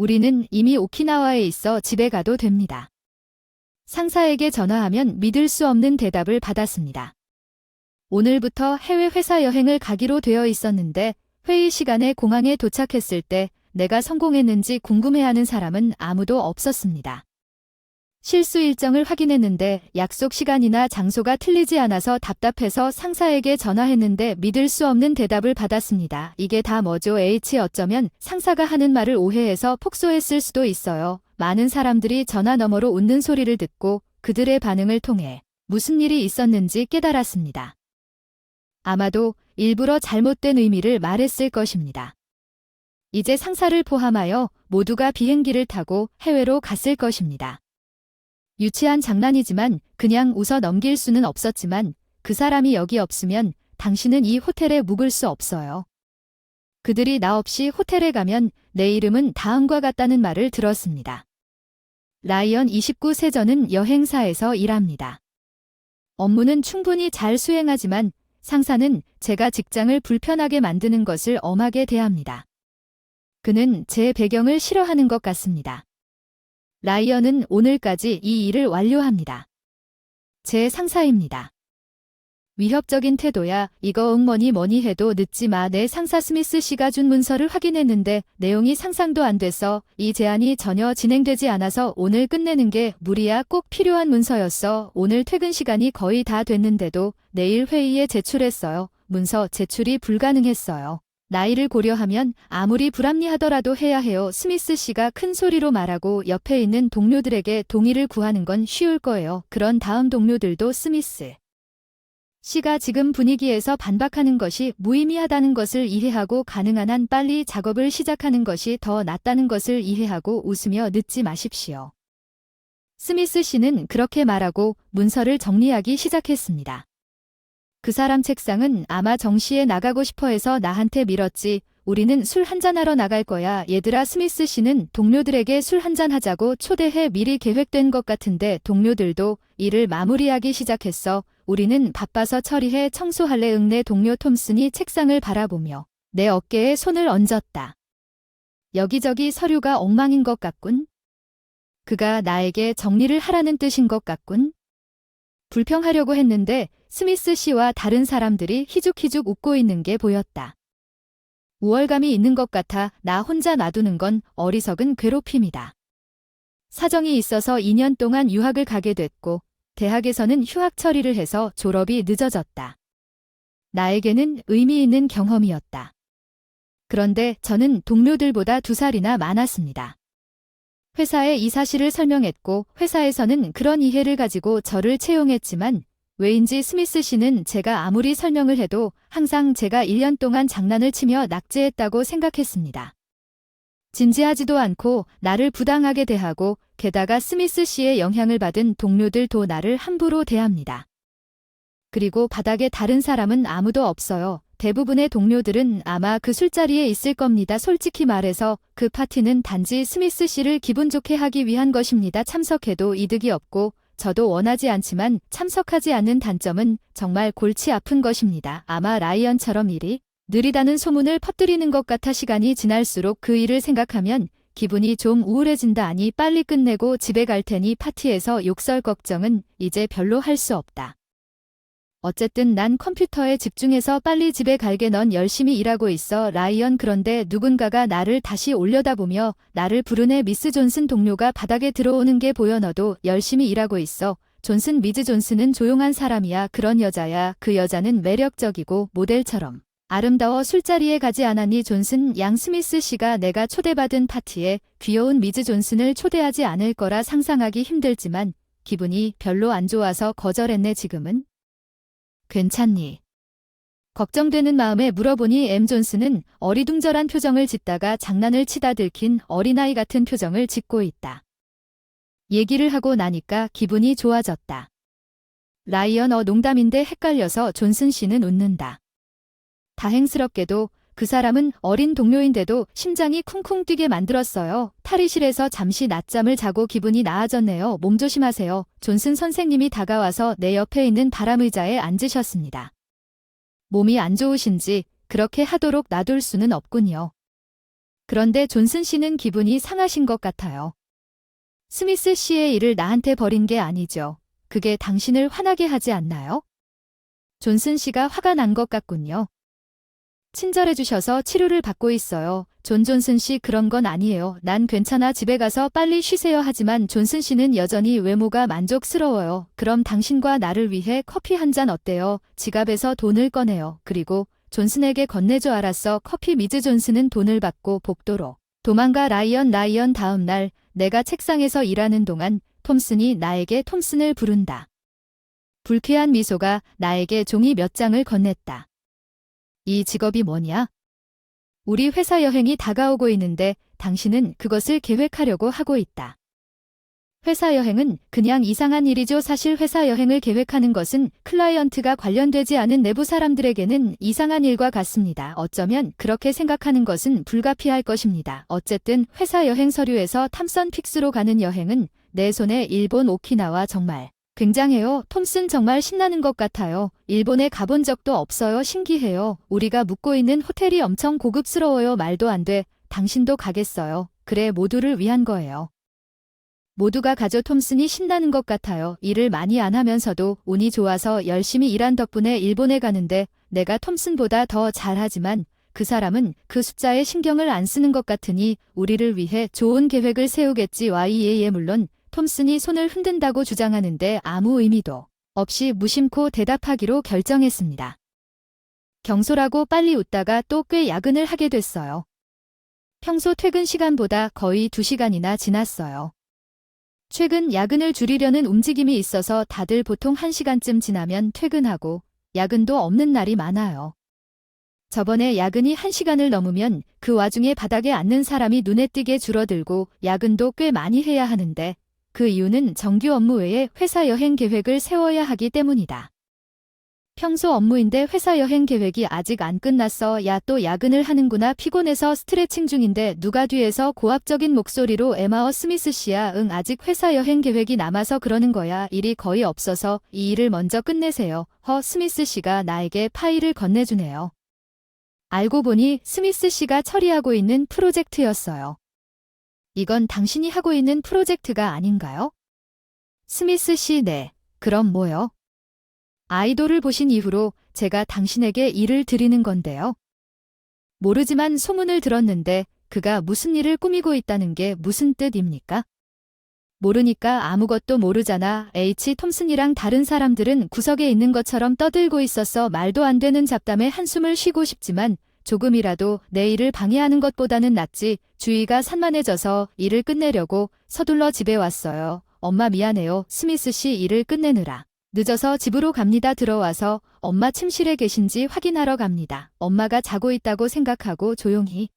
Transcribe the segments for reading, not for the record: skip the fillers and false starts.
우리는 이미 오키나와에 있어 집에 가도 됩니다. 상사에게 전화하면 믿을 수 없는 대답을 받았습니다. 오늘부터 해외 회사 여행을 가기로 되어 있었는데 회의 시간에 공항에 도착했을 때 내가 성공했는지 궁금해하는 사람은 아무도 없었습니다. 실수 일정을 확인했는데 약속 시간이나 장소가 틀리지 않아서 답답해서 상사에게 전화했는데 믿을 수 없는 대답을 받았습니다. 이게 다 뭐죠? 어쩌면 상사가 하는 말을 오해해서 폭소했을 수도 있어요. 많은 사람들이 전화 너머로 웃는 소리를 듣고 그들의 반응을 통해 무슨 일이 있었는지 깨달았습니다. 아마도 일부러 잘못된 의미를 말했을 것입니다. 이제 상사를 포함하여 모두가 비행기를 타고 해외로 갔을 것입니다. 유치한 장난이지만 그냥 웃어 넘길 수는 없었지만 그 사람이 여기 없으면 당신은 이 호텔에 묵을 수 없어요. 그들이 나 없이 호텔에 가면 내 이름은 다음과 같다는 말을 들었습니다. 라이언 29세 저는 여행사에서 일합니다. 업무는 충분히 잘 수행하지만 상사는 제가 직장을 불편하게 만드는 것을 엄하게 대합니다. 그는 제 배경을 싫어하는 것 같습니다. 라이언은 오늘까지 이 일을 완료합니다. 제 상사입니다. 위협적인 태도야. 이거 뭐니 해도 늦지 마. 내 상사 스미스 씨가 준 문서를 확인했는데 내용이 상상도 안 돼서 이 제안이 전혀 진행되지 않아서 오늘 끝내는 게 무리야. 꼭 필요한 문서였어. 오늘 퇴근 시간이 거의 다 됐는데도 내일 회의에 제출했어요. 문서 제출이 불가능했어요. 나이를 고려하면 아무리 불합리하더라도 해야 해요. 스미스 씨가 큰 소리로 말하고 옆에 있는 동료들에게 동의를 구하는 건 쉬울 거예요. 그런 다음 동료들도 스미스 씨가 지금 분위기에서 반박하는 것이 무의미하다는 것을 이해하고 가능한 한 빨리 작업을 시작하는 것이 더 낫다는 것을 이해하고 웃으며 늦지 마십시오. 스미스 씨는 그렇게 말하고 문서를 정리하기 시작했습니다. 그 사람 책상은 아마 정시에 나가고 싶어 해서 나한테 밀었지. 우리는 술 한잔하러 나갈 거야. 얘들아, 스미스 씨는 동료들에게 술 한잔 하자고 초대해 미리 계획된 것 같은데 동료들도 일을 마무리하기 시작했어. 우리는 바빠서 처리해 청소할래. 내 동료 톰슨이 책상을 바라보며 내 어깨에 손을 얹었다. 여기저기 서류가 엉망인 것 같군. 그가 나에게 정리를 하라는 뜻인 것 같군. 불평하려고 했는데 스미스 씨와 다른 사람들이 희죽희죽 웃고 있는 게 보였다. 우월감이 있는 것 같아 나 혼자 놔두는 건 어리석은 괴롭힘이다. 사정이 있어서 2년 동안 유학을 가게 됐고 대학에서는 휴학 처리를 해서 졸업이 늦어졌다. 나에게는 의미 있는 경험이었다. 그런데 저는 동료들보다 2살이나 많았습니다. 회사에 이 사실을 설명했고 회사에서는 그런 이해를 가지고 저를 채용했지만 왜인지 스미스 씨는 제가 아무리 설명을 해도 항상 제가 1년 동안 장난을 치며 낙제했다고 생각했습니다. 진지하지도 않고 나를 부당하게 대하고 게다가 스미스 씨의 영향을 받은 동료들도 나를 함부로 대합니다. 그리고 바닥에 다른 사람은 아무도 없어요. 대부분의 동료들은 아마 그 술자리에 있을 겁니다. 솔직히 말해서 그 파티는 단지 스미스 씨를 기분 좋게 하기 위한 것입니다. 참석해도 이득이 없고 저도 원하지 않지만 참석하지 않는 단점은 정말 골치 아픈 것입니다. 아마 라이언처럼 일이 느리다는 소문을 퍼뜨리는 것 같아 시간이 지날수록 그 일을 생각하면 기분이 좀 우울해진다. 아니 빨리 끝내고 집에 갈 테니 파티에서 욕설 걱정은 이제 별로 할 수 없다. 어쨌든 난 컴퓨터에 집중해서 빨리 집에 갈게. 넌 열심히 일하고 있어, 라이언. 그런데 누군가가 나를 다시 올려다보며 나를 부르네. 미스 존슨. 동료가 바닥에 들어오는 게 보여. 너도 열심히 일하고 있어. 존슨. 미즈 존슨은 조용한 사람이야. 그런 여자야. 그 여자는 매력적이고 모델처럼 아름다워. 술자리에 가지 않았니? 존슨 양. 스미스 씨가 내가 초대받은 파티에 귀여운 미즈 존슨을 초대하지 않을 거라 상상하기 힘들지만 기분이 별로 안 좋아서 거절했네. 지금은 괜찮니? 걱정되는 마음에 물어보니 M 존슨은 어리둥절한 표정을 짓다가 장난을 치다 들킨 어린아이 같은 표정을 짓고 있다. 얘기를 하고 나니까 기분이 좋아졌다. 라이언, 농담인데 헷갈려서. 존슨 씨는 웃는다. 다행스럽게도 그 사람은 어린 동료인데도 심장이 쿵쿵 뛰게 만들었어요. 탈의실에서 잠시 낮잠을 자고 기분이 나아졌네요. 몸 조심하세요. 존슨 선생님이 다가와서 내 옆에 있는 바람의자에 앉으셨습니다. 몸이 안 좋으신지 그렇게 하도록 놔둘 수는 없군요. 그런데 존슨 씨는 기분이 상하신 것 같아요. 스미스 씨의 일을 나한테 버린 게 아니죠. 그게 당신을 화나게 하지 않나요? 존슨 씨가 화가 난 것 같군요. 친절해 주셔서 치료를 받고 있어요. 존슨 씨 그런 건 아니에요. 난 괜찮아. 집에 가서 빨리 쉬세요. 하지만 존슨 씨는 여전히 외모가 만족스러워요. 그럼 당신과 나를 위해 커피 한 잔 어때요? 지갑에서 돈을 꺼내요. 그리고 존슨에게 건네줘. 알았어. 커피. 미즈 존슨은 돈을 받고 복도로 도망가. 라이언 다음 날 내가 책상에서 일하는 동안 톰슨이 나에게 톰슨을 부른다. 불쾌한 미소가 나에게 종이 몇 장을 건넸다. 이 직업이 뭐냐? 우리 회사 여행이 다가오고 있는데 당신은 그것을 계획하려고 하고 있다. 회사 여행은 그냥 이상한 일이죠. 사실 회사 여행을 계획하는 것은 클라이언트가 관련되지 않은 내부 사람들에게는 이상한 일과 같습니다. 어쩌면 그렇게 생각하는 것은 불가피할 것입니다. 어쨌든 회사 여행 서류에서 탐선 픽스로 가는 여행은 내 손에 일본 오키나와 정말 굉장해요. 톰슨 정말 신나는 것 같아요. 일본에 가본 적도 없어요. 신기해요. 우리가 묵고 있는 호텔이 엄청 고급스러워요. 말도 안 돼. 당신도 가겠어요. 그래, 모두를 위한 거예요. 모두가 가죠. 톰슨이 신나는 것 같아요. 일을 많이 안 하면서도 운이 좋아서 열심히 일한 덕분에 일본에 가는데 내가 톰슨보다 더 잘하지만 그 사람은 그 숫자에 신경을 안 쓰는 것 같으니 우리를 위해 좋은 계획을 세우겠지. 예예. 물론 톰슨이 손을 흔든다고 주장하는데 아무 의미도 없이 무심코 대답하기로 결정했습니다. 경솔하고 빨리 웃다가 또 꽤 야근을 하게 됐어요. 평소 퇴근 시간보다 거의 2시간이나 지났어요. 최근 야근을 줄이려는 움직임이 있어서 다들 보통 1시간쯤 지나면 퇴근하고 야근도 없는 날이 많아요. 저번에 야근이 1시간을 넘으면 그 와중에 바닥에 앉는 사람이 눈에 띄게 줄어들고 야근도 꽤 많이 해야 하는데 그 이유는 정규 업무 외에 회사 여행 계획을 세워야 하기 때문이다. 평소 업무인데 회사 여행 계획이 아직 안 끝났어. 야, 또 야근을 하는구나. 피곤해서 스트레칭 중인데 누가 뒤에서 고압적인 목소리로 에마어 스미스 씨야. 응, 아직 회사 여행 계획이 남아서 그러는 거야. 일이 거의 없어서 이 일을 먼저 끝내세요. 스미스 씨가 나에게 파일을 건네주네요. 알고 보니 스미스 씨가 처리하고 있는 프로젝트였어요. 이건 당신이 하고 있는 프로젝트가 아닌가요? 스미스 씨, 네. 그럼 뭐요? 아이돌을 보신 이후로 제가 당신에게 일을 드리는 건데요. 모르지만 소문을 들었는데 그가 무슨 일을 꾸미고 있다는 게 무슨 뜻입니까? 모르니까 아무것도 모르잖아. 톰슨이랑 다른 사람들은 구석에 있는 것처럼 떠들고 있었어. 말도 안 되는 잡담에 한숨을 쉬고 싶지만 조금이라도 내 일을 방해하는 것보다는 낫지. 주의가 산만해져서 일을 끝내려고 서둘러 집에 왔어요. 엄마 미안해요. 스미스 씨 일을 끝내느라 늦어서 집으로 갑니다. 들어와서 엄마 침실에 계신지 확인하러 갑니다. 엄마가 자고 있다고 생각하고 조용히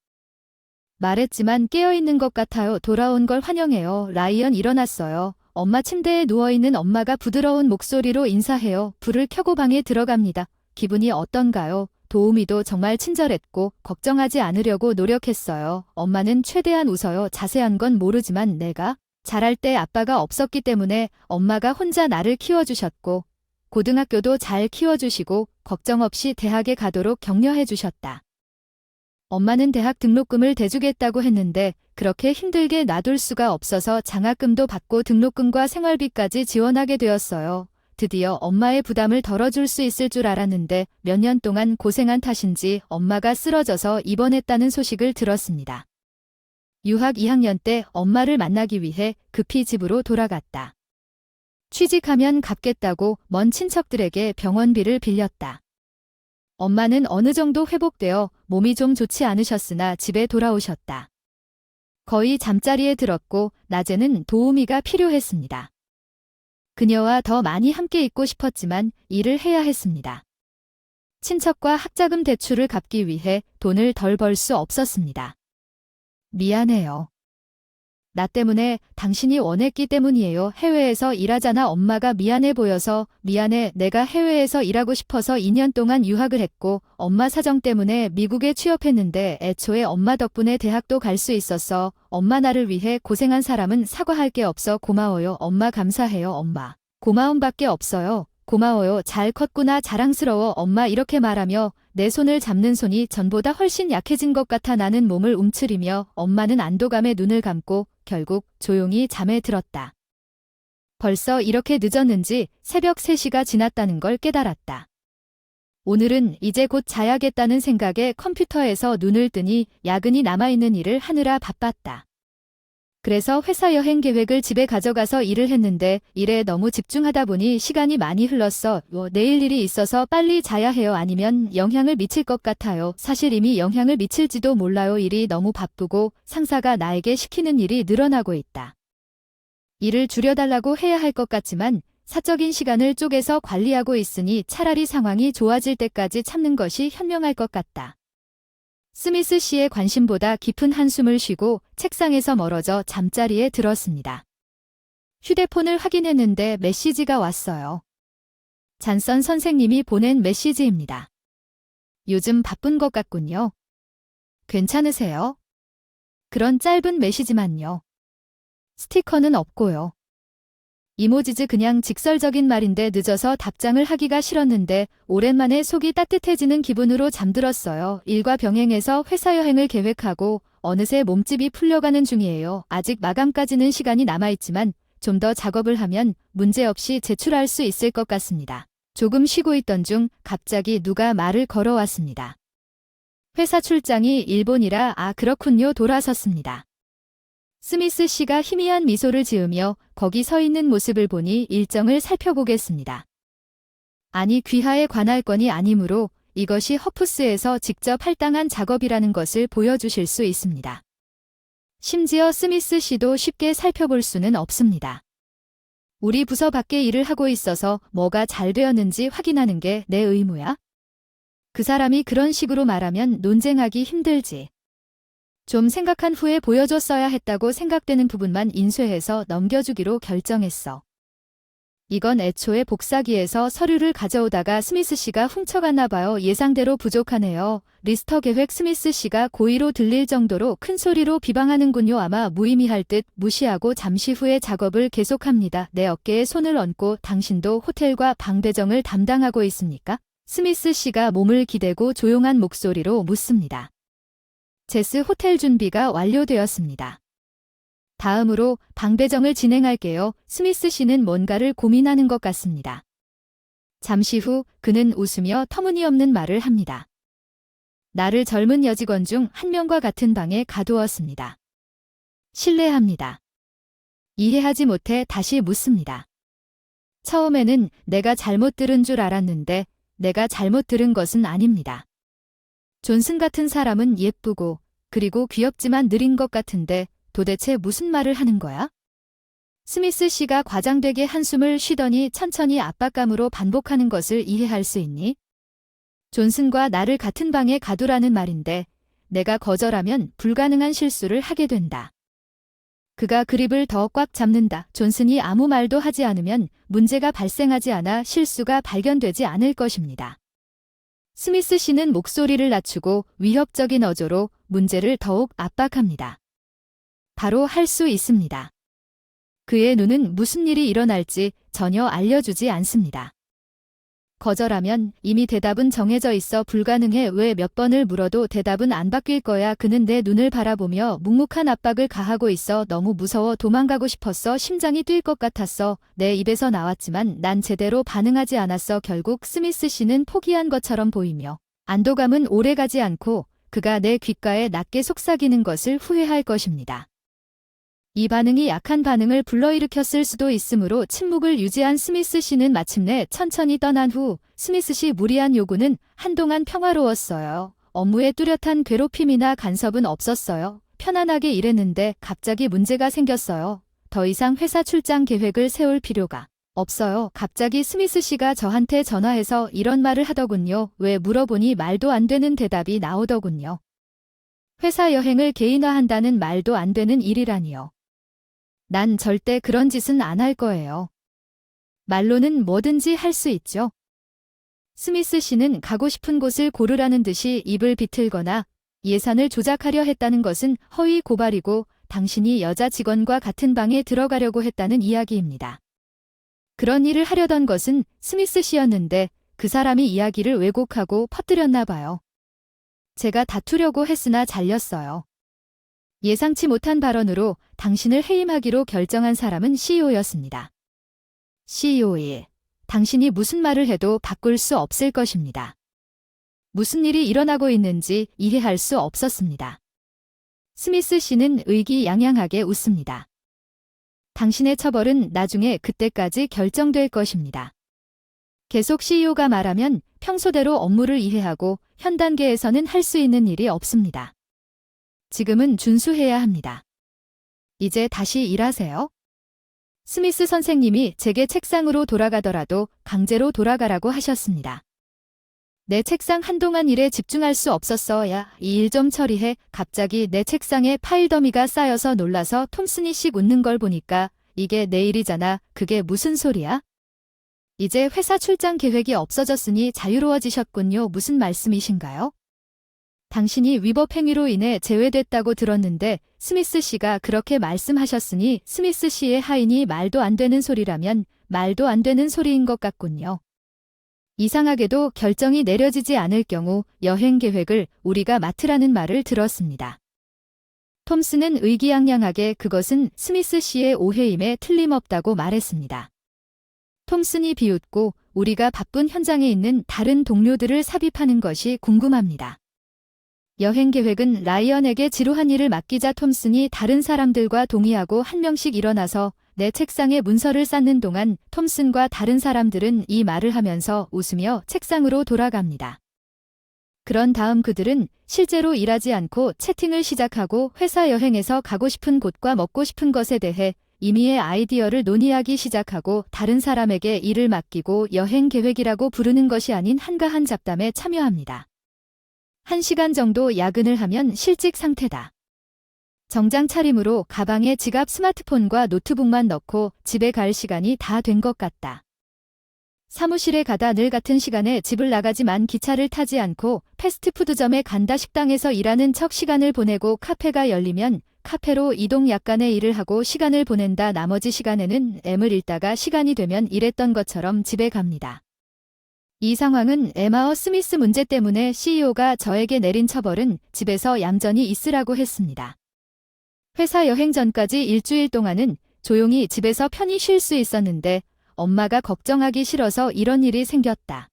말했지만 깨어있는 것 같아요. 돌아온 걸 환영해요. 라이언 일어났어요. 엄마 침대에 누워있는 엄마가 부드러운 목소리로 인사해요. 불을 켜고 방에 들어갑니다. 기분이 어떤가요? 도우미도 정말 친절했고 걱정하지 않으려고 노력했어요. 엄마는 최대한 웃어요. 자세한 건 모르지만 내가 자랄 때 아빠가 없었기 때문에 엄마가 혼자 나를 키워주셨고 고등학교도 잘 키워주시고 걱정 없이 대학에 가도록 격려해 주셨다. 엄마는 대학 등록금을 대주겠다고 했는데 그렇게 힘들게 놔둘 수가 없어서 장학금도 받고 등록금과 생활비까지 지원하게 되었어요. 드디어 엄마의 부담을 덜어줄 수 있을 줄 알았는데 몇 년 동안 고생한 탓인지 엄마가 쓰러져서 입원했다는 소식을 들었습니다. 유학 2학년 때 엄마를 만나기 위해 급히 집으로 돌아갔다. 취직하면 갚겠다고 먼 친척들에게 병원비를 빌렸다. 엄마는 어느 정도 회복되어 몸이 좀 좋지 않으셨으나 집에 돌아오셨다. 거의 잠자리에 들었고 낮에는 도우미가 필요했습니다. 그녀와 더 많이 함께 있고 싶었지만 일을 해야 했습니다. 친척과 학자금 대출을 갚기 위해 돈을 덜 벌 수 없었습니다. 미안해요. 나 때문에 당신이 원했기 때문이에요. 해외에서 일하잖아. 엄마가 미안해 보여서 미안해. 내가 해외에서 일하고 싶어서 2년 동안 유학을 했고 엄마 사정 때문에 미국에 취업했는데 애초에 엄마 덕분에 대학도 갈 수 있었어. 엄마 나를 위해 고생한 사람은 사과할 게 없어. 고마워요. 엄마 감사해요. 엄마. 고마움밖에 없어요. 고마워요. 잘 컸구나. 자랑스러워. 엄마 이렇게 말하며 내 손을 잡는 손이 전보다 훨씬 약해진 것 같아 나는 몸을 움츠리며 엄마는 안도감에 눈을 감고 결국 조용히 잠에 들었다. 벌써 이렇게 늦었는지 새벽 3시가 지났다는 걸 깨달았다. 오늘은 이제 곧 자야겠다는 생각에 컴퓨터에서 눈을 뜨니 야근이 남아있는 일을 하느라 바빴다. 그래서 회사 여행 계획을 집에 가져가서 일을 했는데 일에 너무 집중하다 보니 시간이 많이 흘렀어. 내일 일이 있어서 빨리 자야 해요. 아니면 영향을 미칠 것 같아요. 사실 이미 영향을 미칠지도 몰라요. 일이 너무 바쁘고 상사가 나에게 시키는 일이 늘어나고 있다. 일을 줄여달라고 해야 할 것 같지만 사적인 시간을 쪼개서 관리하고 있으니 차라리 상황이 좋아질 때까지 참는 것이 현명할 것 같다. 스미스 씨의 관심보다 깊은 한숨을 쉬고 책상에서 멀어져 잠자리에 들었습니다. 휴대폰을 확인했는데 메시지가 왔어요. 잔선 선생님이 보낸 메시지입니다. 요즘 바쁜 것 같군요. 괜찮으세요? 그런 짧은 메시지만요. 스티커는 없고요. 이모지즈 그냥 직설적인 말인데 늦어서 답장을 하기가 싫었는데 오랜만에 속이 따뜻해지는 기분으로 잠들었어요. 일과 병행해서 회사 여행을 계획하고 어느새 몸집이 풀려가는 중이에요. 아직 마감까지는 시간이 남아있지만 좀 더 작업을 하면 문제없이 제출할 수 있을 것 같습니다. 조금 쉬고 있던 중 갑자기 누가 말을 걸어왔습니다. 회사 출장이 일본이라 그렇군요. 돌아섰습니다. 스미스 씨가 희미한 미소를 지으며 거기 서 있는 모습을 보니 일정을 살펴보겠습니다. 아니 귀하에 관할 건이 아니므로 이것이 허프스에서 직접 할당한 작업이라는 것을 보여주실 수 있습니다. 심지어 스미스 씨도 쉽게 살펴볼 수는 없습니다. 우리 부서 밖에 일을 하고 있어서 뭐가 잘 되었는지 확인하는 게 내 의무야? 그 사람이 그런 식으로 말하면 논쟁하기 힘들지. 좀 생각한 후에 보여줬어야 했다고 생각되는 부분만 인쇄해서 넘겨주기로 결정했어. 이건 애초에 복사기에서 서류를 가져오다가 스미스 씨가 훔쳐갔나 봐요. 예상대로 부족하네요. 리스터 계획 스미스 씨가 고의로 들릴 정도로 큰 소리로 비방하는군요. 아마 무의미할 듯 무시하고 잠시 후에 작업을 계속합니다. 내 어깨에 손을 얹고 당신도 호텔과 방 배정을 담당하고 있습니까? 스미스 씨가 몸을 기대고 조용한 목소리로 묻습니다. 제스 호텔 준비가 완료되었습니다. 다음으로 방 배정을 진행할게요. 스미스 씨는 뭔가를 고민하는 것 같습니다. 잠시 후 그는 웃으며 터무니없는 말을 합니다. 나를 젊은 여직원 중 한 명과 같은 방에 가두었습니다. 실례합니다. 이해하지 못해 다시 묻습니다. 처음에는 내가 잘못 들은 줄 알았는데 내가 잘못 들은 것은 아닙니다. 존슨 같은 사람은 예쁘고 그리고 귀엽지만 느린 것 같은데 도대체 무슨 말을 하는 거야? 스미스 씨가 과장되게 한숨을 쉬더니 천천히 압박감으로 반복하는 것을 이해할 수 있니? 존슨과 나를 같은 방에 가두라는 말인데 내가 거절하면 불가능한 실수를 하게 된다. 그가 그립을 더 꽉 잡는다. 존슨이 아무 말도 하지 않으면 문제가 발생하지 않아 실수가 발견되지 않을 것입니다. 스미스 씨는 목소리를 낮추고 위협적인 어조로 문제를 더욱 압박합니다. 바로 할 수 있습니다. 그의 눈은 무슨 일이 일어날지 전혀 알려주지 않습니다. 거절하면 이미 대답은 정해져 있어 불가능해. 왜 몇 번을 물어도 대답은 안 바뀔 거야. 그는 내 눈을 바라보며 묵묵한 압박을 가하고 있어. 너무 무서워. 도망가고 싶었어. 심장이 뛸 것 같았어. 내 입에서 나왔지만 난 제대로 반응하지 않았어. 결국 스미스 씨는 포기한 것처럼 보이며 안도감은 오래가지 않고 그가 내 귓가에 낮게 속삭이는 것을 후회할 것입니다. 이 반응이 약한 반응을 불러일으켰을 수도 있으므로 침묵을 유지한 스미스 씨는 마침내 천천히 떠난 후 스미스 씨 무리한 요구는 한동안 평화로웠어요. 업무에 뚜렷한 괴롭힘이나 간섭은 없었어요. 편안하게 일했는데 갑자기 문제가 생겼어요. 더 이상 회사 출장 계획을 세울 필요가 없어요. 갑자기 스미스 씨가 저한테 전화해서 이런 말을 하더군요. 왜 물어보니 말도 안 되는 대답이 나오더군요. 회사 여행을 개인화한다는 말도 안 되는 일이라니요. 난 절대 그런 짓은 안 할 거예요. 말로는 뭐든지 할 수 있죠. 스미스 씨는 가고 싶은 곳을 고르라는 듯이 입을 비틀거나 예산을 조작하려 했다는 것은 허위 고발이고 당신이 여자 직원과 같은 방에 들어가려고 했다는 이야기입니다. 그런 일을 하려던 것은 스미스 씨였는데 그 사람이 이야기를 왜곡하고 퍼뜨렸나 봐요. 제가 다투려고 했으나 잘렸어요. 예상치 못한 발언으로 당신을 해임하기로 결정한 사람은 CEO였습니다. CEO 1. 당신이 무슨 말을 해도 바꿀 수 없을 것입니다. 무슨 일이 일어나고 있는지 이해할 수 없었습니다. 스미스 씨는 의기양양하게 웃습니다. 당신의 처벌은 나중에 그때까지 결정될 것입니다. 계속 CEO가 말하면 평소대로 업무를 이해하고 현 단계에서는 할 수 있는 일이 없습니다. 지금은 준수해야 합니다. 이제 다시 일하세요. 스미스 선생님이 제게 책상으로 돌아가더라도 강제로 돌아가라고 하셨습니다. 내 책상 한동안 일에 집중할 수 없었어. 야, 이 일 좀 처리해. 갑자기 내 책상에 파일 더미가 쌓여서 놀라서 톰슨이 씩 웃는 걸 보니까 이게 내 일이잖아. 그게 무슨 소리야? 이제 회사 출장 계획이 없어졌으니 자유로워지셨군요. 무슨 말씀이신가요? 당신이 위법 행위로 인해 제외됐다고 들었는데 스미스 씨가 그렇게 말씀하셨으니 스미스 씨의 하인이 말도 안 되는 소리라면 말도 안 되는 소리인 것 같군요. 이상하게도 결정이 내려지지 않을 경우 여행 계획을 우리가 맡으라는 말을 들었습니다. 톰슨은 의기양양하게 그것은 스미스 씨의 오해임에 틀림없다고 말했습니다. 톰슨이 비웃고 우리가 바쁜 현장에 있는 다른 동료들을 삽입하는 것이 궁금합니다. 여행 계획은 라이언에게 지루한 일을 맡기자 톰슨이 다른 사람들과 동의하고 한 명씩 일어나서 내 책상에 문서를 쌓는 동안 톰슨과 다른 사람들은 이 말을 하면서 웃으며 책상으로 돌아갑니다. 그런 다음 그들은 실제로 일하지 않고 채팅을 시작하고 회사 여행에서 가고 싶은 곳과 먹고 싶은 것에 대해 임의의 아이디어를 논의하기 시작하고 다른 사람에게 일을 맡기고 여행 계획이라고 부르는 것이 아닌 한가한 잡담에 참여합니다. 1시간 정도 야근을 하면 실직 상태다. 정장 차림으로 가방에 지갑, 스마트폰과 노트북만 넣고 집에 갈 시간이 다 된 것 같다. 사무실에 가다 늘 같은 시간에 집을 나가지만 기차를 타지 않고 패스트푸드점에 간다. 식당에서 일하는 척 시간을 보내고 카페가 열리면 카페로 이동, 약간의 일을 하고 시간을 보낸다. 나머지 시간에는 M을 읽다가 시간이 되면 일했던 것처럼 집에 갑니다. 이 상황은 에마어 스미스 문제 때문에 CEO가 저에게 내린 처벌은 집에서 얌전히 있으라고 했습니다. 회사 여행 전까지 일주일 동안은 조용히 집에서 편히 쉴 수 있었는데 엄마가 걱정하기 싫어서 이런 일이 생겼다.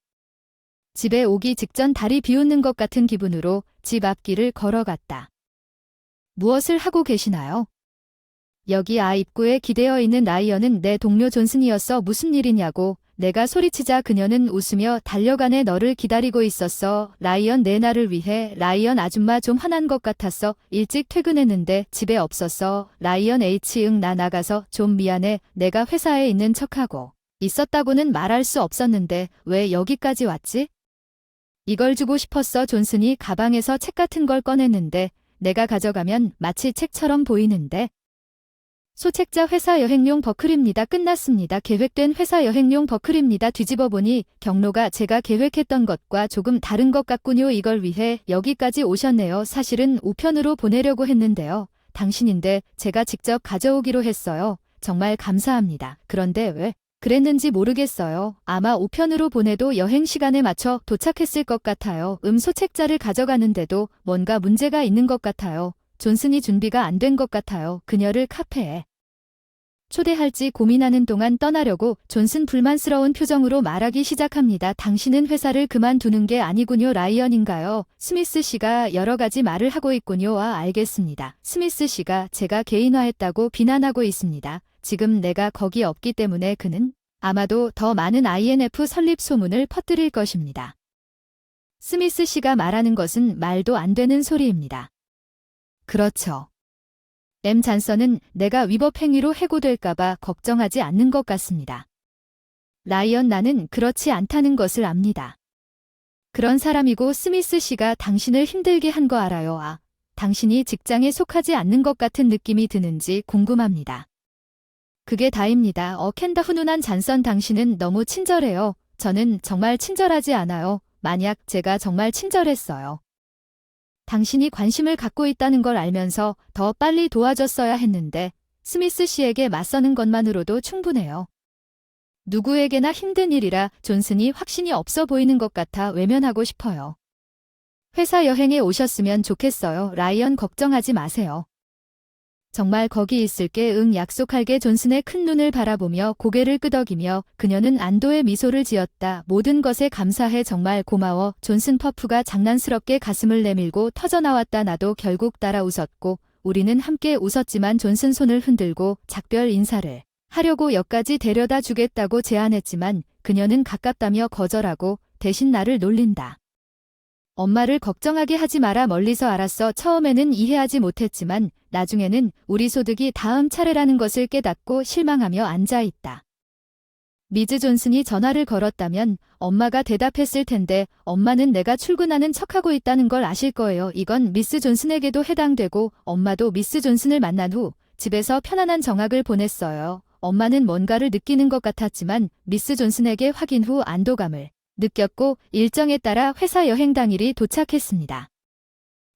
집에 오기 직전 다리 비웃는 것 같은 기분으로 집 앞길을 걸어갔다. 무엇을 하고 계시나요? 여기 입구에 기대어 있는 라이언은 내 동료 존슨이었어. 무슨 일이냐고 내가 소리치자 그녀는 웃으며 달려가네. 너를 기다리고 있었어. 라이언, 내 나를 위해. 라이언 아줌마 좀 화난 것 같았어. 일찍 퇴근했는데 집에 없었어. 라이언 H. 응, 나 나가서 좀 미안해. 내가 회사에 있는 척하고 있었다고는 말할 수 없었는데 왜 여기까지 왔지? 이걸 주고 싶었어. 존슨이 가방에서 책 같은 걸 꺼냈는데 내가 가져가면 마치 책처럼 보이는데. 소책자 회사 여행용 버클입니다. 끝났습니다. 계획된 회사 여행용 버클입니다. 뒤집어 보니 경로가 제가 계획했던 것과 조금 다른 것 같군요. 이걸 위해 여기까지 오셨네요. 사실은 우편으로 보내려고 했는데요. 당신인데 제가 직접 가져오기로 했어요. 정말 감사합니다. 그런데 왜 그랬는지 모르겠어요. 아마 우편으로 보내도 여행 시간에 맞춰 도착했을 것 같아요. 소책자를 가져가는데도 뭔가 문제가 있는 것 같아요. 존슨이 준비가 안 된 것 같아요. 그녀를 카페에 초대할지 고민하는 동안 떠나려고 존슨 불만스러운 표정으로 말하기 시작합니다. 당신은 회사를 그만두는 게 아니군요. 라이언인가요? 스미스 씨가 여러 가지 말을 하고 있군요. 알겠습니다. 스미스 씨가 제가 개인화했다고 비난하고 있습니다. 지금 내가 거기 없기 때문에 그는 아마도 더 많은 INF 설립 소문을 퍼뜨릴 것입니다. 스미스 씨가 말하는 것은 말도 안 되는 소리입니다. 그렇죠. M. 잔서는 내가 위법 행위로 해고될까봐 걱정하지 않는 것 같습니다. 라이언, 나는 그렇지 않다는 것을 압니다. 그런 사람이고 스미스 씨가 당신을 힘들게 한 거 알아요. 당신이 직장에 속하지 않는 것 같은 느낌이 드는지 궁금합니다. 그게 다입니다. 캔다. 훈훈한 잔선, 당신은 너무 친절해요. 저는 정말 친절하지 않아요. 만약 제가 정말 친절했어요. 당신이 관심을 갖고 있다는 걸 알면서 더 빨리 도와줬어야 했는데 스미스 씨에게 맞서는 것만으로도 충분해요. 누구에게나 힘든 일이라 존슨이 확신이 없어 보이는 것 같아 외면하고 싶어요. 회사 여행에 오셨으면 좋겠어요. 라이언 걱정하지 마세요. 정말 거기 있을게. 응, 약속할게. 존슨의 큰 눈을 바라보며 고개를 끄덕이며 그녀는 안도의 미소를 지었다. 모든 것에 감사해. 정말 고마워. 존슨. 퍼프가 장난스럽게 가슴을 내밀고 터져나왔다. 나도 결국 따라 웃었고 우리는 함께 웃었지만 존슨 손을 흔들고 작별 인사를 하려고 역까지 데려다 주겠다고 제안했지만 그녀는 가깝다며 거절하고 대신 나를 놀린다. 엄마를 걱정하게 하지 마라. 멀리서 알았어. 처음에는 이해하지 못했지만 나중에는 우리 소득이 다음 차례라는 것을 깨닫고 실망하며 앉아있다. 미즈 존슨이 전화를 걸었다면 엄마가 대답했을 텐데 엄마는 내가 출근하는 척하고 있다는 걸 아실 거예요. 이건 미스 존슨에게도 해당되고 엄마도 미스 존슨을 만난 후 집에서 편안한 정학을 보냈어요. 엄마는 뭔가를 느끼는 것 같았지만 미스 존슨에게 확인 후 안도감을 느꼈고 일정에 따라 회사 여행 당일이 도착했습니다.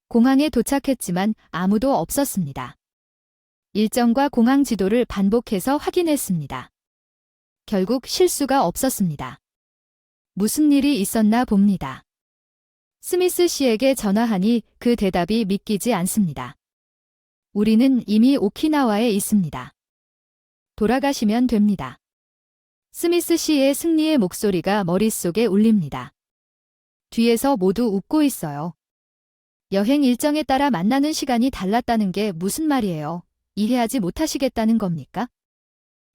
공항에 도착했지만 아무도 없었습니다. 일정과 공항 지도를 반복해서 확인했습니다. 결국 실수가 없었습니다. 무슨 일이 있었나 봅니다. 스미스 씨에게 전화하니 그 대답이 믿기지 않습니다. 우리는 이미 오키나와에 있습니다. 돌아가시면 됩니다. 스미스 씨의 승리의 목소리가 머릿속에 울립니다. 뒤에서 모두 웃고 있어요. 여행 일정에 따라 만나는 시간이 달랐다는 게 무슨 말이에요? 이해하지 못하시겠다는 겁니까?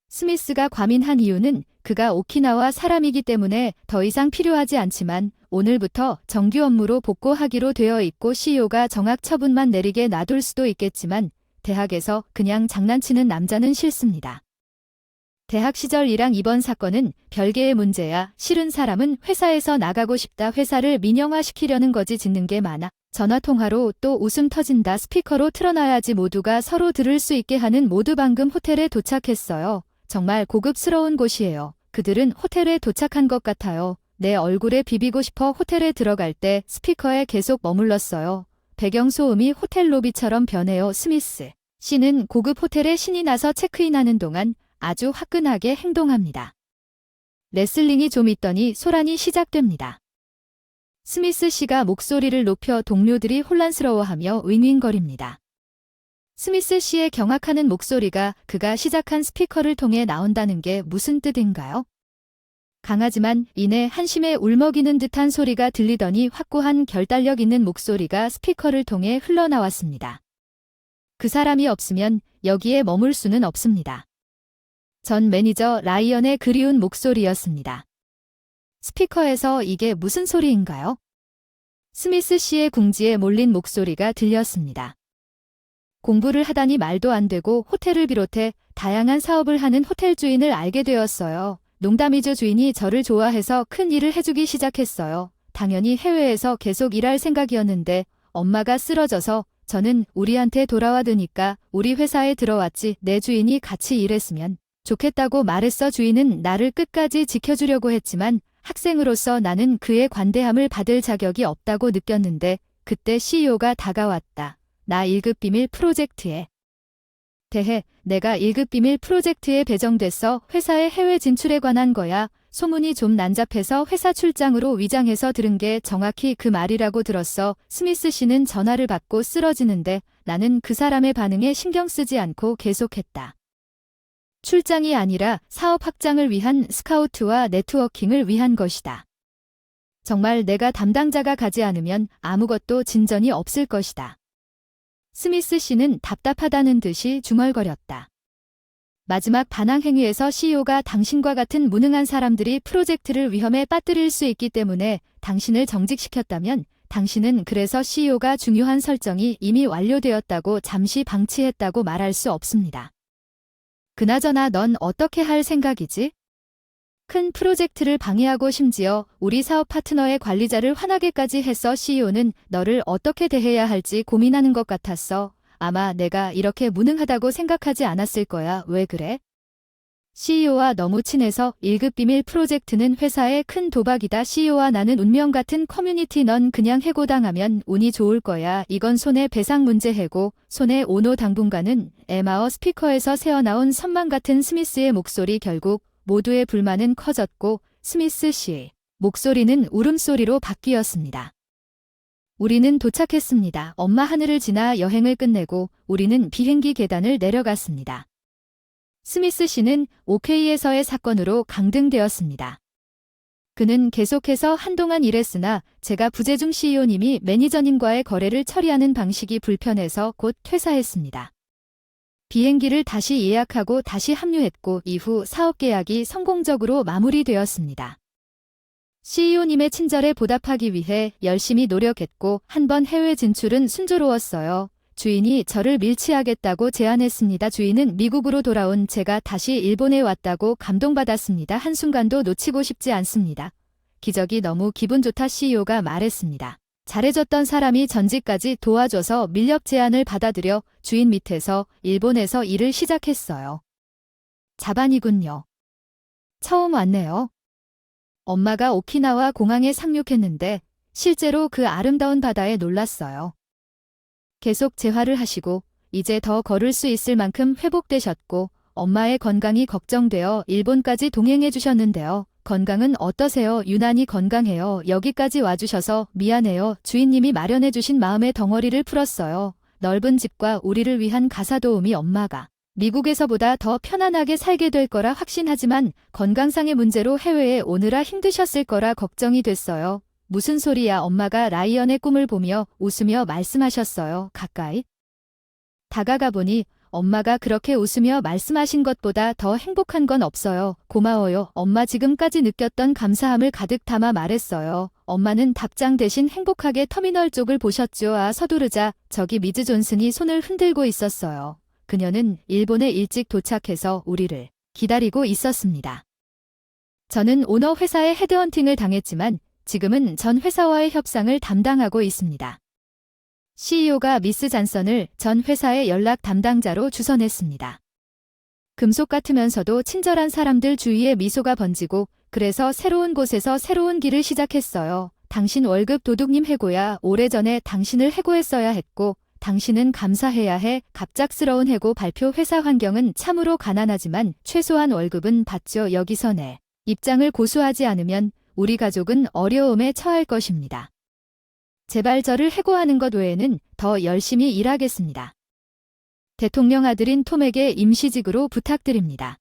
스미스가 과민한 이유는 그가 오키나와 사람이기 때문에 더 이상 필요하지 않지만 오늘부터 정규 업무로 복구하기로 되어 있고 CEO가 정학 처분만 내리게 놔둘 수도 있겠지만 대학에서 그냥 장난치는 남자는 싫습니다. 대학 시절이랑 이번 사건은 별개의 문제야. 싫은 사람은 회사에서 나가고 싶다. 회사를 민영화시키려는 거지. 짖는 게 많아. 전화통화로 또 웃음 터진다. 스피커로 틀어놔야지 모두가 서로 들을 수 있게 하는. 모두 방금 호텔에 도착했어요. 정말 고급스러운 곳이에요. 그들은 호텔에 도착한 것 같아요. 내 얼굴에 비비고 싶어 호텔에 들어갈 때 스피커에 계속 머물렀어요. 배경소음이 호텔 로비처럼 변해요. 스미스 씨는 고급 호텔에 신이 나서 체크인하는 동안 아주 화끈하게 행동합니다. 레슬링이 좀 있더니 소란이 시작됩니다. 스미스 씨가 목소리를 높여 동료들이 혼란스러워하며 윙윙거립니다. 스미스 씨의 경악하는 목소리가 그가 시작한 스피커를 통해 나온다는 게 무슨 뜻인가요? 강하지만 이내 한심에 울먹이는 듯한 소리가 들리더니 확고한 결단력 있는 목소리가 스피커를 통해 흘러나왔습니다. 그 사람이 없으면 여기에 머물 수는 없습니다. 전 매니저 라이언의 그리운 목소리였습니다. 스피커에서 이게 무슨 소리인가요? 스미스 씨의 궁지에 몰린 목소리가 들렸습니다. 공부를 하다니 말도 안 되고 호텔을 비롯해 다양한 사업을 하는 호텔 주인을 알게 되었어요. 농담이죠. 주인이 저를 좋아해서 큰 일을 해주기 시작했어요. 당연히 해외에서 계속 일할 생각이었는데 엄마가 쓰러져서 저는 우리한테 돌아와드니까 우리 회사에 들어왔지. 내 주인이 같이 일했으면 좋겠다고 말했어. 주인은 나를 끝까지 지켜주려고 했지만 학생으로서 나는 그의 관대함을 받을 자격이 없다고 느꼈는데 그때 CEO가 다가왔다. 나 1급 비밀 프로젝트에 대해 내가 1급 비밀 프로젝트에 배정됐어. 회사의 해외 진출에 관한 거야. 소문이 좀 난잡해서 회사 출장으로 위장해서 들은 게 정확히 그 말이라고 들었어. 스미스 씨는 전화를 받고 쓰러지는데 나는 그 사람의 반응에 신경 쓰지 않고 계속했다. 출장이 아니라 사업 확장을 위한 스카우트와 네트워킹을 위한 것이다. 정말 내가 담당자가 가지 않으면 아무것도 진전이 없을 것이다. 스미스 씨는 답답하다는 듯이 중얼거렸다. 마지막 반항 행위에서 CEO가 당신과 같은 무능한 사람들이 프로젝트를 위험에 빠뜨릴 수 있기 때문에 당신을 정직시켰다면 당신은 그래서 CEO가 중요한 설정이 이미 완료되었다고 잠시 방치했다고 말할 수 없습니다. 그나저나 넌 어떻게 할 생각이지? 큰 프로젝트를 방해하고 심지어 우리 사업 파트너의 관리자를 화나게까지 했어. CEO는 너를 어떻게 대해야 할지 고민하는 것 같았어. 아마 내가 이렇게 무능하다고 생각하지 않았을 거야. 왜 그래? CEO와 너무 친해서 1급 비밀 프로젝트는 회사의 큰 도박이다. CEO와 나는 운명 같은 커뮤니티. 넌 그냥 해고당하면 운이 좋을 거야. 이건 손해배상 문제. 해고, 손해오노 당분간은 에마어. 스피커에서 새어나온 선망 같은 스미스의 목소리. 결국 모두의 불만은 커졌고 스미스 씨의 목소리는 울음소리로 바뀌었습니다. 우리는 도착했습니다. 엄마 하늘을 지나 여행을 끝내고 우리는 비행기 계단을 내려갔습니다. 스미스 씨는 OK에서의 사건으로 강등되었습니다. 그는 계속해서 한동안 일했으나 제가 부재중 CEO님이 매니저님과의 거래를 처리하는 방식이 불편해서 곧 퇴사했습니다. 비행기를 다시 예약하고 다시 합류했고 이후 사업 계약이 성공적으로 마무리되었습니다. CEO님의 친절에 보답하기 위해 열심히 노력했고 한 번 해외 진출은 순조로웠어요. 주인이 저를 밀치하겠다고 제안했습니다. 주인은 미국으로 돌아온 제가 다시 일본에 왔다고 감동받았습니다. 한순간도 놓치고 싶지 않습니다. 기적이 너무 기분 좋다 CEO가 말했습니다. 잘해줬던 사람이 전직까지 도와줘서 밀렵 제안을 받아들여 주인 밑에서 일본에서 일을 시작했어요. 자반이군요. 처음 왔네요. 엄마가 오키나와 공항에 상륙했는데 실제로 그 아름다운 바다에 놀랐어요. 계속 재활을 하시고 이제 더 걸을 수 있을 만큼 회복되셨고 엄마의 건강이 걱정되어 일본까지 동행해 주셨는데요. 건강은 어떠세요? 유난히 건강해요. 여기까지 와주셔서 미안해요. 주인님이 마련해 주신 마음의 덩어리를 풀었어요. 넓은 집과 우리를 위한 가사도우미 엄마가 미국에서보다 더 편안하게 살게 될 거라 확신하지만 건강상의 문제로 해외에 오느라 힘드셨을 거라 걱정이 됐어요. 무슨 소리야. 엄마가 라이언의 꿈을 보며 웃으며 말씀하셨어요. 가까이 다가가 보니 엄마가 그렇게 웃으며 말씀하신 것보다 더 행복한 건 없어요. 고마워요. 엄마 지금까지 느꼈던 감사함을 가득 담아 말했어요. 엄마는 답장 대신 행복하게 터미널 쪽을 보셨죠. 서두르자 저기 미즈 존슨이 손을 흔들고 있었어요. 그녀는 일본에 일찍 도착해서 우리를 기다리고 있었습니다. 저는 오너 회사에 헤드헌팅을 당했지만 지금은 전 회사와의 협상을 담당하고 있습니다. CEO가 미스 잔선을 전 회사의 연락 담당자로 주선했습니다. 금속 같으면서도 친절한 사람들 주위에 미소가 번지고 그래서 새로운 곳에서 새로운 길을 시작했어요. 당신 월급 도둑님 해고야. 오래전에 당신을 해고했어야 했고 당신은 감사해야 해. 갑작스러운 해고 발표. 회사 환경은 참으로 가난하지만 최소한 월급은 받죠. 여기서 내 입장을 고수하지 않으면 우리 가족은 어려움에 처할 것입니다. 제발 저를 해고하는 것 외에는 더 열심히 일하겠습니다. 대통령 아들인 톰에게 임시직으로 부탁드립니다.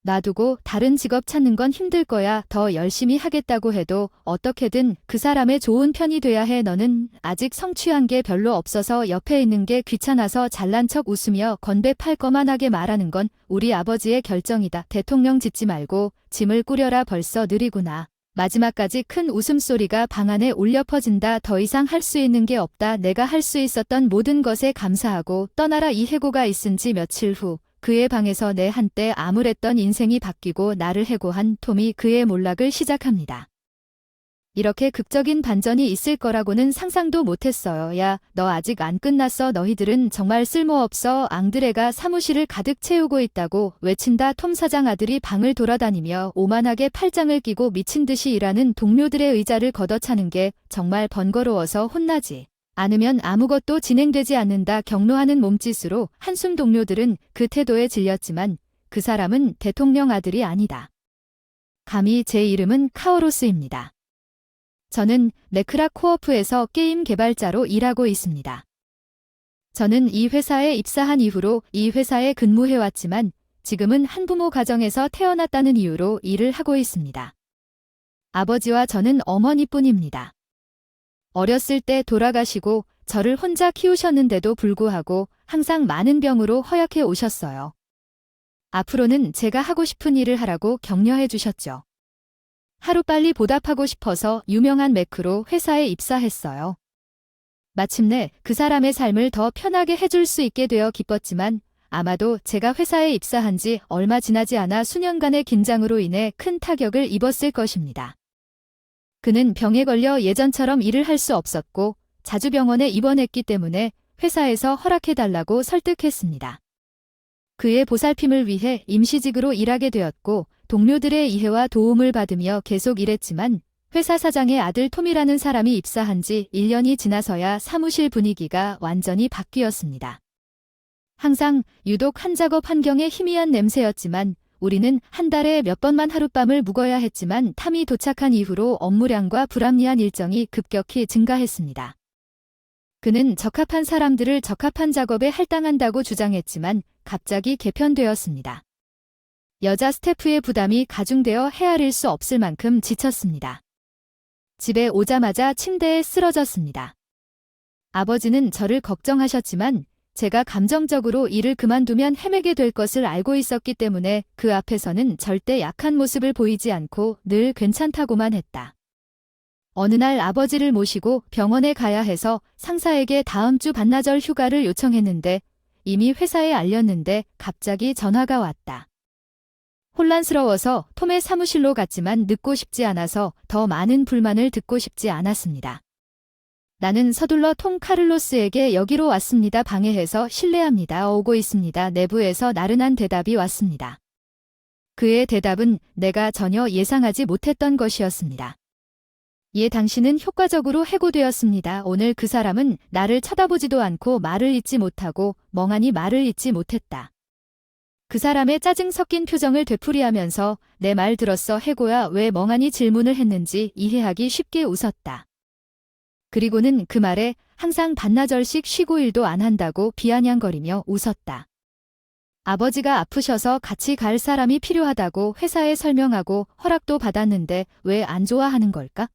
놔두고 다른 직업 찾는 건 힘들 거야. 더 열심히 하겠다고 해도 어떻게든 그 사람의 좋은 편이 돼야 해. 너는 아직 성취한 게 별로 없어서 옆에 있는 게 귀찮아서 잘난 척 웃으며 건배 팔 거만하게 말하는 건 우리 아버지의 결정이다. 대통령 짓지 말고 짐을 꾸려라. 벌써 느리구나. 마지막까지 큰 웃음소리가 방 안에 울려 퍼진다. 더 이상 할 수 있는 게 없다. 내가 할 수 있었던 모든 것에 감사하고 떠나라. 이 해고가 있은 지 며칠 후 그의 방에서 내 한때 암울했던 인생이 바뀌고 나를 해고한 톰이 그의 몰락을 시작합니다. 이렇게 극적인 반전이 있을 거라고는 상상도 못했어요. 야, 너 아직 안 끝났어. 너희들은 정말 쓸모없어. 앙드레가 사무실을 가득 채우고 있다고 외친다. 톰 사장 아들이 방을 돌아다니며 오만하게 팔짱을 끼고 미친 듯이 일하는 동료들의 의자를 걷어차는 게 정말 번거로워서 혼나지 않으면 아무것도 진행되지 않는다. 격노하는 몸짓으로 한숨. 동료들은 그 태도에 질렸지만 그 사람은 대통령 아들이 아니다. 감히 제 이름은 카오로스입니다. 저는 네크라 코어프에서 게임 개발자로 일하고 있습니다. 저는 이 회사에 입사한 이후로 이 회사에 근무해왔지만 지금은 한부모 가정에서 태어났다는 이유로 일을 하고 있습니다. 아버지와 저는 어머니뿐입니다. 어렸을 때 돌아가시고 저를 혼자 키우셨는데도 불구하고 항상 많은 병으로 허약해 오셨어요. 앞으로는 제가 하고 싶은 일을 하라고 격려해 주셨죠. 하루빨리 보답하고 싶어서 유명한 매크로 회사에 입사했어요. 마침내 그 사람의 삶을 더 편하게 해줄 수 있게 되어 기뻤지만 아마도 제가 회사에 입사한 지 얼마 지나지 않아 수년간의 긴장으로 인해 큰 타격을 입었을 것입니다. 그는 병에 걸려 예전처럼 일을 할 수 없었고 자주 병원에 입원했기 때문에 회사에서 허락해달라고 설득했습니다. 그의 보살핌을 위해 임시직으로 일하게 되었고 동료들의 이해와 도움을 받으며 계속 일했지만 회사 사장의 아들 톰이라는 사람이 입사한 지 1년이 지나서야 사무실 분위기가 완전히 바뀌었습니다. 항상 유독 한 작업 환경에 희미한 냄새였지만 우리는 한 달에 몇 번만 하룻밤을 묵어야 했지만 탐이 도착한 이후로 업무량과 불합리한 일정이 급격히 증가했습니다. 그는 적합한 사람들을 적합한 작업에 할당한다고 주장했지만 갑자기 개편되었습니다. 여자 스태프의 부담이 가중되어 헤아릴 수 없을 만큼 지쳤습니다. 집에 오자마자 침대에 쓰러졌습니다. 아버지는 저를 걱정하셨지만 제가 감정적으로 일을 그만두면 헤매게 될 것을 알고 있었기 때문에 그 앞에서는 절대 약한 모습을 보이지 않고 늘 괜찮다고만 했다. 어느 날 아버지를 모시고 병원에 가야 해서 상사에게 다음 주 반나절 휴가를 요청했는데 이미 회사에 알렸는데 갑자기 전화가 왔다. 혼란스러워서 톰의 사무실로 갔지만 늦고 싶지 않아서 더 많은 불만을 듣고 싶지 않았습니다. 나는 서둘러 톰 카를로스에게 여기로 왔습니다. 방해해서 실례합니다. 오고 있습니다. 내부에서 나른한 대답이 왔습니다. 그의 대답은 내가 전혀 예상하지 못했던 것이었습니다. 예, 당신은 효과적으로 해고되었습니다. 오늘 그 사람은 나를 쳐다보지도 않고 말을 잇지 못하고 멍하니 말을 잇지 못했다. 그 사람의 짜증 섞인 표정을 되풀이하면서 내 말 들었어 해고야 왜 멍하니 질문을 했는지 이해하기 쉽게 웃었다. 그리고는 그 말에 항상 반나절씩 쉬고 일도 안 한다고 비아냥거리며 웃었다. 아버지가 아프셔서 같이 갈 사람이 필요하다고 회사에 설명하고 허락도 받았는데 왜 안 좋아하는 걸까?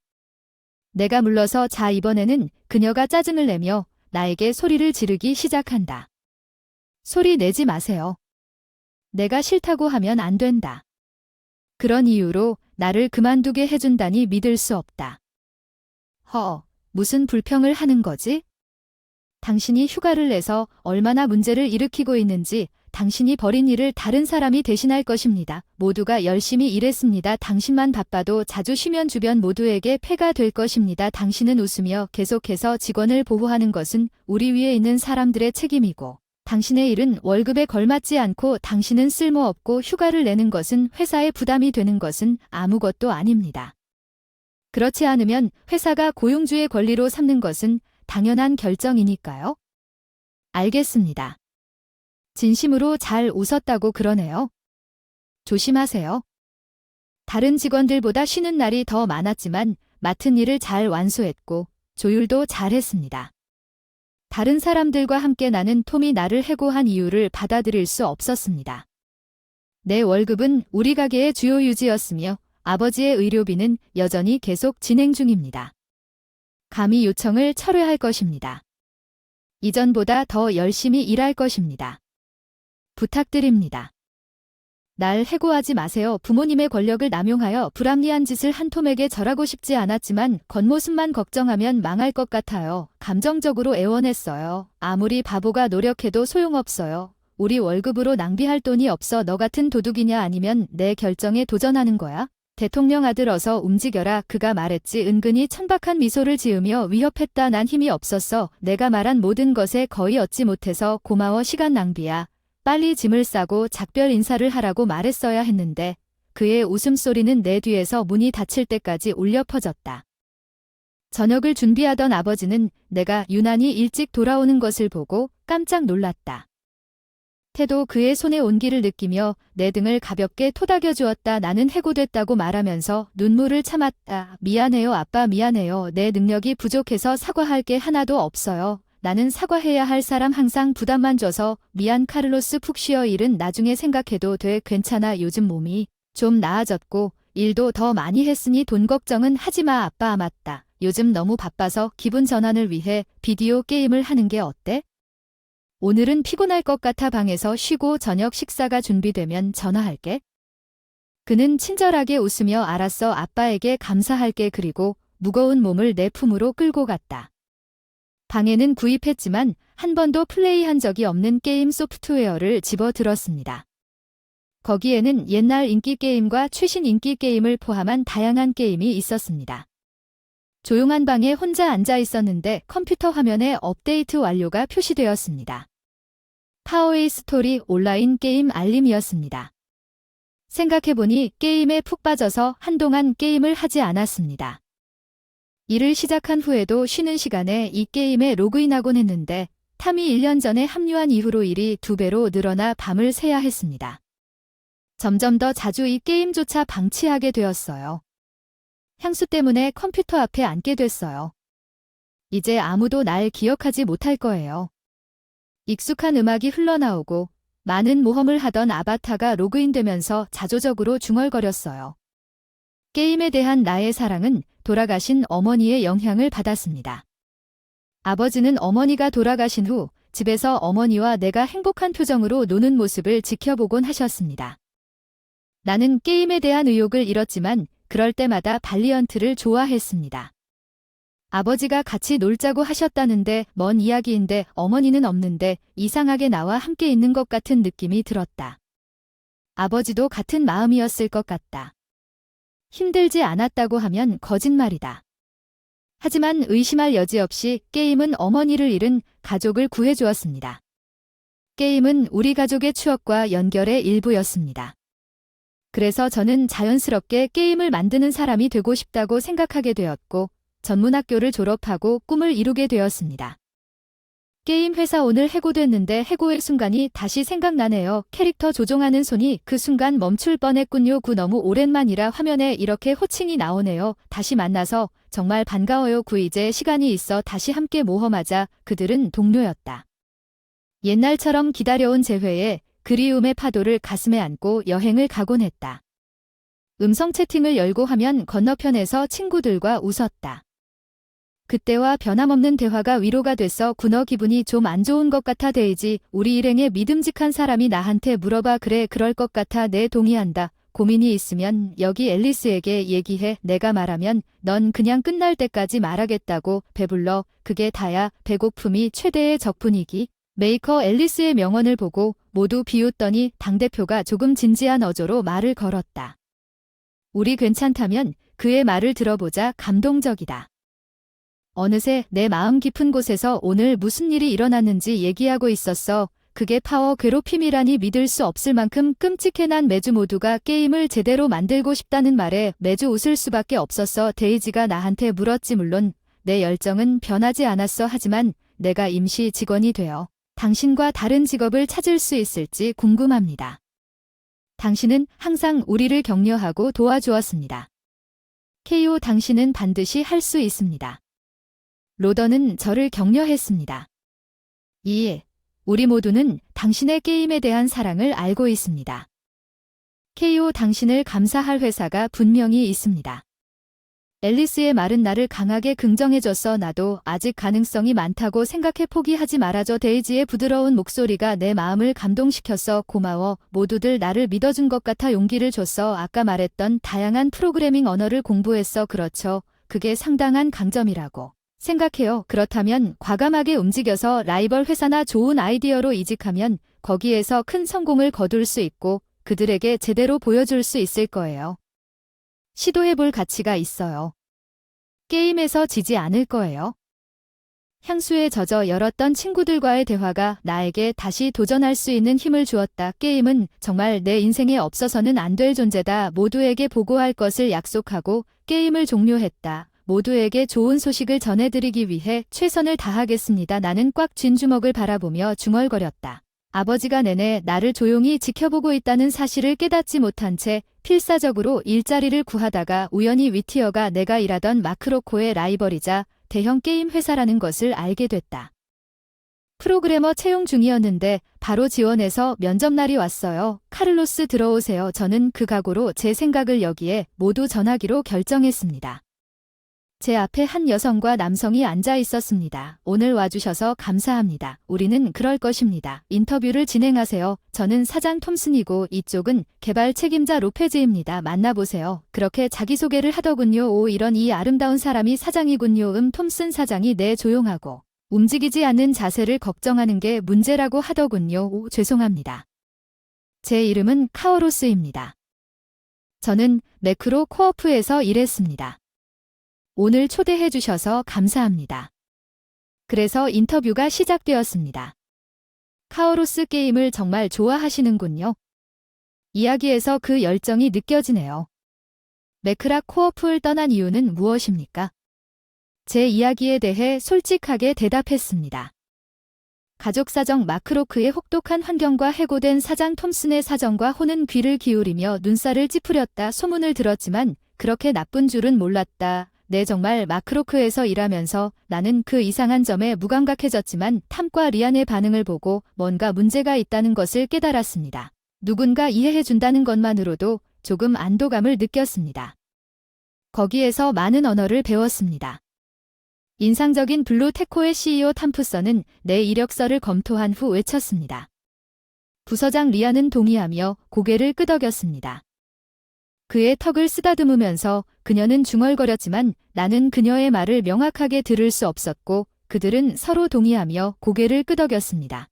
내가 물러서 자 이번에는 그녀가 짜증을 내며 나에게 소리를 지르기 시작한다. 소리 내지 마세요. 내가 싫다고 하면 안 된다. 그런 이유로 나를 그만두게 해준다니 믿을 수 없다. 무슨 불평을 하는 거지? 당신이 휴가를 내서 얼마나 문제를 일으키고 있는지 당신이 벌인 일을 다른 사람이 대신할 것입니다. 모두가 열심히 일했습니다. 당신만 바빠도 자주 쉬면 주변 모두에게 폐가 될 것입니다. 당신은 웃으며 계속해서 직원을 보호하는 것은 우리 위에 있는 사람들의 책임이고 당신의 일은 월급에 걸맞지 않고 당신은 쓸모없고 휴가를 내는 것은 회사에 부담이 되는 것은 아무것도 아닙니다. 그렇지 않으면 회사가 고용주의 권리로 삼는 것은 당연한 결정이니까요. 알겠습니다. 진심으로 잘 웃었다고 그러네요. 조심하세요. 다른 직원들보다 쉬는 날이 더 많았지만 맡은 일을 잘 완수했고 조율도 잘했습니다. 다른 사람들과 함께 나는 톰이 나를 해고한 이유를 받아들일 수 없었습니다. 내 월급은 우리 가게의 주요 유지였으며 아버지의 의료비는 여전히 계속 진행 중입니다. 감히 요청을 철회할 것입니다. 이전보다 더 열심히 일할 것입니다. 부탁드립니다. 날 해고하지 마세요. 부모님의 권력을 남용하여 불합리한 짓을 한 톰에게 절하고 싶지 않았지만 겉모습만 걱정하면 망할 것 같아요. 감정적으로 애원했어요. 아무리 바보가 노력해도 소용없어요. 우리 월급으로 낭비할 돈이 없어 너 같은 도둑이냐 아니면 내 결정에 도전하는 거야? 대통령 아들 어서 움직여라 그가 말했지. 은근히 천박한 미소를 지으며 위협했다. 난 힘이 없었어. 내가 말한 모든 것에 거의 얻지 못해서 고마워. 시간 낭비야. 빨리 짐을 싸고 작별 인사를 하라고 말했어야 했는데 그의 웃음소리는 내 뒤에서 문이 닫힐 때까지 울려 퍼졌다. 저녁을 준비하던 아버지는 내가 유난히 일찍 돌아오는 것을 보고 깜짝 놀랐다. 태도 그의 손의 온기를 느끼며 내 등을 가볍게 토닥여 주었다. 나는 해고됐다고 말하면서 눈물을 참았다. 미안해요 아빠 미안해요. 내 능력이 부족해서 사과할 게 하나도 없어요. 나는 사과해야 할 사람 항상 부담만 줘서 미안 카를로스 푹 쉬어 일은 나중에 생각해도 돼. 괜찮아 요즘 몸이 좀 나아졌고 일도 더 많이 했으니 돈 걱정은 하지마 아빠. 맞다. 요즘 너무 바빠서 기분 전환을 위해 비디오 게임을 하는 게 어때? 오늘은 피곤할 것 같아 방에서 쉬고 저녁 식사가 준비되면 전화할게. 그는 친절하게 웃으며 알았어 아빠에게 감사할게. 그리고 무거운 몸을 내 품으로 끌고 갔다. 방에는 구입했지만 한 번도 플레이한 적이 없는 게임 소프트웨어를 집어들었습니다. 거기에는 옛날 인기 게임과 최신 인기 게임을 포함한 다양한 게임이 있었습니다. 조용한 방에 혼자 앉아 있었는데 컴퓨터 화면에 업데이트 완료가 표시되었습니다. 파워웨이 스토리 온라인 게임 알림이었습니다. 생각해보니 게임에 푹 빠져서 한동안 게임을 하지 않았습니다. 일을 시작한 후에도 쉬는 시간에 이 게임에 로그인하곤 했는데 탐이 1년 전에 합류한 이후로 일이 2배로 늘어나 밤을 새야 했습니다. 점점 더 자주 이 게임조차 방치하게 되었어요. 향수 때문에 컴퓨터 앞에 앉게 됐어요. 이제 아무도 날 기억하지 못할 거예요. 익숙한 음악이 흘러나오고 많은 모험을 하던 아바타가 로그인되면서 자조적으로 중얼거렸어요. 게임에 대한 나의 사랑은 돌아가신 어머니의 영향을 받았습니다. 아버지는 어머니가 돌아가신 후 집에서 어머니와 내가 행복한 표정으로 노는 모습을 지켜보곤 하셨습니다. 나는 게임에 대한 의욕을 잃었지만 그럴 때마다 발리언트를 좋아했습니다. 아버지가 같이 놀자고 하셨다는데 먼 이야기인데 어머니는 없는데 이상하게 나와 함께 있는 것 같은 느낌이 들었다. 아버지도 같은 마음이었을 것 같다. 힘들지 않았다고 하면 거짓말이다. 하지만 의심할 여지 없이 게임은 어머니를 잃은 가족을 구해주었습니다. 게임은 우리 가족의 추억과 연결의 일부였습니다. 그래서 저는 자연스럽게 게임을 만드는 사람이 되고 싶다고 생각하게 되었고 전문학교를 졸업하고 꿈을 이루게 되었습니다. 게임 회사 오늘 해고됐는데 해고의 순간이 다시 생각나네요. 캐릭터 조종하는 손이 그 순간 멈출 뻔했군요. 너무 오랜만이라 화면에 이렇게 호칭이 나오네요. 다시 만나서 정말 반가워요. 이제 시간이 있어 다시 함께 모험하자. 그들은 동료였다. 옛날처럼 기다려온 재회에 그리움의 파도를 가슴에 안고 여행을 가곤 했다. 음성 채팅을 열고 하면 건너편에서 친구들과 웃었다. 그때와 변함없는 대화가 위로가 됐어. 너 기분이 좀 안 좋은 것 같아. 데이지, 우리 일행의 믿음직한 사람이 나한테 물어봐. 그래, 그럴 것 같아. 네, 동의한다. 고민이 있으면 여기 앨리스에게 얘기해. 내가 말하면 넌 그냥 끝날 때까지 말하겠다고. 배불러. 그게 다야. 배고픔이 최대의 적분이기. 메이커 앨리스의 명언을 보고 모두 비웃더니 당대표가 조금 진지한 어조로 말을 걸었다. 우리 괜찮다면 그의 말을 들어보자. 감동적이다. 어느새 내 마음 깊은 곳에서 오늘 무슨 일이 일어났는지 얘기하고 있었어. 그게 파워 괴롭힘이라니 믿을 수 없을 만큼 끔찍해. 난 매주 모두가 게임을 제대로 만들고 싶다는 말에 매주 웃을 수밖에 없었어. 데이지가 나한테 물었지. 물론 내 열정은 변하지 않았어. 하지만 내가 임시 직원이 되어 당신과 다른 직업을 찾을 수 있을지 궁금합니다. 당신은 항상 우리를 격려하고 도와주었습니다. KO, 당신은 반드시 할 수 있습니다. 로더는 저를 격려했습니다. 이, 우리 모두는 당신의 게임에 대한 사랑을 알고 있습니다. KO, 당신을 감사할 회사가 분명히 있습니다. 앨리스의 말은 나를 강하게 긍정해줬어. 나도 아직 가능성이 많다고 생각해. 포기하지 말아줘. 데이지의 부드러운 목소리가 내 마음을 감동시켰어. 고마워. 모두들 나를 믿어준 것 같아. 용기를 줬어. 아까 말했던 다양한 프로그래밍 언어를 공부했어. 그렇죠. 그게 상당한 강점이라고 생각해요. 그렇다면 과감하게 움직여서 라이벌 회사나 좋은 아이디어로 이직하면 거기에서 큰 성공을 거둘 수 있고 그들에게 제대로 보여줄 수 있을 거예요. 시도해볼 가치가 있어요. 게임에서 지지 않을 거예요. 향수에 젖어 열었던 친구들과의 대화가 나에게 다시 도전할 수 있는 힘을 주었다. 게임은 정말 내 인생에 없어서는 안 될 존재다. 모두에게 보고할 것을 약속하고 게임을 종료했다. 모두에게 좋은 소식을 전해드리기 위해 최선을 다하겠습니다. 나는 꽉 쥔 주먹을 바라보며 중얼거렸다. 아버지가 내내 나를 조용히 지켜보고 있다는 사실을 깨닫지 못한 채 필사적으로 일자리를 구하다가 우연히 위티어가 내가 일하던 마크로코의 라이벌이자 대형 게임 회사라는 것을 알게 됐다. 프로그래머 채용 중이었는데 바로 지원해서 면접날이 왔어요. 카를로스 들어오세요. 저는 그 각오로 제 생각을 여기에 모두 전하기로 결정했습니다. 제 앞에 한 여성과 남성이 앉아 있었습니다. 오늘 와주셔서 감사합니다. 우리는 그럴 것입니다. 인터뷰를 진행하세요. 저는 사장 톰슨이고 이쪽은 개발 책임자 로페즈입니다. 만나보세요. 그렇게 자기소개를 하더군요. 오, 이런 이 아름다운 사람이 사장이군요. 톰슨 사장이 네, 조용하고 움직이지 않는 자세를 걱정하는 게 문제라고 하더군요. 오, 죄송합니다. 제 이름은 카오로스입니다. 저는 매크로 코어프에서 일했습니다. 오늘 초대해 주셔서 감사합니다. 그래서 인터뷰가 시작되었습니다. 카오로스 게임을 정말 좋아하시는군요. 이야기에서 그 열정이 느껴지네요. 매크라 코어프를 떠난 이유는 무엇입니까? 제 이야기에 대해 솔직하게 대답했습니다. 가족 사정 마크로크의 혹독한 환경과 해고된 사장 톰슨의 사정과 호는 귀를 기울이며 눈살을 찌푸렸다. 소문을 들었지만 그렇게 나쁜 줄은 몰랐다. 네, 정말 마크로크에서 일하면서 나는 그 이상한 점에 무감각해졌지만 탐과 리안의 반응을 보고 뭔가 문제가 있다는 것을 깨달았습니다. 누군가 이해해준다는 것만으로도 조금 안도감을 느꼈습니다. 거기에서 많은 언어를 배웠습니다. 인상적인 블루테코의 CEO 탐프선은 내 이력서를 검토한 후 외쳤습니다. 부서장 리안은 동의하며 고개를 끄덕였습니다. 그의 턱을 쓰다듬으면서 그녀는 중얼거렸지만 나는 그녀의 말을 명확하게 들을 수 없었고 그들은 서로 동의하며 고개를 끄덕였습니다.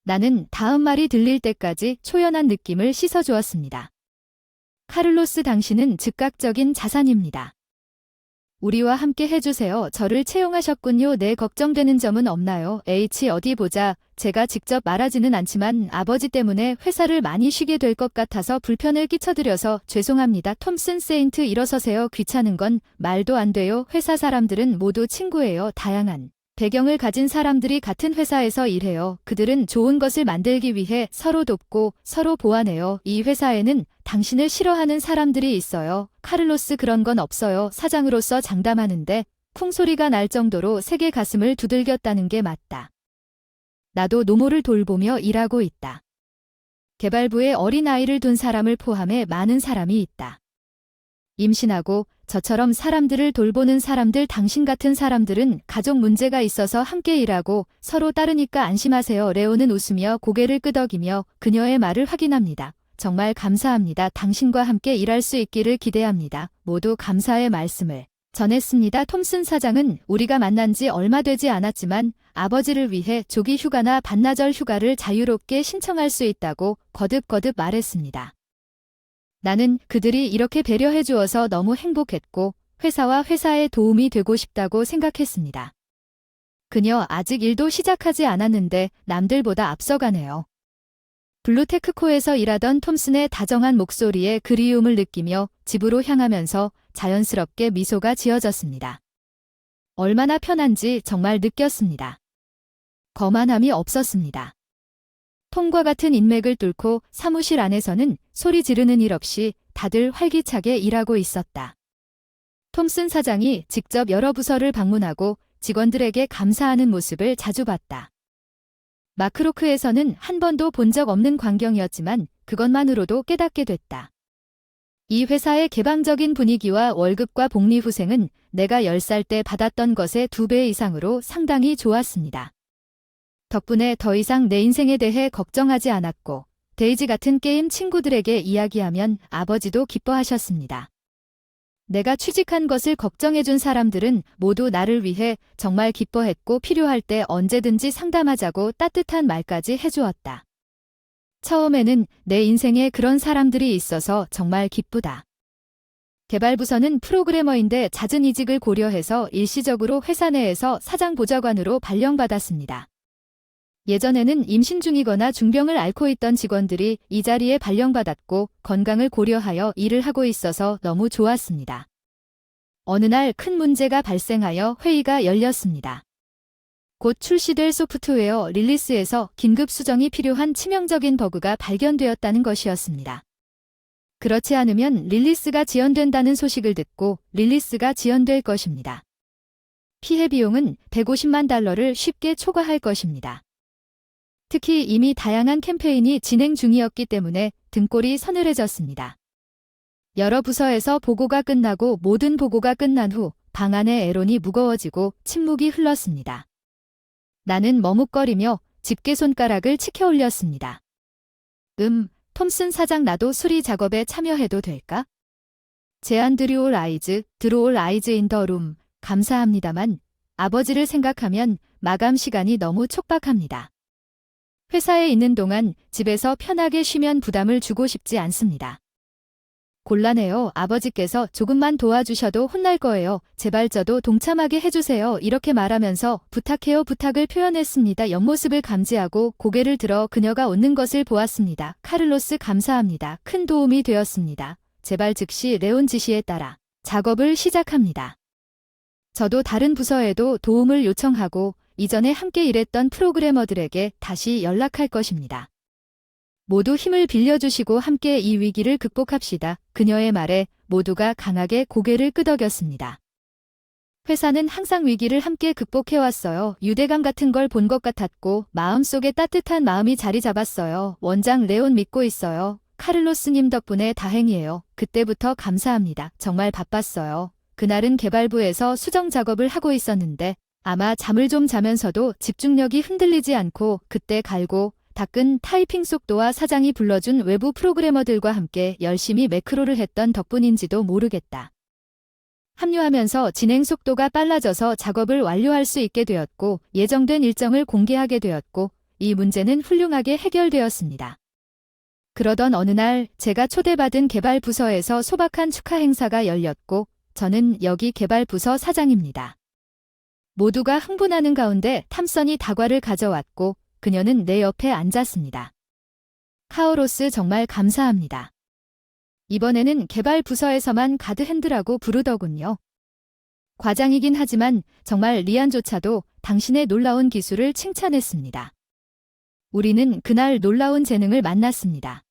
나는 다음 말이 들릴 때까지 초연한 느낌을 씻어주었습니다. 카를로스, 당신은 즉각적인 자산입니다. 우리와 함께 해주세요. 저를 채용하셨군요. 네, 걱정되는 점은 없나요? 어디 보자. 제가 직접 말하지는 않지만 아버지 때문에 회사를 많이 쉬게 될 것 같아서 불편을 끼쳐드려서 죄송합니다. 톰슨 세인트, 일어서세요. 귀찮은 건 말도 안 돼요. 회사 사람들은 모두 친구예요. 다양한 배경을 가진 사람들이 같은 회사에서 일해요. 그들은 좋은 것을 만들기 위해 서로 돕고 서로 보완해요. 이 회사에는 당신을 싫어하는 사람들이 있어요. 카를로스, 그런 건 없어요. 사장으로서 장담하는데 쿵소리가 날 정도로 세게 가슴을 두들겼다는 게 맞다. 나도 노모를 돌보며 일하고 있다. 개발부에 어린아이를 둔 사람을 포함해 많은 사람이 있다. 임신하고 저처럼 사람들을 돌보는 사람들, 당신 같은 사람들은 가족 문제가 있어서 함께 일하고 서로 따르니까 안심하세요. 레오는 웃으며 고개를 끄덕이며 그녀의 말을 확인합니다. 정말 감사합니다. 당신과 함께 일할 수 있기를 기대합니다. 모두 감사의 말씀을 전했습니다. 톰슨 사장은 우리가 만난 지 얼마 되지 않았지만 아버지를 위해 조기 휴가나 반나절 휴가를 자유롭게 신청할 수 있다고 거듭거듭 말했습니다. 나는 그들이 이렇게 배려해 주어서 너무 행복했고 회사와 회사에 도움이 되고 싶다고 생각했습니다. 그녀 아직 일도 시작하지 않았는데 남들보다 앞서가네요. 블루테크코에서 일하던 톰슨의 다정한 목소리에 그리움을 느끼며 집으로 향하면서 자연스럽게 미소가 지어졌습니다. 얼마나 편한지 정말 느꼈습니다. 거만함이 없었습니다. 톰과 같은 인맥을 뚫고 사무실 안에서는 소리 지르는 일 없이 다들 활기차게 일하고 있었다. 톰슨 사장이 직접 여러 부서를 방문하고 직원들에게 감사하는 모습을 자주 봤다. 마크로크에서는 한 번도 본 적 없는 광경이었지만 그것만으로도 깨닫게 됐다. 이 회사의 개방적인 분위기와 월급과 복리후생은 내가 10살 때 받았던 것의 2배 이상으로 상당히 좋았습니다. 덕분에 더 이상 내 인생에 대해 걱정하지 않았고 데이지 같은 게임 친구들에게 이야기하면 아버지도 기뻐하셨습니다. 내가 취직한 것을 걱정해준 사람들은 모두 나를 위해 정말 기뻐했고 필요할 때 언제든지 상담하자고 따뜻한 말까지 해주었다. 처음에는 내 인생에 그런 사람들이 있어서 정말 기쁘다. 개발부서는 프로그래머인데 잦은 이직을 고려해서 일시적으로 회사 내에서 사장 보좌관으로 발령받았습니다. 예전에는 임신 중이거나 중병을 앓고 있던 직원들이 이 자리에 발령받았고 건강을 고려하여 일을 하고 있어서 너무 좋았습니다. 어느 날 큰 문제가 발생하여 회의가 열렸습니다. 곧 출시될 소프트웨어 릴리스에서 긴급 수정이 필요한 치명적인 버그가 발견되었다는 것이었습니다. 그렇지 않으면 릴리스가 지연된다는 소식을 듣고 릴리스가 지연될 것입니다. 피해 비용은 $150만 쉽게 초과할 것입니다. 특히 이미 다양한 캠페인이 진행 중이었기 때문에 등골이 서늘해졌습니다. 여러 부서에서 보고가 끝나고 모든 보고가 끝난 후 방안의 애론이 무거워지고 침묵이 흘렀습니다. 나는 머뭇거리며 집게 손가락을 치켜 올렸습니다. 톰슨 사장, 나도 수리 작업에 참여해도 될까? 제안 드로올 아이즈 인 더 룸. 감사합니다만 아버지를 생각하면 마감 시간이 너무 촉박합니다. 회사에 있는 동안 집에서 편하게 쉬면 부담을 주고 싶지 않습니다. 곤란해요. 아버지께서 조금만 도와주셔도 혼날 거예요. 제발 저도 동참하게 해주세요. 이렇게 말하면서 부탁해요 부탁을 표현했습니다. 옆모습을 감지하고 고개를 들어 그녀가 웃는 것을 보았습니다. 카를로스, 감사합니다. 큰 도움이 되었습니다. 제발 즉시 레온 지시에 따라 작업을 시작합니다. 저도 다른 부서에도 도움을 요청하고 이전에 함께 일했던 프로그래머들에게 다시 연락할 것입니다. 모두 힘을 빌려주시고 함께 이 위기를 극복합시다. 그녀의 말에 모두가 강하게 고개를 끄덕였습니다. 회사는 항상 위기를 함께 극복해왔어요. 유대감 같은 걸 본 것 같았고 마음속에 따뜻한 마음이 자리 잡았어요. 원장 레온 믿고 있어요. 카를로스님 덕분에 다행이에요. 그때부터 감사합니다. 정말 바빴어요. 그날은 개발부에서 수정 작업을 하고 있었는데 아마 잠을 좀 자면서도 집중력이 흔들리지 않고 그때 갈고 닦은 타이핑 속도와 사장이 불러준 외부 프로그래머들과 함께 열심히 매크로를 했던 덕분인지도 모르겠다. 합류하면서 진행 속도가 빨라져서 작업을 완료할 수 있게 되었고 예정된 일정을 공개하게 되었고 이 문제는 훌륭하게 해결되었습니다. 그러던 어느 날 제가 초대받은 개발부서에서 소박한 축하 행사가 열렸고 저는 여기 개발부서 사장입니다. 모두가 흥분하는 가운데 탐선이 다과를 가져왔고 그녀는 내 옆에 앉았습니다. 카오로스 정말 감사합니다. 이번에는 개발부서에서만 가드핸드라고 부르더군요. 과장이긴 하지만 정말 리안조차도 당신의 놀라운 기술을 칭찬했습니다. 우리는 그날 놀라운 재능을 만났습니다.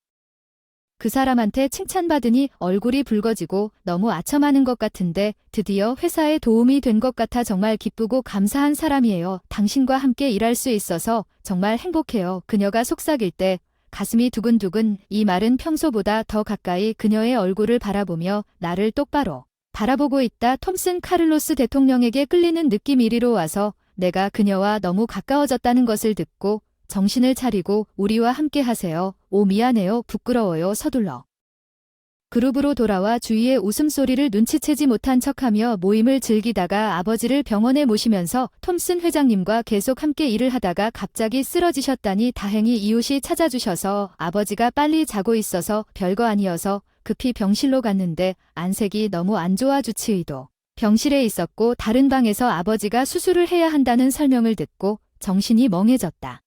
그 사람한테 칭찬받으니 얼굴이 붉어지고 너무 아첨하는 것 같은데 드디어 회사에 도움이 된 것 같아 정말 기쁘고 감사한 사람이에요. 당신과 함께 일할 수 있어서 정말 행복해요. 그녀가 속삭일 때 가슴이 두근두근. 이 말은 평소보다 더 가까이 그녀의 얼굴을 바라보며 나를 똑바로 바라보고 있다. 톰슨 카를로스 대통령에게 끌리는 느낌 이리로 와서 내가 그녀와 너무 가까워졌다는 것을 듣고 정신을 차리고 우리와 함께 하세요. 오 미안해요. 부끄러워요. 서둘러. 그룹으로 돌아와 주위의 웃음소리를 눈치채지 못한 척하며 모임을 즐기다가 아버지를 병원에 모시면서 톰슨 회장님과 계속 함께 일을 하다가 갑자기 쓰러지셨다니 다행히 이웃이 찾아주셔서 아버지가 빨리 자고 있어서 별거 아니어서 급히 병실로 갔는데 안색이 너무 안 좋아 주치의도 병실에 있었고 다른 방에서 아버지가 수술을 해야 한다는 설명을 듣고 정신이 멍해졌다.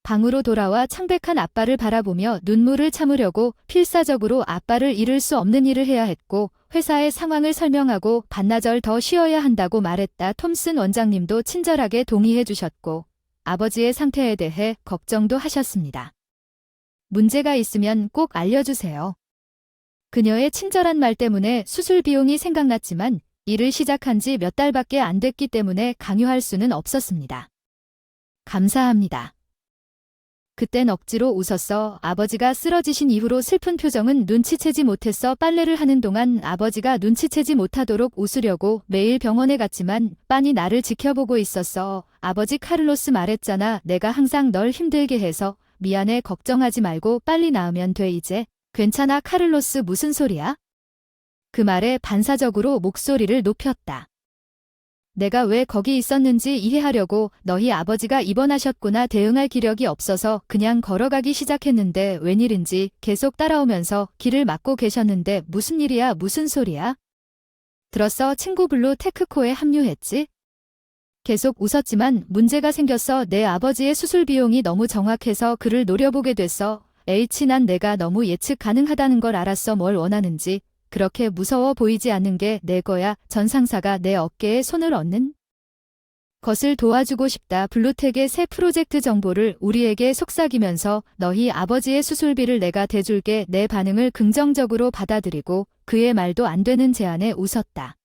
방으로 돌아와 창백한 아빠를 바라보며 눈물을 참으려고 필사적으로 아빠를 잃을 수 없는 일을 해야 했고 회사의 상황을 설명하고 반나절 더 쉬어야 한다고 말했다. 톰슨 원장님도 친절하게 동의해 주셨고 아버지의 상태에 대해 걱정도 하셨습니다. 문제가 있으면 꼭 알려주세요. 그녀의 친절한 말 때문에 수술 비용이 생각났지만 일을 시작한 지 몇 달밖에 안 됐기 때문에 강요할 수는 없었습니다. 감사합니다. 그땐 억지로 웃었어. 아버지가 쓰러지신 이후로 슬픈 표정은 눈치채지 못했어. 빨래를 하는 동안 아버지가 눈치채지 못하도록 웃으려고 매일 병원에 갔지만 빤히 나를 지켜보고 있었어. 아버지 카를로스 말했잖아. 내가 항상 널 힘들게 해서 미안해. 걱정하지 말고 빨리 나으면 돼 이제. 괜찮아 카를로스 무슨 소리야? 그 말에 반사적으로 목소리를 높였다. 내가 왜 거기 있었는지 이해하려고 너희 아버지가 입원하셨구나. 대응할 기력이 없어서 그냥 걸어가기 시작했는데 웬일인지 계속 따라오면서 길을 막고 계셨는데 무슨 일이야 무슨 소리야? 들었어 친구 블루 테크코에 합류했지? 계속 웃었지만 문제가 생겼어. 내 아버지의 수술 비용이 너무 정확해서 그를 노려보게 됐어. 난 내가 너무 예측 가능하다는 걸 알았어. 뭘 원하는지. 그렇게 무서워 보이지 않는 게 내 거야. 전 상사가 내 어깨에 손을 얹는 것을 도와주고 싶다. 블루텍의 새 프로젝트 정보를 우리에게 속삭이면서 너희 아버지의 수술비를 내가 대줄게. 내 반응을 긍정적으로 받아들이고 그의 말도 안 되는 제안에 웃었다.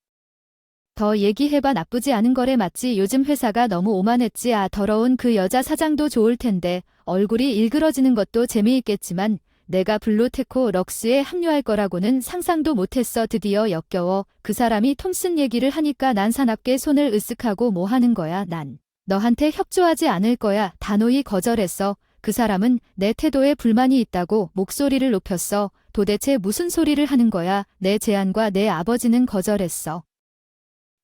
더 얘기해봐. 나쁘지 않은 거래 맞지? 요즘 회사가 너무 오만했지. 아 더러운 그 여자 사장도 좋을 텐데 얼굴이 일그러지는 것도 재미있겠지만 내가 블루테코 럭스에 합류할 거라고는 상상도 못했어. 드디어 역겨워. 그 사람이 톰슨 얘기를 하니까 난 사납게 손을 으쓱하고 뭐 하는 거야. 난 너한테 협조하지 않을 거야. 단호히 거절했어. 그 사람은 내 태도에 불만이 있다고 목소리를 높였어. 도대체 무슨 소리를 하는 거야. 내 제안과 내 아버지는 거절했어.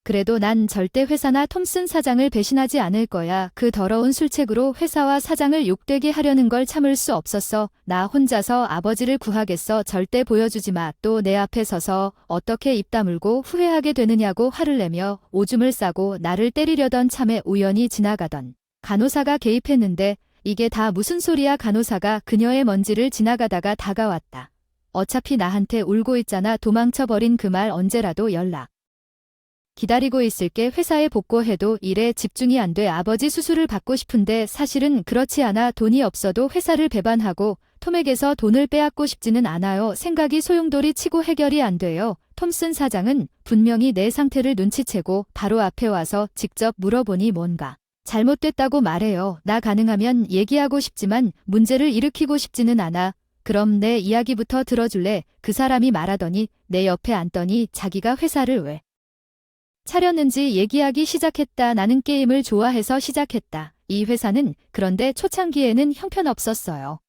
그래도 난 절대 회사나 톰슨 사장을 배신하지 않을 거야. 그 더러운 술책으로 회사와 사장을 욕되게 하려는 걸 참을 수 없었어. 나 혼자서 아버지를 구하겠어. 절대 보여주지 마. 또 내 앞에 서서 어떻게 입 다물고 후회하게 되느냐고 화를 내며 오줌을 싸고 나를 때리려던 참에 우연히 지나가던 간호사가 개입했는데 이게 다 무슨 소리야. 간호사가 그녀의 먼지를 지나가다가 다가왔다. 어차피 나한테 울고 있잖아. 도망쳐버린 그 말 언제라도 연락 기다리고 있을게. 회사에 복귀해도 일에 집중이 안 돼. 아버지 수술을 받고 싶은데 사실은 그렇지 않아. 돈이 없어도 회사를 배반하고 톰에게서 돈을 빼앗고 싶지는 않아요. 생각이 소용돌이 치고 해결이 안 돼요. 톰슨 사장은 분명히 내 상태를 눈치채고 바로 앞에 와서 직접 물어보니 뭔가 잘못됐다고 말해요. 나 가능하면 얘기하고 싶지만 문제를 일으키고 싶지는 않아. 그럼 내 이야기부터 들어줄래? 그 사람이 말하더니 내 옆에 앉더니 자기가 회사를 왜 차렸는지 얘기하기 시작했다. 나는 게임을 좋아해서 시작했다. 이 회사는 그런데 초창기에는 형편없었어요.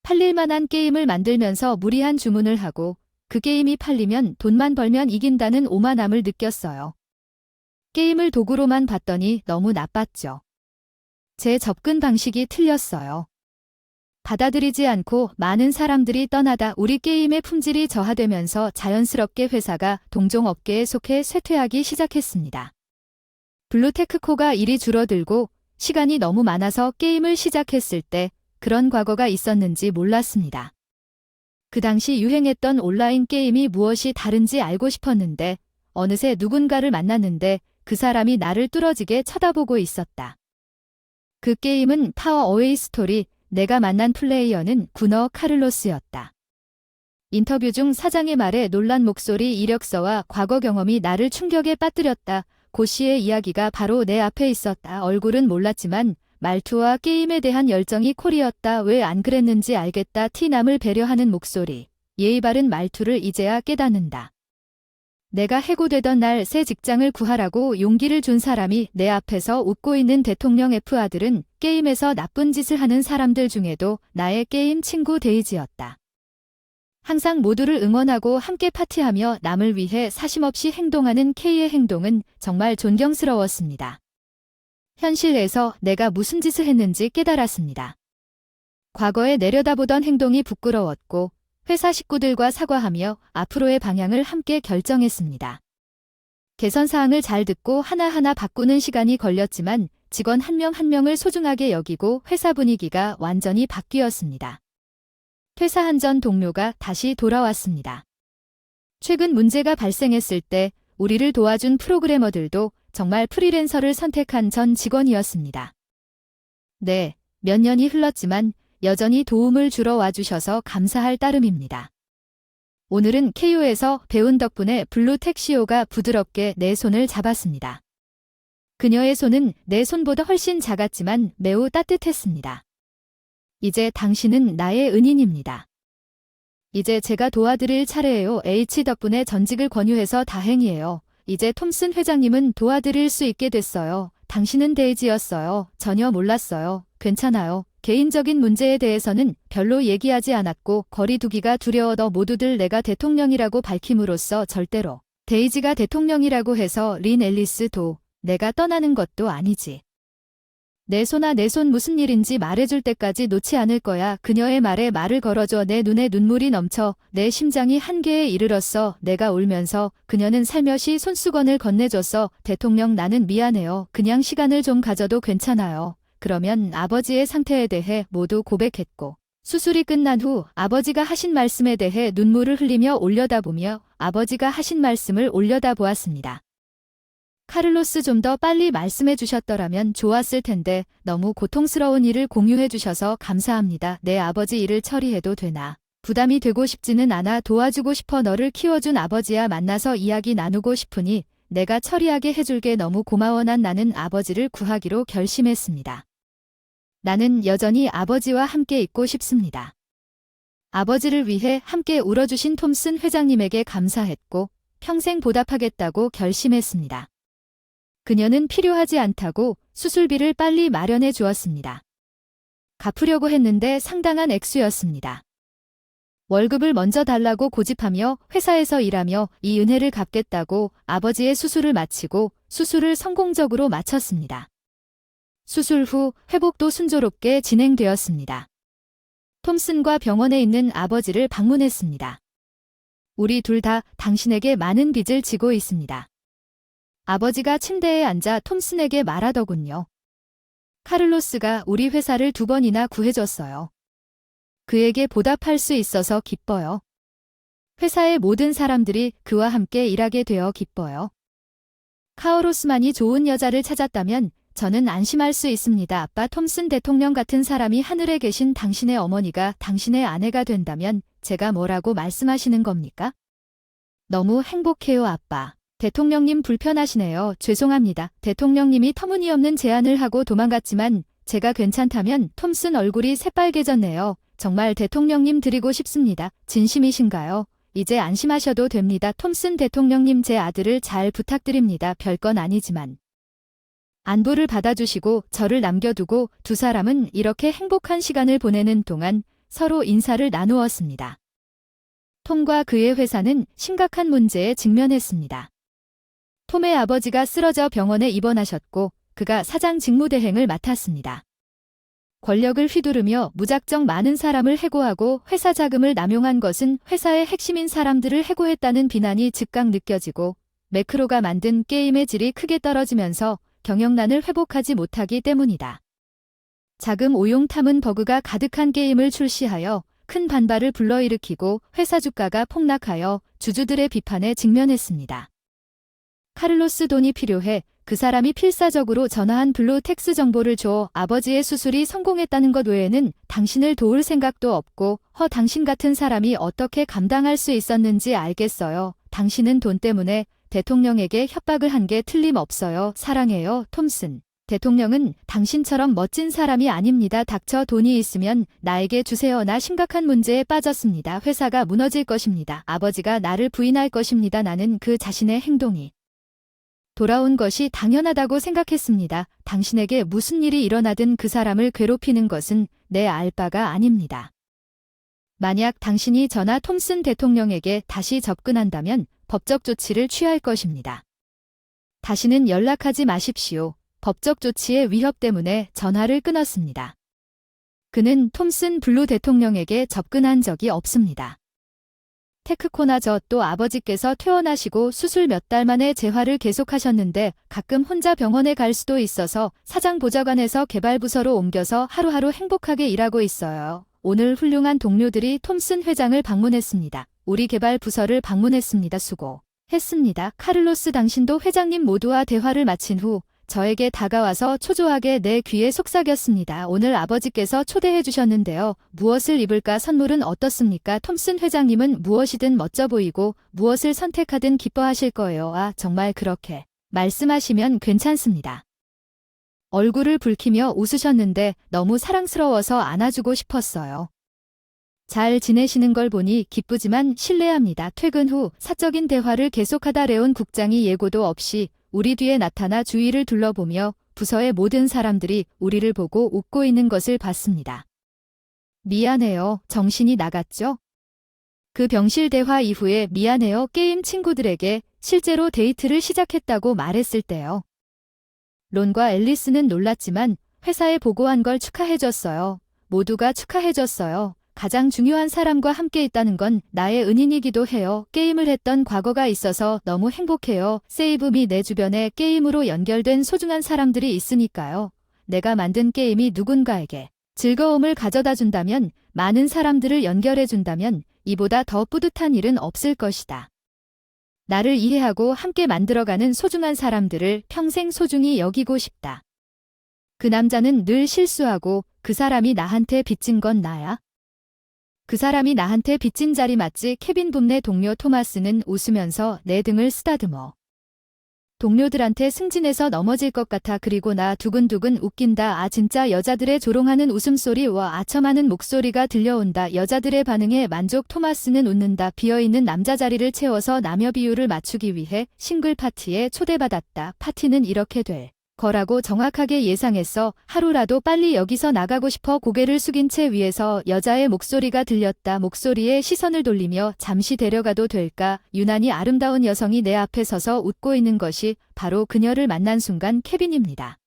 팔릴 만한 게임을 만들면서 무리한 주문을 하고 그 게임이 팔리면 돈만 벌면 이긴다는 오만함을 느꼈어요. 게임을 도구로만 봤더니 너무 나빴죠. 제 접근 방식이 틀렸어요. 받아들이지 않고 많은 사람들이 떠나다 우리 게임의 품질이 저하되면서 자연스럽게 회사가 동종업계에 속해 쇠퇴하기 시작했습니다. 블루테크코가 일이 줄어들고 시간이 너무 많아서 게임을 시작했을 때 그런 과거가 있었는지 몰랐습니다. 그 당시 유행했던 온라인 게임이 무엇이 다른지 알고 싶었는데 어느새 누군가를 만났는데 그 사람이 나를 뚫어지게 쳐다보고 있었다. 그 게임은 파워 어웨이 스토리. 내가 만난 플레이어는 구너 카를로스였다. 인터뷰 중 사장의 말에 놀란 목소리, 이력서와 과거 경험이 나를 충격에 빠뜨렸다. 고 씨의 이야기가 바로 내 앞에 있었다. 얼굴은 몰랐지만 말투와 게임에 대한 열정이 콜이었다. 왜 안 그랬는지 알겠다. 티남을 배려하는 목소리. 예의 바른 말투를 이제야 깨닫는다. 내가 해고되던 날 새 직장을 구하라고 용기를 준 사람이 내 앞에서 웃고 있는 대통령 F 아들은 게임에서 나쁜 짓을 하는 사람들 중에도 나의 게임 친구 데이지였다. 항상 모두를 응원하고 함께 파티하며 남을 위해 사심없이 행동하는 K의 행동은 정말 존경스러웠습니다. 현실에서 내가 무슨 짓을 했는지 깨달았습니다. 과거에 내려다보던 행동이 부끄러웠고 회사 식구들과 사과하며 앞으로의 방향을 함께 결정했습니다. 개선 사항을 잘 듣고 하나하나 바꾸는 시간이 걸렸지만 직원 한 명 한 명을 소중하게 여기고 회사 분위기가 완전히 바뀌었습니다. 퇴사한 전 동료가 다시 돌아왔습니다. 최근 문제가 발생했을 때 우리를 도와준 프로그래머들도 정말 프리랜서를 선택한 전 직원이었습니다. 네, 몇 년이 흘렀지만 여전히 도움을 주러 와주셔서 감사할 따름입니다. 오늘은 KO에서 배운 덕분에 블루텍시오가 부드럽게 내 손을 잡았습니다. 그녀의 손은 내 손보다 훨씬 작았지만 매우 따뜻했습니다. 이제 당신은 나의 은인입니다. 이제 제가 도와드릴 차례예요. H 덕분에 전직을 권유해서 다행이에요. 이제 톰슨 회장님은 도와드릴 수 있게 됐어요. 당신은 데이지였어요. 전혀 몰랐어요. 괜찮아요. 개인적인 문제에 대해서는 별로 얘기하지 않았고 거리두기가 두려워도 모두들 내가 대통령이라고 밝힘으로써 절대로 데이지가 대통령이라고 해서 린 앨리스 도 내가 떠나는 것도 아니지. 내 손아 내 손 무슨 일인지 말해줄 때까지 놓지 않을 거야. 그녀의 말에 말을 걸어줘. 내 눈에 눈물이 넘쳐 내 심장이 한계에 이르렀어. 내가 울면서 그녀는 살며시 손수건을 건네줬어. 대통령 나는 미안해요. 그냥 시간을 좀 가져도 괜찮아요. 그러면 아버지의 상태에 대해 모두 고백했고 수술이 끝난 후 아버지가 하신 말씀에 대해 눈물을 흘리며 올려다보며 아버지가 하신 말씀을 올려다보았습니다. 카를로스 좀 더 빨리 말씀해 주셨더라면 좋았을 텐데 너무 고통스러운 일을 공유해 주셔서 감사합니다. 내 아버지 일을 처리해도 되나? 부담이 되고 싶지는 않아. 도와주고 싶어. 너를 키워준 아버지야. 만나서 이야기 나누고 싶으니 내가 처리하게 해줄게. 너무 고마워. 나는 아버지를 구하기로 결심했습니다. 나는 여전히 아버지와 함께 있고 싶습니다. 아버지를 위해 함께 울어주신 톰슨 회장님에게 감사했고 평생 보답하겠다고 결심했습니다. 그녀는 필요하지 않다고 수술비를 빨리 마련해 주었습니다. 갚으려고 했는데 상당한 액수였습니다. 월급을 먼저 달라고 고집하며 회사에서 일하며 이 은혜를 갚겠다고 아버지의 수술을 마치고 수술을 성공적으로 마쳤습니다. 수술 후 회복도 순조롭게 진행되었습니다. 톰슨과 병원에 있는 아버지를 방문했습니다. 우리 둘 다 당신에게 많은 빚을 지고 있습니다. 아버지가 침대에 앉아 톰슨에게 말하더군요. 카를로스가 우리 회사를 2번이나 구해줬어요. 그에게 보답할 수 있어서 기뻐요. 회사의 모든 사람들이 그와 함께 일하게 되어 기뻐요. 카오로스만이 좋은 여자를 찾았다면 저는 안심할 수 있습니다. 아빠 톰슨 대통령 같은 사람이 하늘에 계신 당신의 어머니가 당신의 아내가 된다면 제가 뭐라고 말씀하시는 겁니까? 너무 행복해요, 아빠. 대통령님 불편하시네요. 죄송합니다. 대통령님이 터무니없는 제안을 하고 도망갔지만 제가 괜찮다면 톰슨 얼굴이 새빨개졌네요. 정말 대통령님 드리고 싶습니다. 진심이신가요? 이제 안심하셔도 됩니다. 톰슨 대통령님 제 아들을 잘 부탁드립니다. 별건 아니지만. 안부를 받아주시고 저를 남겨두고 두 사람은 이렇게 행복한 시간을 보내는 동안 서로 인사를 나누었습니다. 톰과 그의 회사는 심각한 문제에 직면했습니다. 톰의 아버지가 쓰러져 병원에 입원하셨고 그가 사장 직무대행을 맡았습니다. 권력을 휘두르며 무작정 많은 사람을 해고하고 회사 자금을 남용한 것은 회사의 핵심인 사람들을 해고했다는 비난이 즉각 느껴지고 매크로가 만든 게임의 질이 크게 떨어지면서 경영난을 회복하지 못하기 때문이다. 자금 오용 탐은 버그가 가득한 게임을 출시하여 큰 반발을 불러일으키고 회사 주가가 폭락하여 주주들의 비판에 직면했습니다. 카를로스 돈이 필요해. 그 사람이 필사적으로 전화한 블루 텍스 정보를 줘. 아버지의 수술이 성공했다는 것 외에는 당신을 도울 생각도 없고 당신 같은 사람이 어떻게 감당할 수 있었는지 알겠어요. 당신은 돈 때문에 대통령에게 협박을 한 게 틀림없어요. 사랑해요, 톰슨. 대통령은 당신처럼 멋진 사람이 아닙니다. 닥쳐. 돈이 있으면 나에게 주세요. 나 심각한 문제에 빠졌습니다. 회사가 무너질 것입니다. 아버지가 나를 부인할 것입니다. 나는 그 자신의 행동이 돌아온 것이 당연하다고 생각했습니다. 당신에게 무슨 일이 일어나든 그 사람을 괴롭히는 것은 내 알 바가 아닙니다. 만약 당신이 저나 톰슨 대통령에게 다시 접근한다면 법적 조치를 취할 것입니다. 다시는 연락하지 마십시오. 법적 조치의 위협 때문에 전화를 끊었습니다. 그는 톰슨 블루 대통령에게 접근한 적이 없습니다. 테크코나 저 또 아버지께서 퇴원하시고 수술 몇 달 만에 재활을 계속하셨는데 가끔 혼자 병원에 갈 수도 있어서 사장 보좌관에서 개발부서로 옮겨서 하루하루 행복하게 일하고 있어요. 오늘 훌륭한 동료들이 톰슨 회장을 방문했습니다. 우리 개발 부서를 방문했습니다. 수고했습니다. 카를로스 당신도 회장님 모두와 대화를 마친 후 저에게 다가와서 초조하게 내 귀에 속삭였습니다. 오늘 아버지께서 초대해 주셨는데요. 무엇을 입을까? 선물은 어떻습니까? 톰슨 회장님은 무엇이든 멋져 보이고 무엇을 선택하든 기뻐하실 거예요. 아, 정말 그렇게 말씀하시면 괜찮습니다. 얼굴을 붉히며 웃으셨는데 너무 사랑스러워서 안아주고 싶었어요. 잘 지내시는 걸 보니 기쁘지만 실례합니다. 퇴근 후 사적인 대화를 계속하다 레온 국장이 예고도 없이 우리 뒤에 나타나 주위를 둘러보며 부서의 모든 사람들이 우리를 보고 웃고 있는 것을 봤습니다. 미안해요. 정신이 나갔죠? 그 병실 대화 이후에 미안해요. 게임 친구들에게 실제로 데이트를 시작했다고 말했을 때요. 론과 앨리스는 놀랐지만 회사에 보고한 걸 축하해줬어요. 모두가 축하해줬어요. 가장 중요한 사람과 함께 있다는 건 나의 은인이기도 해요. 게임을 했던 과거가 있어서 너무 행복해요. 세이브 미 내 주변에 게임으로 연결된 소중한 사람들이 있으니까요. 내가 만든 게임이 누군가에게 즐거움을 가져다 준다면, 많은 사람들을 연결해 준다면 이보다 더 뿌듯한 일은 없을 것이다. 나를 이해하고 함께 만들어가는 소중한 사람들을 평생 소중히 여기고 싶다. 그 남자는 늘 실수하고 그 사람이 나한테 빚진 건 나야. 그 사람이 나한테 빚진 자리 맞지? 케빈 붐네 동료 토마스는 웃으면서 내 등을 쓰다듬어. 동료들한테 승진해서 넘어질 것 같아. 그리고 나 두근두근 웃긴다. 아, 진짜 여자들의 조롱하는 웃음소리와 아첨하는 목소리가 들려온다. 여자들의 반응에 만족. 토마스는 웃는다. 비어있는 남자 자리를 채워서 남녀 비율을 맞추기 위해 싱글 파티에 초대받았다. 파티는 이렇게 될 거라고 정확하게 예상했어. 하루라도 빨리 여기서 나가고 싶어. 고개를 숙인 채 위에서 여자의 목소리가 들렸다. 목소리에 시선을 돌리며 잠시 데려가도 될까? 유난히 아름다운 여성이 내 앞에 서서 웃고 있는 것이 바로 그녀를 만난 순간 케빈입니다.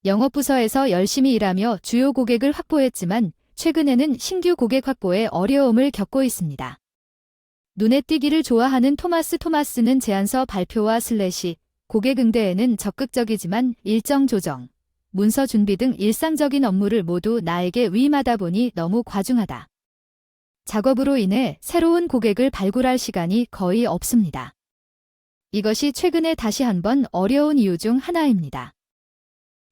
영업부서에서 열심히 일하며 주요 고객을 확보했지만 최근에는 신규 고객 확보에 어려움을 겪고 있습니다. 눈에 띄기를 좋아하는 토마스는 제안서 발표와 슬래시 고객 응대에는 적극적이지만 일정 조정, 문서 준비 등 일상적인 업무를 모두 나에게 위임하다 보니 너무 과중하다. 작업으로 인해 새로운 고객을 발굴할 시간이 거의 없습니다. 이것이 최근에 다시 한번 어려운 이유 중 하나입니다.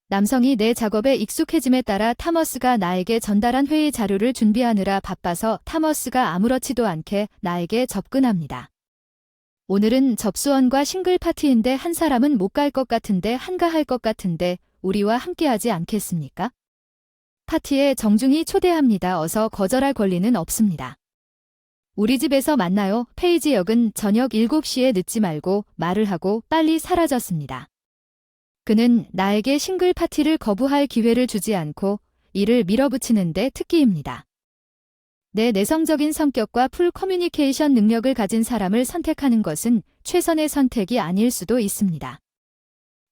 남성이 내 작업에 익숙해짐에 따라 타머스가 나에게 전달한 회의 자료를 준비하느라 바빠서 타머스가 아무렇지도 않게 나에게 접근합니다. 오늘은 접수원과 싱글 파티인데 한 사람은 못 갈 것 같은데 한가할 것 같은데 우리와 함께하지 않겠습니까? 파티에 정중히 초대합니다. 어서 거절할 권리는 없습니다. 우리 집에서 만나요. 페이지 역은 저녁 7시에 늦지 말고 말을 하고 빨리 사라졌습니다. 그는 나에게 싱글 파티를 거부할 기회를 주지 않고 이를 밀어붙이는데 특기입니다. 내 내성적인 성격과 풀 커뮤니케이션 능력을 가진 사람을 선택하는 것은 최선의 선택이 아닐 수도 있습니다.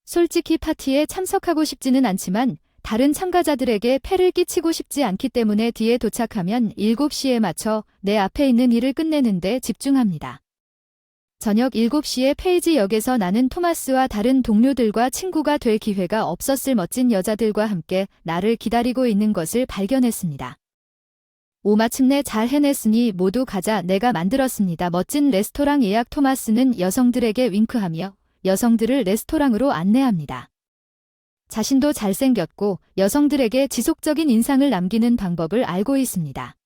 솔직히 파티에 참석하고 싶지는 않지만 다른 참가자들에게 폐를 끼치고 싶지 않기 때문에 뒤에 도착하면 7시에 맞춰 내 앞에 있는 일을 끝내는데 집중합니다. 저녁 7시에 페이지 역에서 나는 토마스와 다른 동료들과 친구가 될 기회가 없었을 멋진 여자들과 함께 나를 기다리고 있는 것을 발견했습니다. 오, 마침내 잘 해냈으니 모두 가자. 내가 만들었습니다. 멋진 레스토랑 예약. 토마스는 여성들에게 윙크하며 여성들을 레스토랑으로 안내합니다. 자신도 잘생겼고 여성들에게 지속적인 인상을 남기는 방법을 알고 있습니다.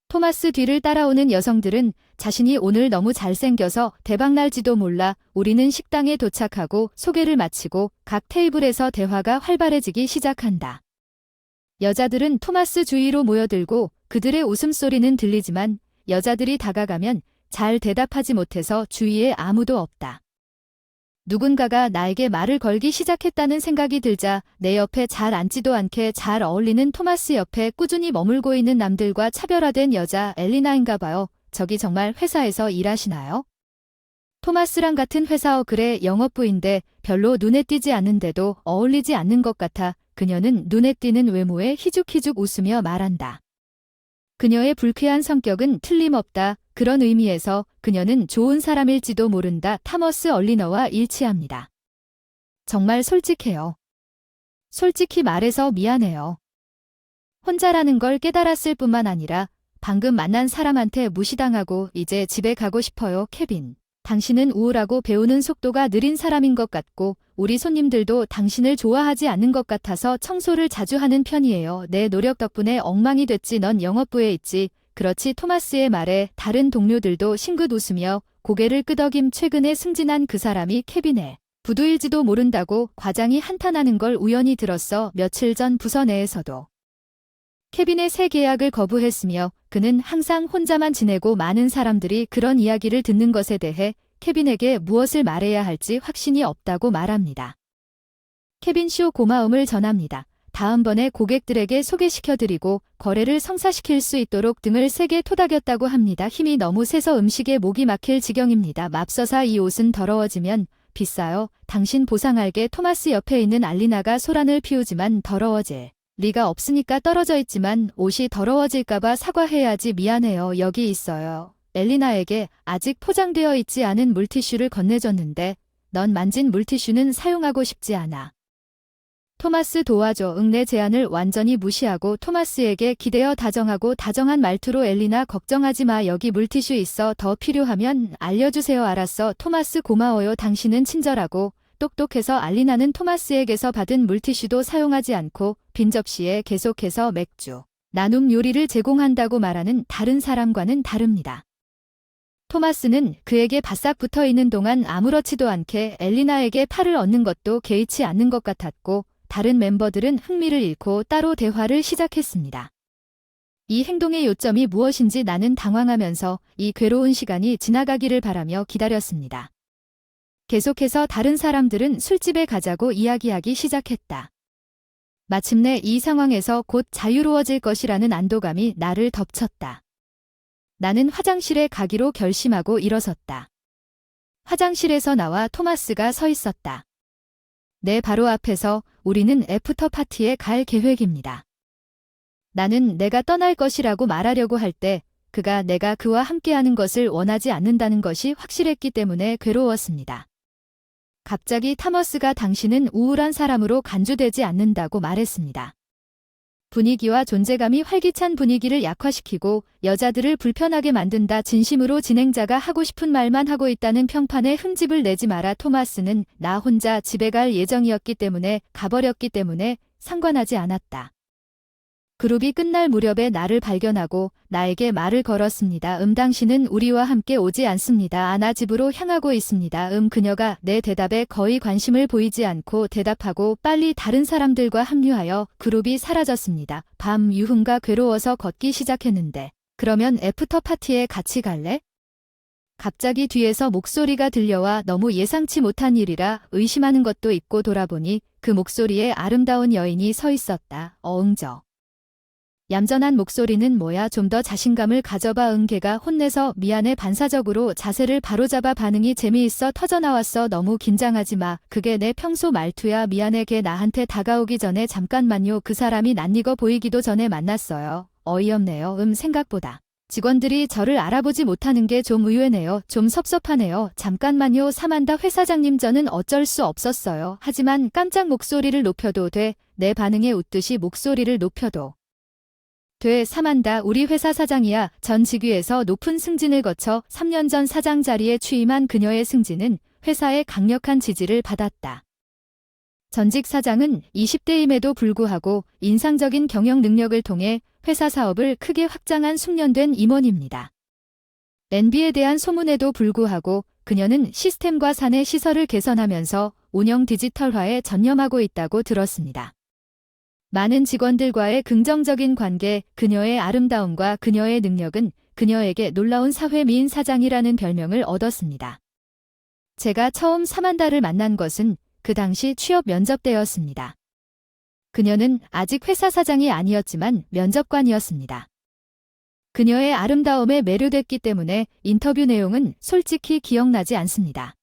토마스 뒤를 따라오는 여성들은 자신이 오늘 너무 잘생겨서 대박날지도 몰라. 우리는 식당에 도착하고 소개를 마치고 각 테이블에서 대화가 활발해지기 시작한다. 여자들은 토마스 주위로 모여들고 그들의 웃음소리는 들리지만 여자들이 다가가면 잘 대답하지 못해서 주위에 아무도 없다. 누군가가 나에게 말을 걸기 시작했다는 생각이 들자 내 옆에 잘 앉지도 않게 잘 어울리는 토마스 옆에 꾸준히 머물고 있는 남들과 차별화된 여자 엘리나인가 봐요. 저기 정말 회사에서 일하시나요? 토마스랑 같은 회사. 그래, 영업부인데 별로 눈에 띄지 않는데도 어울리지 않는 것 같아. 그녀는 눈에 띄는 외모에 희죽희죽 웃으며 말한다. 그녀의 불쾌한 성격은 틀림없다. 그런 의미에서 그녀는 좋은 사람일지도 모른다. 타머스 얼리너와 일치합니다. 정말 솔직해요. 솔직히 말해서 미안해요. 혼자라는 걸 깨달았을 뿐만 아니라 방금 만난 사람한테 무시당하고 이제 집에 가고 싶어요. 케빈, 당신은 우울하고 배우는 속도가 느린 사람인 것 같고 우리 손님들도 당신을 좋아하지 않는 것 같아서 청소를 자주 하는 편이에요. 내 노력 덕분에 엉망이 됐지. 넌 영업부에 있지. 그렇지. 토마스의 말에 다른 동료들도 싱긋 웃으며 고개를 끄덕임. 최근에 승진한 그 사람이 케빈의 부두일지도 모른다고 과장이 한탄하는 걸 우연히 들었어. 며칠 전 부서 내에서도 케빈의 새 계약을 거부했으며 그는 항상 혼자만 지내고 많은 사람들이 그런 이야기를 듣는 것에 대해 케빈에게 무엇을 말해야 할지 확신이 없다고 말합니다. 케빈 쇼 고마움을 전합니다. 다음번에 고객들에게 소개시켜드리고 거래를 성사시킬 수 있도록 등을 세게 토닥였다고 합니다. 힘이 너무 세서 음식에 목이 막힐 지경입니다. 맙서사 이 옷은 더러워지면 비싸요. 당신 보상할게. 토마스 옆에 있는 알리나가 소란을 피우지만 더러워질 리가 없으니까 떨어져 있지만 옷이 더러워질까봐 사과해야지. 미안해요. 여기 있어요. 엘리나에게 아직 포장되어 있지 않은 물티슈를 건네줬는데 넌 만진 물티슈는 사용하고 싶지 않아. 토마스 도와줘. 응. 내 제안을 완전히 무시하고 토마스에게 기대어 다정한 말투로 엘리나 걱정하지 마. 여기 물티슈 있어. 더 필요하면 알려주세요. 알았어. 토마스 고마워요. 당신은 친절하고 똑똑해서. 알리나는 토마스에게서 받은 물티슈도 사용하지 않고 빈 접시에 계속해서 맥주 나눔 요리를 제공한다고 말하는 다른 사람과는 다릅니다. 토마스는 그에게 바싹 붙어 있는 동안 아무렇지도 않게 엘리나에게 팔을 얻는 것도 개의치 않는 것 같았고 다른 멤버들은 흥미를 잃고 따로 대화를 시작했습니다. 이 행동의 요점이 무엇인지 나는 당황하면서 이 괴로운 시간이 지나가기를 바라며 기다렸습니다. 계속해서 다른 사람들은 술집에 가자고 이야기하기 시작했다. 마침내 이 상황에서 곧 자유로워질 것이라는 안도감이 나를 덮쳤다. 나는 화장실에 가기로 결심하고 일어섰다. 화장실에서 나와 토마스가 서 있었다. 내 바로 앞에서 우리는 애프터 파티에 갈 계획입니다. 나는 내가 떠날 것이라고 말하려고 할 때 그가 내가 그와 함께하는 것을 원하지 않는다는 것이 확실했기 때문에 괴로웠습니다. 갑자기 타머스가 당신은 우울한 사람으로 간주되지 않는다고 말했습니다. 분위기와 존재감이 활기찬 분위기를 약화시키고 여자들을 불편하게 만든다. 진심으로 진행자가 하고 싶은 말만 하고 있다는 평판에 흠집을 내지 마라. 토마스는 나 혼자 집에 갈 예정이었기 때문에 가버렸기 때문에 상관하지 않았다. 그룹이 끝날 무렵에 나를 발견하고 나에게 말을 걸었습니다. 당신은 우리와 함께 오지 않습니다. 아나 집으로 향하고 있습니다. 그녀가 내 대답에 거의 관심을 보이지 않고 대답하고 빨리 다른 사람들과 합류하여 그룹이 사라졌습니다. 밤 유흥가 괴로워서 걷기 시작했는데 그러면 애프터 파티에 같이 갈래? 갑자기 뒤에서 목소리가 들려와 너무 예상치 못한 일이라 의심하는 것도 있고 돌아보니 그 목소리에 아름다운 여인이 서 있었다. 어응저. 얌전한 목소리는 뭐야 좀 더 자신감을 가져봐. 걔가 혼내서 미안해. 반사적으로 자세를 바로잡아 반응이 재미있어 터져나왔어. 너무 긴장하지 마. 그게 내 평소 말투야. 미안해. 걔 나한테 다가오기 전에 잠깐만요. 그 사람이 낯익어 보이기도 전에 만났어요. 어이없네요. 생각보다 직원들이 저를 알아보지 못하는 게 좀 의외네요. 좀 섭섭하네요. 잠깐만요. 사만다 회사장님 저는 어쩔 수 없었어요. 하지만 깜짝 목소리를 높여도 돼. 내 반응에 웃듯이 목소리를 높여도 돼. 사만다 우리 회사 사장이야. 전 직위에서 높은 승진을 거쳐 3년 전 사장 자리에 취임한 그녀의 승진은 회사의 강력한 지지를 받았다. 전직 사장은 20대임에도 불구하고 인상적인 경영 능력을 통해 회사 사업을 크게 확장한 숙련된 임원입니다. NB에 대한 소문에도 불구하고 그녀는 시스템과 사내 시설을 개선하면서 운영 디지털화에 전념하고 있다고 들었습니다. 많은 직원들과의 긍정적인 관계, 그녀의 아름다움과 그녀의 능력은 그녀에게 놀라운 사회 미인 사장이라는 별명을 얻었습니다. 제가 처음 사만다를 만난 것은 그 당시 취업 면접 때였습니다. 그녀는 아직 회사 사장이 아니었지만 면접관이었습니다. 그녀의 아름다움에 매료됐기 때문에 인터뷰 내용은 솔직히 기억나지 않습니다.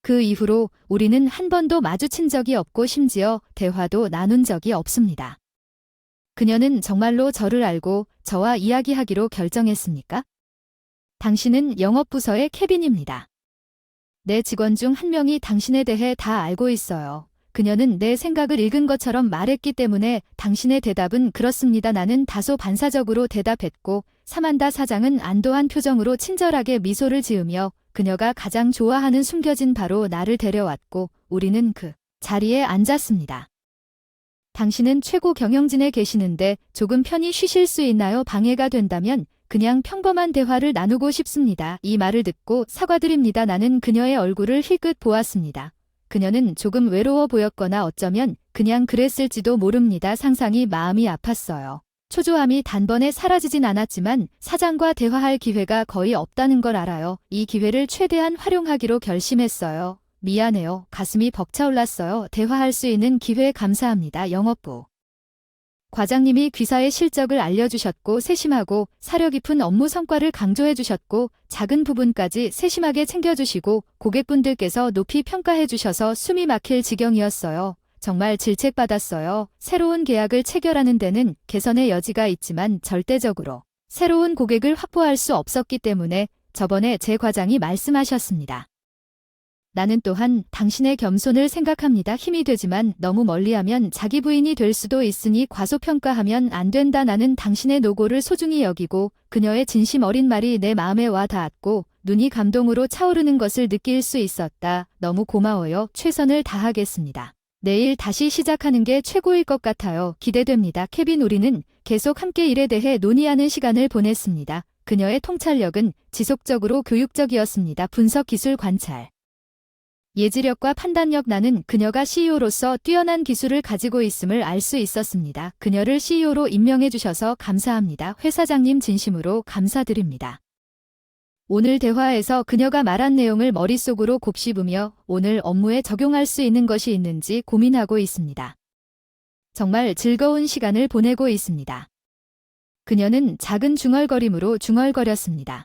그 이후로 우리는 한 번도 마주친 적이 없고 심지어 대화도 나눈 적이 없습니다. 그녀는 정말로 저를 알고 저와 이야기하기로 결정했습니까? 당신은 영업부서의 케빈입니다. 내 직원 중 한 명이 당신에 대해 다 알고 있어요. 그녀는 내 생각을 읽은 것처럼 말했기 때문에 당신의 대답은 그렇습니다. 나는 다소 반사적으로 대답했고 사만다 사장은 안도한 표정으로 친절하게 미소를 지으며 그녀가 가장 좋아하는 숨겨진 바로 나를 데려왔고 우리는 그 자리에 앉았습니다. 당신은 최고 경영진에 계시는데 조금 편히 쉬실 수 있나요? 방해가 된다면 그냥 평범한 대화를 나누고 싶습니다. 이 말을 듣고 사과드립니다. 나는 그녀의 얼굴을 힐끗 보았습니다. 그녀는 조금 외로워 보였거나 어쩌면 그냥 그랬을지도 모릅니다. 상상이 마음이 아팠어요. 초조함이 단번에 사라지진 않았지만 사장과 대화할 기회가 거의 없다는 걸 알아요. 이 기회를 최대한 활용하기로 결심했어요. 미안해요. 가슴이 벅차올랐어요. 대화할 수 있는 기회 감사합니다. 영업부 과장님이 귀사의 실적을 알려주셨고 세심하고 사려 깊은 업무 성과를 강조해주셨고 작은 부분까지 세심하게 챙겨주시고 고객분들께서 높이 평가해주셔서 숨이 막힐 지경이었어요. 정말 질책받았어요. 새로운 계약을 체결하는 데는 개선의 여지가 있지만 절대적으로 새로운 고객을 확보할 수 없었기 때문에 저번에 제 과장이 말씀하셨습니다. 나는 또한 당신의 겸손을 생각합니다. 힘이 되지만 너무 멀리하면 자기 부인이 될 수도 있으니 과소평가하면 안 된다. 나는 당신의 노고를 소중히 여기고 그녀의 진심 어린 말이 내 마음에 와 닿았고 눈이 감동으로 차오르는 것을 느낄 수 있었다. 너무 고마워요. 최선을 다하겠습니다. 내일 다시 시작하는 게 최고일 것 같아요. 기대됩니다. 케빈 우리는 계속 함께 일에 대해 논의하는 시간을 보냈습니다. 그녀의 통찰력은 지속적으로 교육적이었습니다. 분석 기술 관찰. 예지력과 판단력 나는 그녀가 CEO로서 뛰어난 기술을 가지고 있음을 알 수 있었습니다. 그녀를 CEO로 임명해 주셔서 감사합니다. 회사장님 진심으로 감사드립니다. 오늘 대화에서 그녀가 말한 내용을 머릿속으로 곱씹으며 오늘 업무에 적용할 수 있는 것이 있는지 고민하고 있습니다. 정말 즐거운 시간을 보내고 있습니다. 그녀는 작은 중얼거림으로 중얼거렸습니다.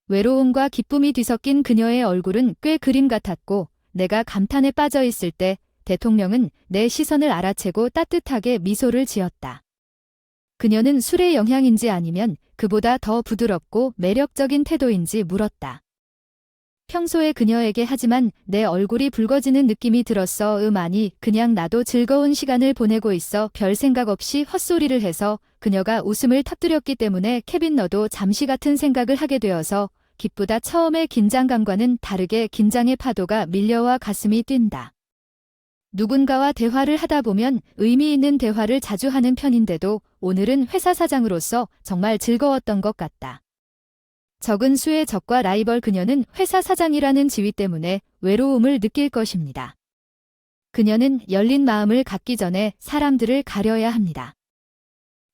외로움과 기쁨이 뒤섞인 그녀의 얼굴은 꽤 그림 같았고 내가 감탄에 빠져 있을 때 대통령은 내 시선을 알아채고 따뜻하게 미소를 지었다. 그녀는 술의 영향인지 아니면 그보다 더 부드럽고 매력적인 태도인지 물었다. 평소에 그녀에게 하지만 내 얼굴이 붉어지는 느낌이 들었어. 아니, 그냥 나도 즐거운 시간을 보내고 있어. 별 생각 없이 헛소리를 해서 그녀가 웃음을 터뜨렸기 때문에 케빈 너도 잠시 같은 생각을 하게 되어서 기쁘다. 처음의 긴장감과는 다르게 긴장의 파도가 밀려와 가슴이 뛴다. 누군가와 대화를 하다 보면 의미 있는 대화를 자주 하는 편인데도 오늘은 회사 사장으로서 정말 즐거웠던 것 같다. 적은 수의 적과 라이벌 그녀는 회사 사장이라는 지위 때문에 외로움을 느낄 것입니다. 그녀는 열린 마음을 갖기 전에 사람들을 가려야 합니다.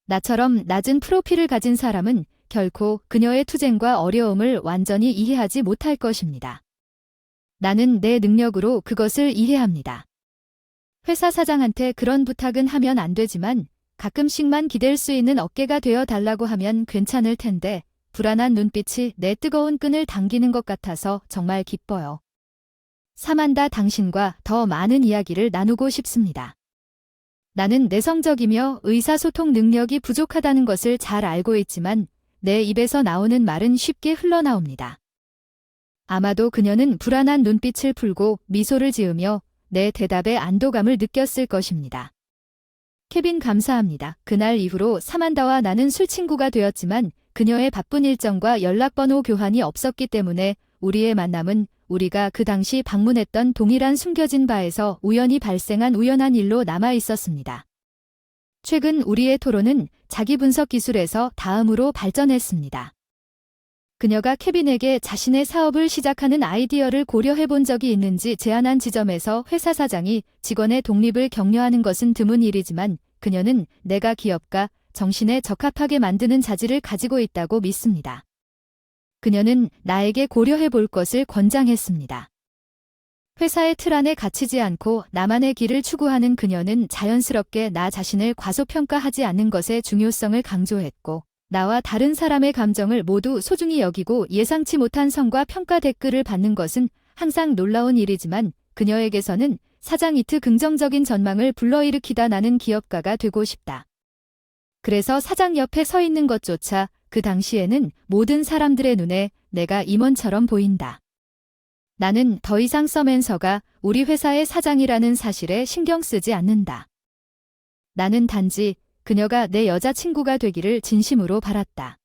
나처럼 낮은 프로필을 가진 사람은 결코 그녀의 투쟁과 어려움을 완전히 이해하지 못할 것입니다. 나는 내 능력으로 그것을 이해합니다. 회사 사장한테 그런 부탁은 하면 안 되지만 가끔씩만 기댈 수 있는 어깨가 되어 달라고 하면 괜찮을 텐데 불안한 눈빛이 내 뜨거운 끈을 당기는 것 같아서 정말 기뻐요. 사만다, 당신과 더 많은 이야기를 나누고 싶습니다. 나는 내성적이며 의사소통 능력이 부족하다는 것을 잘 알고 있지만 내 입에서 나오는 말은 쉽게 흘러나옵니다. 아마도 그녀는 불안한 눈빛을 풀고 미소를 지으며 내 대답에 안도감을 느꼈을 것입니다. 케빈, 감사합니다. 그날 이후로 사만다와 나는 술친구가 되었지만 그녀의 바쁜 일정과 연락번호 교환이 없었기 때문에 우리의 만남은 우리가 그 당시 방문했던 동일한 숨겨진 바에서 우연히 발생한 우연한 일로 남아 있었습니다. 최근 우리의 토론은 자기 분석 기술에서 다음으로 발전했습니다. 그녀가 케빈에게 자신의 사업을 시작하는 아이디어를 고려해 본 적이 있는지 제안한 지점에서 회사 사장이 직원의 독립을 격려하는 것은 드문 일이지만 그녀는 내가 기업가 정신에 적합하게 만드는 자질을 가지고 있다고 믿습니다. 그녀는 나에게 고려해 볼 것을 권장했습니다. 회사의 틀 안에 갇히지 않고 나만의 길을 추구하는 그녀는 자연스럽게 나 자신을 과소평가하지 않는 것의 중요성을 강조했고 나와 다른 사람의 감정을 모두 소중히 여기고 예상치 못한 성과 평가 댓글을 받는 것은 항상 놀라운 일이지만 그녀에게서는 사장이트 긍정적인 전망을 불러일으키다. 나는 기업가가 되고 싶다. 그래서 사장 옆에 서 있는 것조차 그 당시에는 모든 사람들의 눈에 내가 임원처럼 보인다. 나는 더 이상 서맨서가 우리 회사의 사장이라는 사실에 신경 쓰지 않는다. 나는 단지 그녀가 내 여자친구가 되기를 진심으로 바랐다.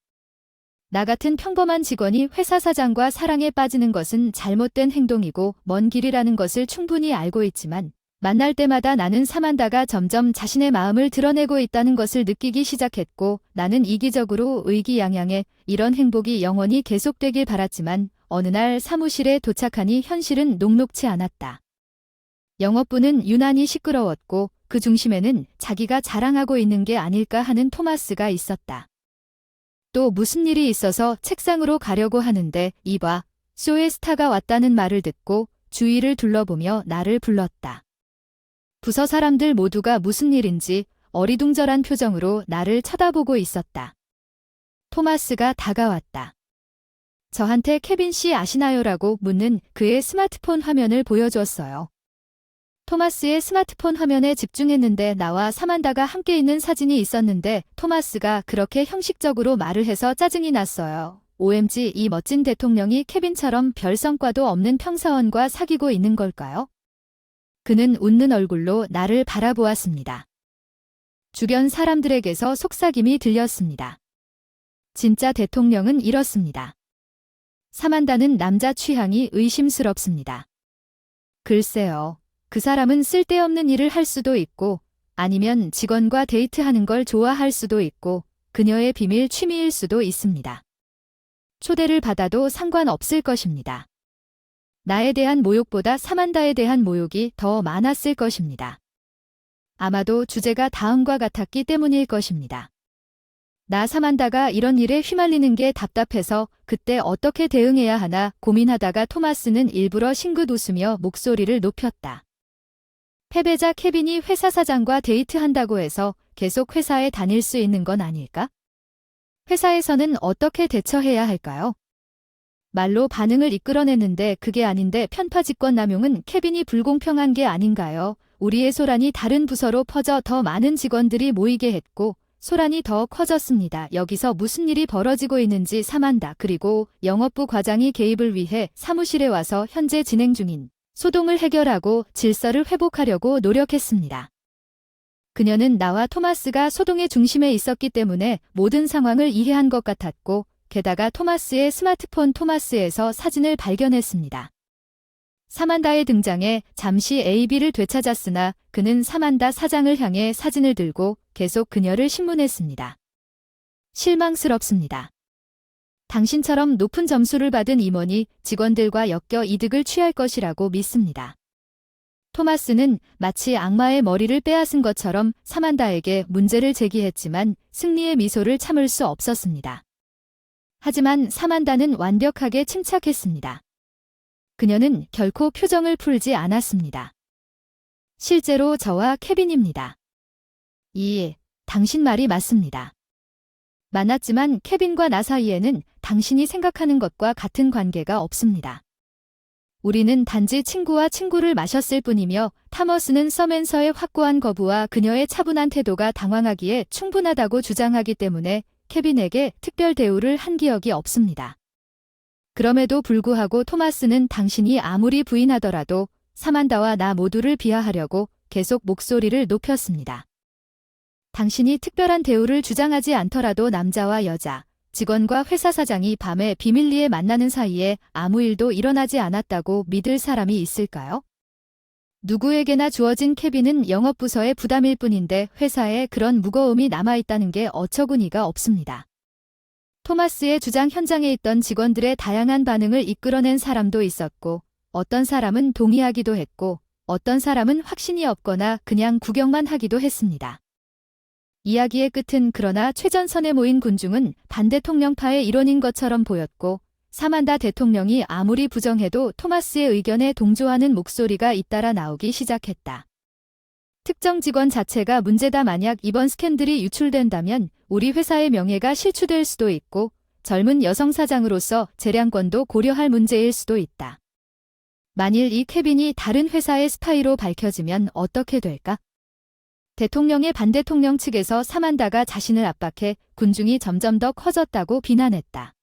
나 같은 평범한 직원이 회사 사장과 사랑에 빠지는 것은 잘못된 행동이고 먼 길이라는 것을 충분히 알고 있지만 만날 때마다 나는 사만다가 점점 자신의 마음을 드러내고 있다는 것을 느끼기 시작했고 나는 이기적으로 의기양양해 이런 행복이 영원히 계속되길 바랐지만 어느 날 사무실에 도착하니 현실은 녹록치 않았다. 영업부는 유난히 시끄러웠고 그 중심에는 자기가 자랑하고 있는 게 아닐까 하는 토마스가 있었다. 또 무슨 일이 있어서 책상으로 가려고 하는데 이봐, 쇼의 스타가 왔다는 말을 듣고 주위를 둘러보며 나를 불렀다. 부서 사람들 모두가 무슨 일인지 어리둥절한 표정으로 나를 쳐다보고 있었다. 토마스가 다가왔다. 저한테 케빈 씨 아시나요라고 묻는 그의 스마트폰 화면을 보여주었어요. 토마스의 스마트폰 화면에 집중했는데 나와 사만다가 함께 있는 사진이 있었는데 토마스가 그렇게 형식적으로 말을 해서 짜증이 났어요. OMG, 이 멋진 대통령이 케빈처럼 별 성과도 없는 평사원과 사귀고 있는 걸까요? 그는 웃는 얼굴로 나를 바라보았습니다. 주변 사람들에게서 속삭임이 들렸습니다. 진짜 대통령은 이렇습니다. 사만다는 남자 취향이 의심스럽습니다. 글쎄요. 그 사람은 쓸데없는 일을 할 수도 있고 아니면 직원과 데이트하는 걸 좋아할 수도 있고 그녀의 비밀 취미일 수도 있습니다. 초대를 받아도 상관없을 것입니다. 나에 대한 모욕보다 사만다에 대한 모욕이 더 많았을 것입니다. 아마도 주제가 다음과 같았기 때문일 것입니다. 나 사만다가 이런 일에 휘말리는 게 답답해서 그때 어떻게 대응해야 하나 고민하다가 토마스는 일부러 싱긋 웃으며 목소리를 높였다. 패배자 케빈이 회사 사장과 데이트한다고 해서 계속 회사에 다닐 수 있는 건 아닐까? 회사에서는 어떻게 대처해야 할까요? 말로 반응을 이끌어냈는데 그게 아닌데 편파 직권 남용은 케빈이 불공평한 게 아닌가요? 우리의 소란이 다른 부서로 퍼져 더 많은 직원들이 모이게 했고 소란이 더 커졌습니다. 여기서 무슨 일이 벌어지고 있는지 사만다 그리고 영업부 과장이 개입을 위해 사무실에 와서 현재 진행 중인 소동을 해결하고 질서를 회복하려고 노력했습니다. 그녀는 나와 토마스가 소동의 중심에 있었기 때문에 모든 상황을 이해한 것 같았고 게다가 토마스의 스마트폰 토마스에서 사진을 발견했습니다. 사만다의 등장에 잠시 AB를 되찾았으나 그는 사만다 사장을 향해 사진을 들고 계속 그녀를 신문했습니다. 실망스럽습니다. 당신처럼 높은 점수를 받은 임원이 직원들과 엮여 이득을 취할 것이라고 믿습니다. 토마스는 마치 악마의 머리를 빼앗은 것처럼 사만다에게 문제를 제기했지만 승리의 미소를 참을 수 없었습니다. 하지만 사만다는 완벽하게 침착했습니다. 그녀는 결코 표정을 풀지 않았습니다. 실제로 저와 케빈입니다. 당신 말이 맞습니다. 만났지만 케빈과 나 사이에는 당신이 생각하는 것과 같은 관계가 없습니다. 우리는 단지 친구와 친구를 마셨을 뿐이며 타머스는 서맨서의 확고한 거부와 그녀의 차분한 태도가 당황하기에 충분하다고 주장하기 때문에 케빈에게 특별 대우를 한 기억이 없습니다. 그럼에도 불구하고 토마스는 당신이 아무리 부인하더라도 사만다와 나 모두를 비하하려고 계속 목소리를 높였습니다. 당신이 특별한 대우를 주장하지 않더라도 남자와 여자, 직원과 회사 사장이 밤에 비밀리에 만나는 사이에 아무 일도 일어나지 않았다고 믿을 사람이 있을까요? 누구에게나 주어진 케빈은 영업부서의 부담일 뿐인데 회사에 그런 무거움이 남아있다는 게 어처구니가 없습니다. 토마스의 주장 현장에 있던 직원들의 다양한 반응을 이끌어낸 사람도 있었고 어떤 사람은 동의하기도 했고 어떤 사람은 확신이 없거나 그냥 구경만 하기도 했습니다. 이야기의 끝은 그러나 최전선에 모인 군중은 반대통령파의 일원인 것처럼 보였고 사만다 대통령이 아무리 부정해도 토마스의 의견에 동조하는 목소리가 잇따라 나오기 시작했다. 특정 직원 자체가 문제다. 만약 이번 스캔들이 유출된다면 우리 회사의 명예가 실추될 수도 있고 젊은 여성 사장으로서 재량권도 고려할 문제일 수도 있다. 만일 이 케빈이 다른 회사의 스파이로 밝혀지면 어떻게 될까? 대통령의 반대통령 측에서 사만다가 자신을 압박해 군중이 점점 더 커졌다고 비난했다.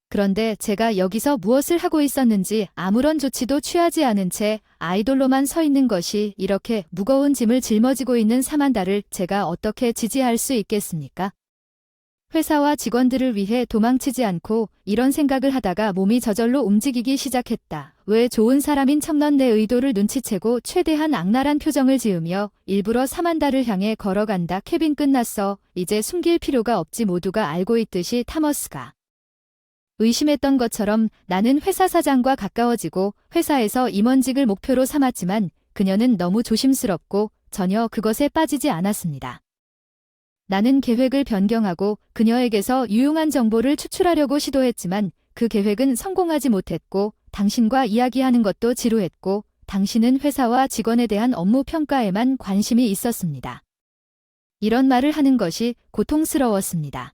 그런데 제가 여기서 무엇을 하고 있었는지 아무런 조치도 취하지 않은 채 아이돌로만 서 있는 것이 이렇게 무거운 짐을 짊어지고 있는 사만다를 제가 어떻게 지지할 수 있겠습니까? 회사와 직원들을 위해 도망치지 않고 이런 생각을 하다가 몸이 저절로 움직이기 시작했다. 왜 좋은 사람인 척넌 내 의도를 눈치채고 최대한 악랄한 표정을 지으며 일부러 사만다를 향해 걸어간다. 케빈 끝났어. 이제 숨길 필요가 없지. 모두가 알고 있듯이 타머스가 의심했던 것처럼 나는 회사 사장과 가까워지고 회사에서 임원직을 목표로 삼았지만 그녀는 너무 조심스럽고 전혀 그것에 빠지지 않았습니다. 나는 계획을 변경하고 그녀에게서 유용한 정보를 추출하려고 시도했지만 그 계획은 성공하지 못했고 당신과 이야기하는 것도 지루했고 당신은 회사와 직원에 대한 업무 평가에만 관심이 있었습니다. 이런 말을 하는 것이 고통스러웠습니다.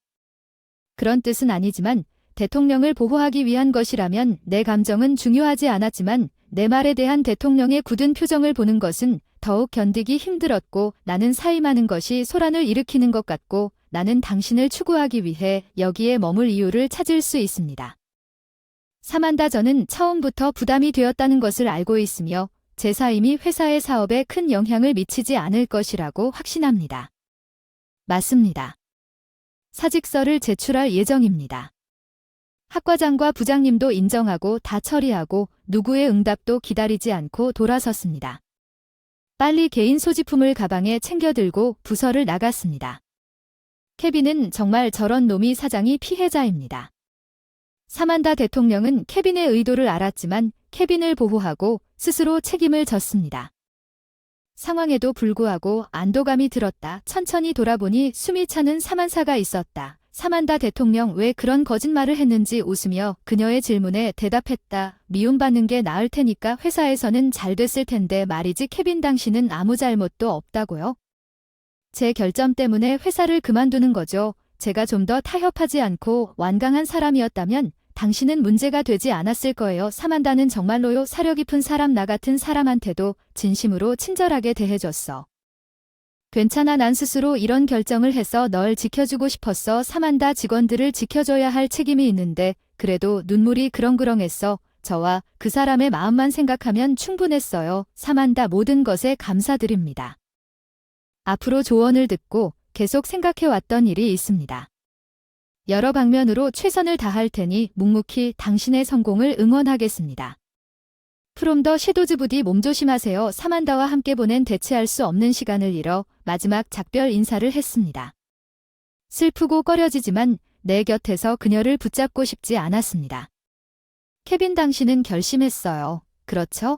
그런 뜻은 아니지만 대통령을 보호하기 위한 것이라면 내 감정은 중요하지 않았지만 내 말에 대한 대통령의 굳은 표정을 보는 것은 더욱 견디기 힘들었고 나는 사임하는 것이 소란을 일으키는 것 같고 나는 당신을 추구하기 위해 여기에 머물 이유를 찾을 수 있습니다. 사만다 저는 처음부터 부담이 되었다는 것을 알고 있으며 제 사임이 회사의 사업에 큰 영향을 미치지 않을 것이라고 확신합니다. 맞습니다. 사직서를 제출할 예정입니다. 학과장과 부장님도 인정하고 다 처리하고 누구의 응답도 기다리지 않고 돌아섰습니다. 빨리 개인 소지품을 가방에 챙겨 들고 부서를 나갔습니다. 케빈은 정말 저런 놈이 사장이 피해자입니다. 사만다 대통령은 케빈의 의도를 알았지만 케빈을 보호하고 스스로 책임을 졌습니다. 상황에도 불구하고 안도감이 들었다. 천천히 돌아보니 숨이 차는 사만사가 있었다. 사만다 대통령 왜 그런 거짓말을 했는지 웃으며 그녀의 질문에 대답했다. 미움받는 게 나을 테니까 회사에서는 잘 됐을 텐데 말이지 케빈 당신은 아무 잘못도 없다고요? 제 결점 때문에 회사를 그만두는 거죠. 제가 좀 더 타협하지 않고 완강한 사람이었다면 당신은 문제가 되지 않았을 거예요. 사만다는 정말로요. 사려 깊은 사람 나 같은 사람한테도 진심으로 친절하게 대해줬어. 괜찮아, 난 스스로 이런 결정을 해서 널 지켜주고 싶었어. 사만다, 직원들을 지켜줘야 할 책임이 있는데 그래도 눈물이 그렁그렁했어. 저와 그 사람의 마음만 생각하면 충분했어요. 사만다, 모든 것에 감사드립니다. 앞으로 조언을 듣고 계속 생각해왔던 일이 있습니다. 여러 방면으로 최선을 다할 테니 묵묵히 당신의 성공을 응원하겠습니다. 프롬 더 섀도즈 부디 몸조심하세요. 사만다와 함께 보낸 대체할 수 없는 시간을 잃어 마지막 작별 인사를 했습니다. 슬프고 꺼려지지만 내 곁에서 그녀를 붙잡고 싶지 않았습니다. 케빈, 당신은 결심했어요. 그렇죠?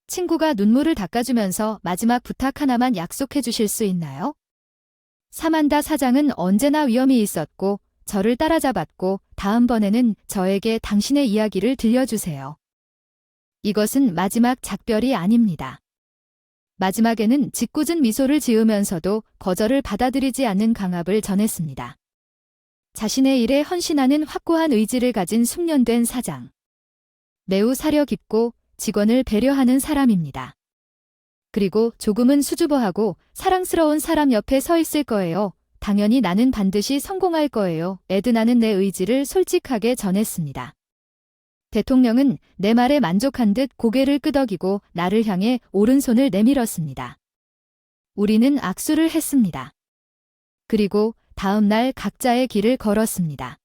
친구가 눈물을 닦아주면서 마지막 부탁 하나만 약속해 주실 수 있나요? 사만다 사장은 언제나 위험이 있었고 저를 따라잡았고 다음번에는 저에게 당신의 이야기를 들려주세요. 이것은 마지막 작별이 아닙니다. 마지막에는 짓궂은 미소를 지으면서도 거절을 받아들이지 않는 강압을 전했습니다. 자신의 일에 헌신하는 확고한 의지를 가진 숙련된 사장. 매우 사려 깊고 직원을 배려하는 사람입니다. 그리고 조금은 수줍어하고 사랑스러운 사람 옆에 서 있을 거예요. 당연히 나는 반드시 성공할 거예요. 에드나는 내 의지를 솔직하게 전했습니다. 대통령은 내 말에 만족한 듯 고개를 끄덕이고 나를 향해 오른손을 내밀었습니다. 우리는 악수를 했습니다. 그리고 다음 날 각자의 길을 걸었습니다.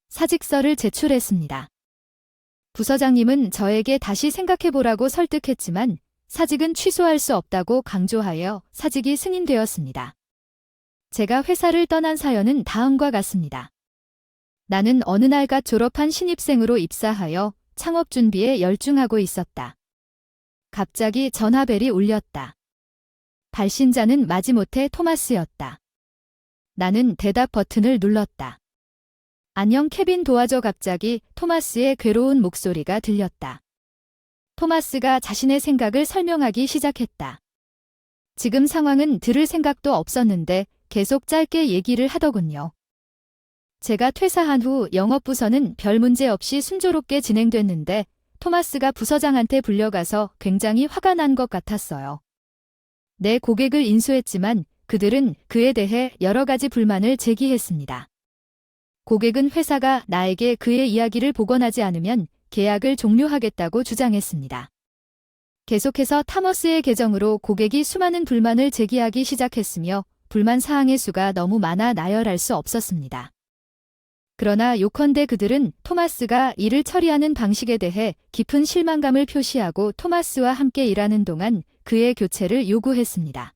사직서를 제출했습니다. 부서장님은 저에게 다시 생각해보라고 설득했지만 사직은 취소할 수 없다고 강조하여 사직이 승인되었습니다. 제가 회사를 떠난 사연은 다음과 같습니다. 나는 어느 날 갓 졸업한 신입생으로 입사하여 창업 준비에 열중하고 있었다. 갑자기 전화벨이 울렸다. 발신자는 마지못해 토마스였다. 나는 대답 버튼을 눌렀다. 안녕 케빈, 도와줘. 갑자기 토마스의 괴로운 목소리가 들렸다. 토마스가 자신의 생각을 설명하기 시작했다. 지금 상황은 들을 생각도 없었는데 계속 짧게 얘기를 하더군요. 제가 퇴사한 후 영업부서는 별 문제 없이 순조롭게 진행됐는데 토마스가 부서장한테 불려가서 굉장히 화가 난 것 같았어요. 내 고객을 인수했지만 그들은 그에 대해 여러 가지 불만을 제기했습니다. 고객은 회사가 나에게 그의 이야기를 복원하지 않으면 계약을 종료하겠다고 주장했습니다. 계속해서 타머스의 계정으로 고객이 수많은 불만을 제기하기 시작했으며 불만 사항의 수가 너무 많아 나열할 수 없었습니다. 그러나 요컨대 그들은 토마스가 일을 처리하는 방식에 대해 깊은 실망감을 표시하고 토마스와 함께 일하는 동안 그의 교체를 요구했습니다.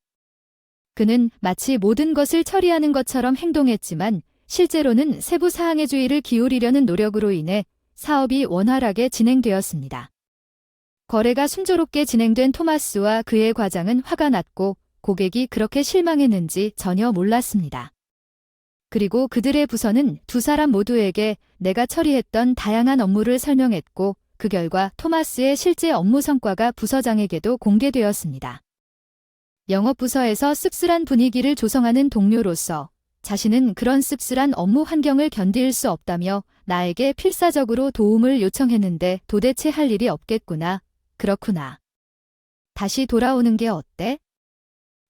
그는 마치 모든 것을 처리하는 것처럼 행동했지만 실제로는 세부 사항에 주의를 기울이려는 노력으로 인해 사업이 원활하게 진행되었습니다. 거래가 순조롭게 진행된 토마스와 그의 과장은 화가 났고 고객이 그렇게 실망했는지 전혀 몰랐습니다. 그리고 그들의 부서는 두 사람 모두에게 내가 처리했던 다양한 업무를 설명했고 그 결과 토마스의 실제 업무 성과가 부서장에게도 공개되었습니다. 영업부서에서 씁쓸한 분위기를 조성하는 동료로서 자신은 그런 씁쓸한 업무 환경을 견딜 수 없다며 나에게 필사적으로 도움을 요청했는데 도대체 할 일이 없겠구나. 그렇구나. 다시 돌아오는 게 어때?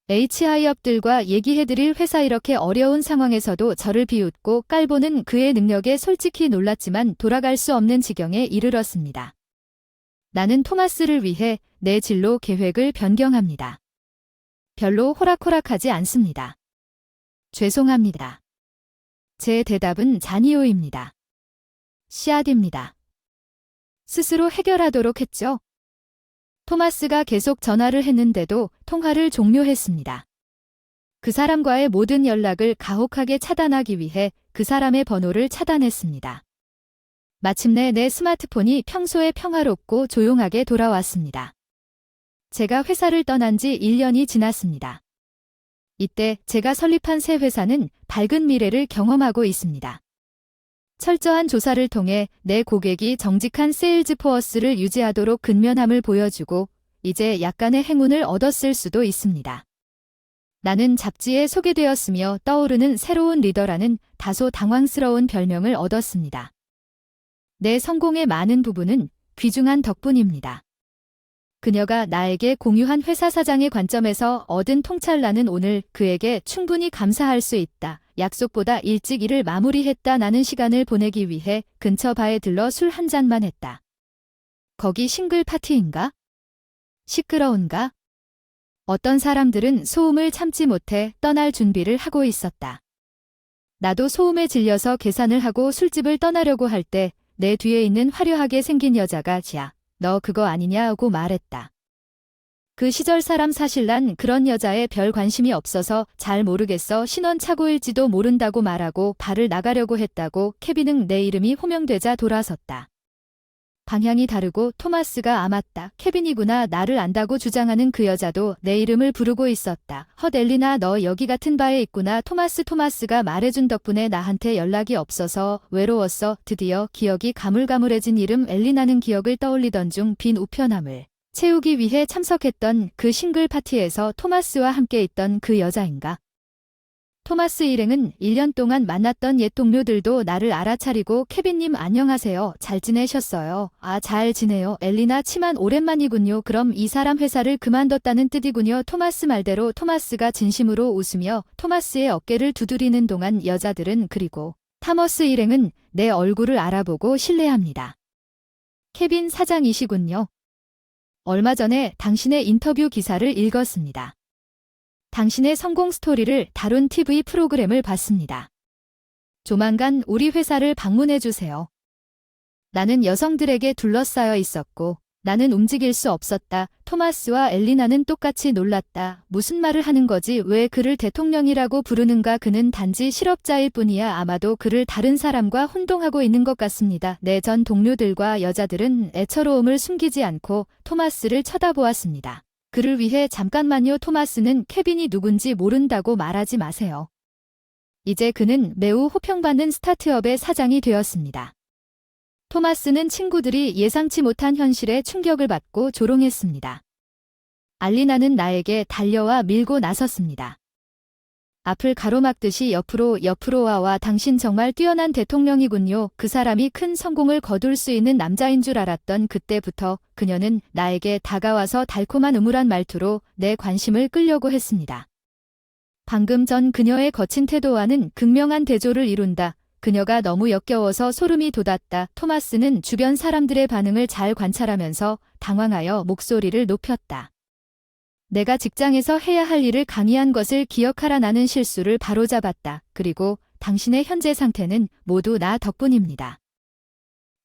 HI업들과 얘기해드릴 회사. 이렇게 어려운 상황에서도 저를 비웃고 깔보는 그의 능력에 솔직히 놀랐지만 돌아갈 수 없는 지경에 이르렀습니다. 나는 토마스를 위해 내 진로 계획을 변경합니다. 별로 호락호락하지 않습니다. 죄송합니다. 제 대답은 잔이오입니다. 씨앗입니다. 스스로 해결하도록 했죠. 토마스가 계속 전화를 했는데도 통화를 종료했습니다. 그 사람과의 모든 연락을 가혹하게 차단하기 위해 그 사람의 번호를 차단했습니다. 마침내 내 스마트폰이 평소에 평화롭고 조용하게 돌아왔습니다. 제가 회사를 떠난 지 1년이 지났습니다. 이때 제가 설립한 새 회사는 밝은 미래를 경험하고 있습니다. 철저한 조사를 통해 내 고객이 정직한 세일즈 포어스를 유지하도록 근면함을 보여주고 이제 약간의 행운을 얻었을 수도 있습니다. 나는 잡지에 소개되었으며 떠오르는 새로운 리더라는 다소 당황스러운 별명을 얻었습니다. 내 성공의 많은 부분은 귀중한 덕분입니다. 그녀가 나에게 공유한 회사 사장의 관점에서 얻은 통찰 나는 오늘 그에게 충분히 감사할 수 있다. 약속보다 일찍 일을 마무리했다. 나는 시간을 보내기 위해 근처 바에 들러 술 한 잔만 했다. 거기 싱글 파티인가? 시끄러운가? 어떤 사람들은 소음을 참지 못해 떠날 준비를 하고 있었다. 나도 소음에 질려서 계산을 하고 술집을 떠나려고 할 때 내 뒤에 있는 화려하게 생긴 여자가 지야, 너 그거 아니냐고 말했다. 그 시절 사람 사실 난 그런 여자에 별 관심이 없어서 잘 모르겠어. 신원착오일지도 모른다고 말하고 발을 나가려고 했다고 케빈은 내 이름이 호명되자 돌아섰다. 방향이 다르고 토마스가 맞다. 케빈이구나. 나를 안다고 주장하는 그 여자도 내 이름을 부르고 있었다. 헛 엘리나 너 여기 같은 바에 있구나. 토마스가 말해준 덕분에 나한테 연락이 없어서 외로웠어. 드디어 기억이 가물가물해진 이름 엘리나는 기억을 떠올리던 중 빈 우편함을 채우기 위해 참석했던 그 싱글 파티에서 토마스와 함께 있던 그 여자인가? 토마스 일행은 1년 동안 만났던 옛 동료들도 나를 알아차리고 케빈님 안녕하세요. 잘 지내셨어요? 아, 잘 지내요. 엘리나 치만 오랜만이군요. 그럼 이 사람 회사를 그만뒀다는 뜻이군요. 토마스 말대로 토마스가 진심으로 웃으며 토마스의 어깨를 두드리는 동안 여자들은 그리고 타머스 일행은 내 얼굴을 알아보고 신뢰합니다. 케빈 사장이시군요. 얼마 전에 당신의 인터뷰 기사를 읽었습니다. 당신의 성공 스토리를 다룬 TV 프로그램을 봤습니다. 조만간 우리 회사를 방문해 주세요. 나는 여성들에게 둘러싸여 있었고 나는 움직일 수 없었다. 토마스와 엘리나는 똑같이 놀랐다. 무슨 말을 하는 거지? 왜 그를 대통령이라고 부르는가? 그는 단지 실업자일 뿐이야. 아마도 그를 다른 사람과 혼동하고 있는 것 같습니다. 내 전 동료들과 여자들은 애처로움을 숨기지 않고 토마스를 쳐다보았습니다. 그를 위해 잠깐만요. 토마스는 케빈이 누군지 모른다고 말하지 마세요. 이제 그는 매우 호평받는 스타트업의 사장이 되었습니다. 토마스는 친구들이 예상치 못한 현실에 충격을 받고 조롱했습니다. 알리나는 나에게 달려와 밀고 나섰습니다. 앞을 가로막듯이 옆으로 와와 당신 정말 뛰어난 대통령이군요. 그 사람이 큰 성공을 거둘 수 있는 남자인 줄 알았던 그때부터 그녀는 나에게 다가와서 달콤한 음울한 말투로 내 관심을 끌려고 했습니다. 방금 전 그녀의 거친 태도와는 극명한 대조를 이룬다. 그녀가 너무 역겨워서 소름이 돋았다. 토마스는 주변 사람들의 반응을 잘 관찰하면서 당황하여 목소리를 높였다. 내가 직장에서 해야 할 일을 강의한 것을 기억하라. 나는 실수를 바로잡았다. 그리고 당신의 현재 상태는 모두 나 덕분입니다.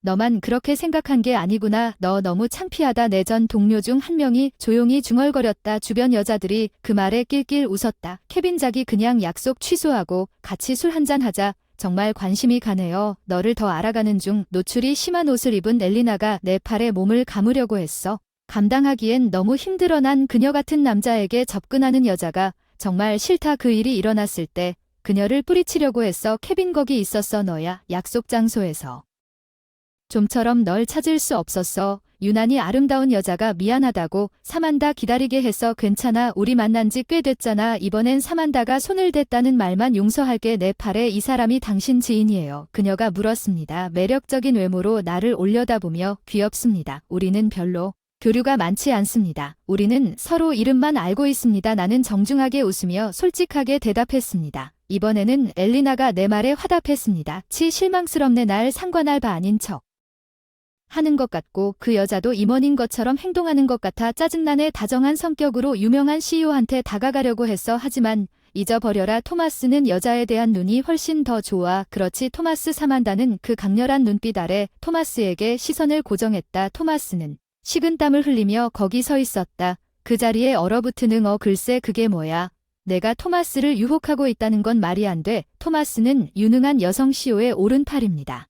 너만 그렇게 생각한 게 아니구나. 너 너무 창피하다. 내 전 동료 중 한 명이 조용히 중얼거렸다. 주변 여자들이 그 말에 낄낄 웃었다. 케빈 자기 그냥 약속 취소하고 같이 술 한잔 하자. 정말 관심이 가네요. 너를 더 알아가는 중. 노출이 심한 옷을 입은 엘리나가 내 팔에 몸을 감으려고 했어. 감당하기엔 너무 힘들어. 난 그녀 같은 남자에게 접근하는 여자가 정말 싫다. 그 일이 일어났을 때 그녀를 뿌리치려고 했어. 케빈 거기 있었어. 너야. 약속 장소에서. 좀처럼 널 찾을 수 없었어. 유난히 아름다운 여자가 미안하다고. 사만다 기다리게 해서 괜찮아. 우리 만난 지 꽤 됐잖아. 이번엔 사만다가 손을 댔다는 말만 용서할게. 내 팔에 이 사람이 당신 지인이에요. 그녀가 물었습니다. 매력적인 외모로 나를 올려다보며 귀엽습니다. 우리는 별로 교류가 많지 않습니다. 우리는 서로 이름만 알고 있습니다. 나는 정중하게 웃으며 솔직하게 대답했습니다. 이번에는 엘리나가 내 말에 화답했습니다. 치 실망스럽네. 날 상관할 바 아닌 척 하는 것 같고 그 여자도 임원인 것처럼 행동하는 것 같아 짜증나네. 다정한 성격으로 유명한 CEO한테 다가가려고 했어. 하지만 잊어버려라. 토마스는 여자에 대한 눈이 훨씬 더 좋아. 그렇지. 토마스. 사만다는 그 강렬한 눈빛 아래 토마스에게 시선을 고정했다. 토마스는 식은땀을 흘리며 거기 서 있었다. 그 자리에 얼어붙은 글쎄 그게 뭐야. 내가 토마스를 유혹하고 있다는 건 말이 안 돼. 토마스는 유능한 여성 CEO의 오른팔입니다.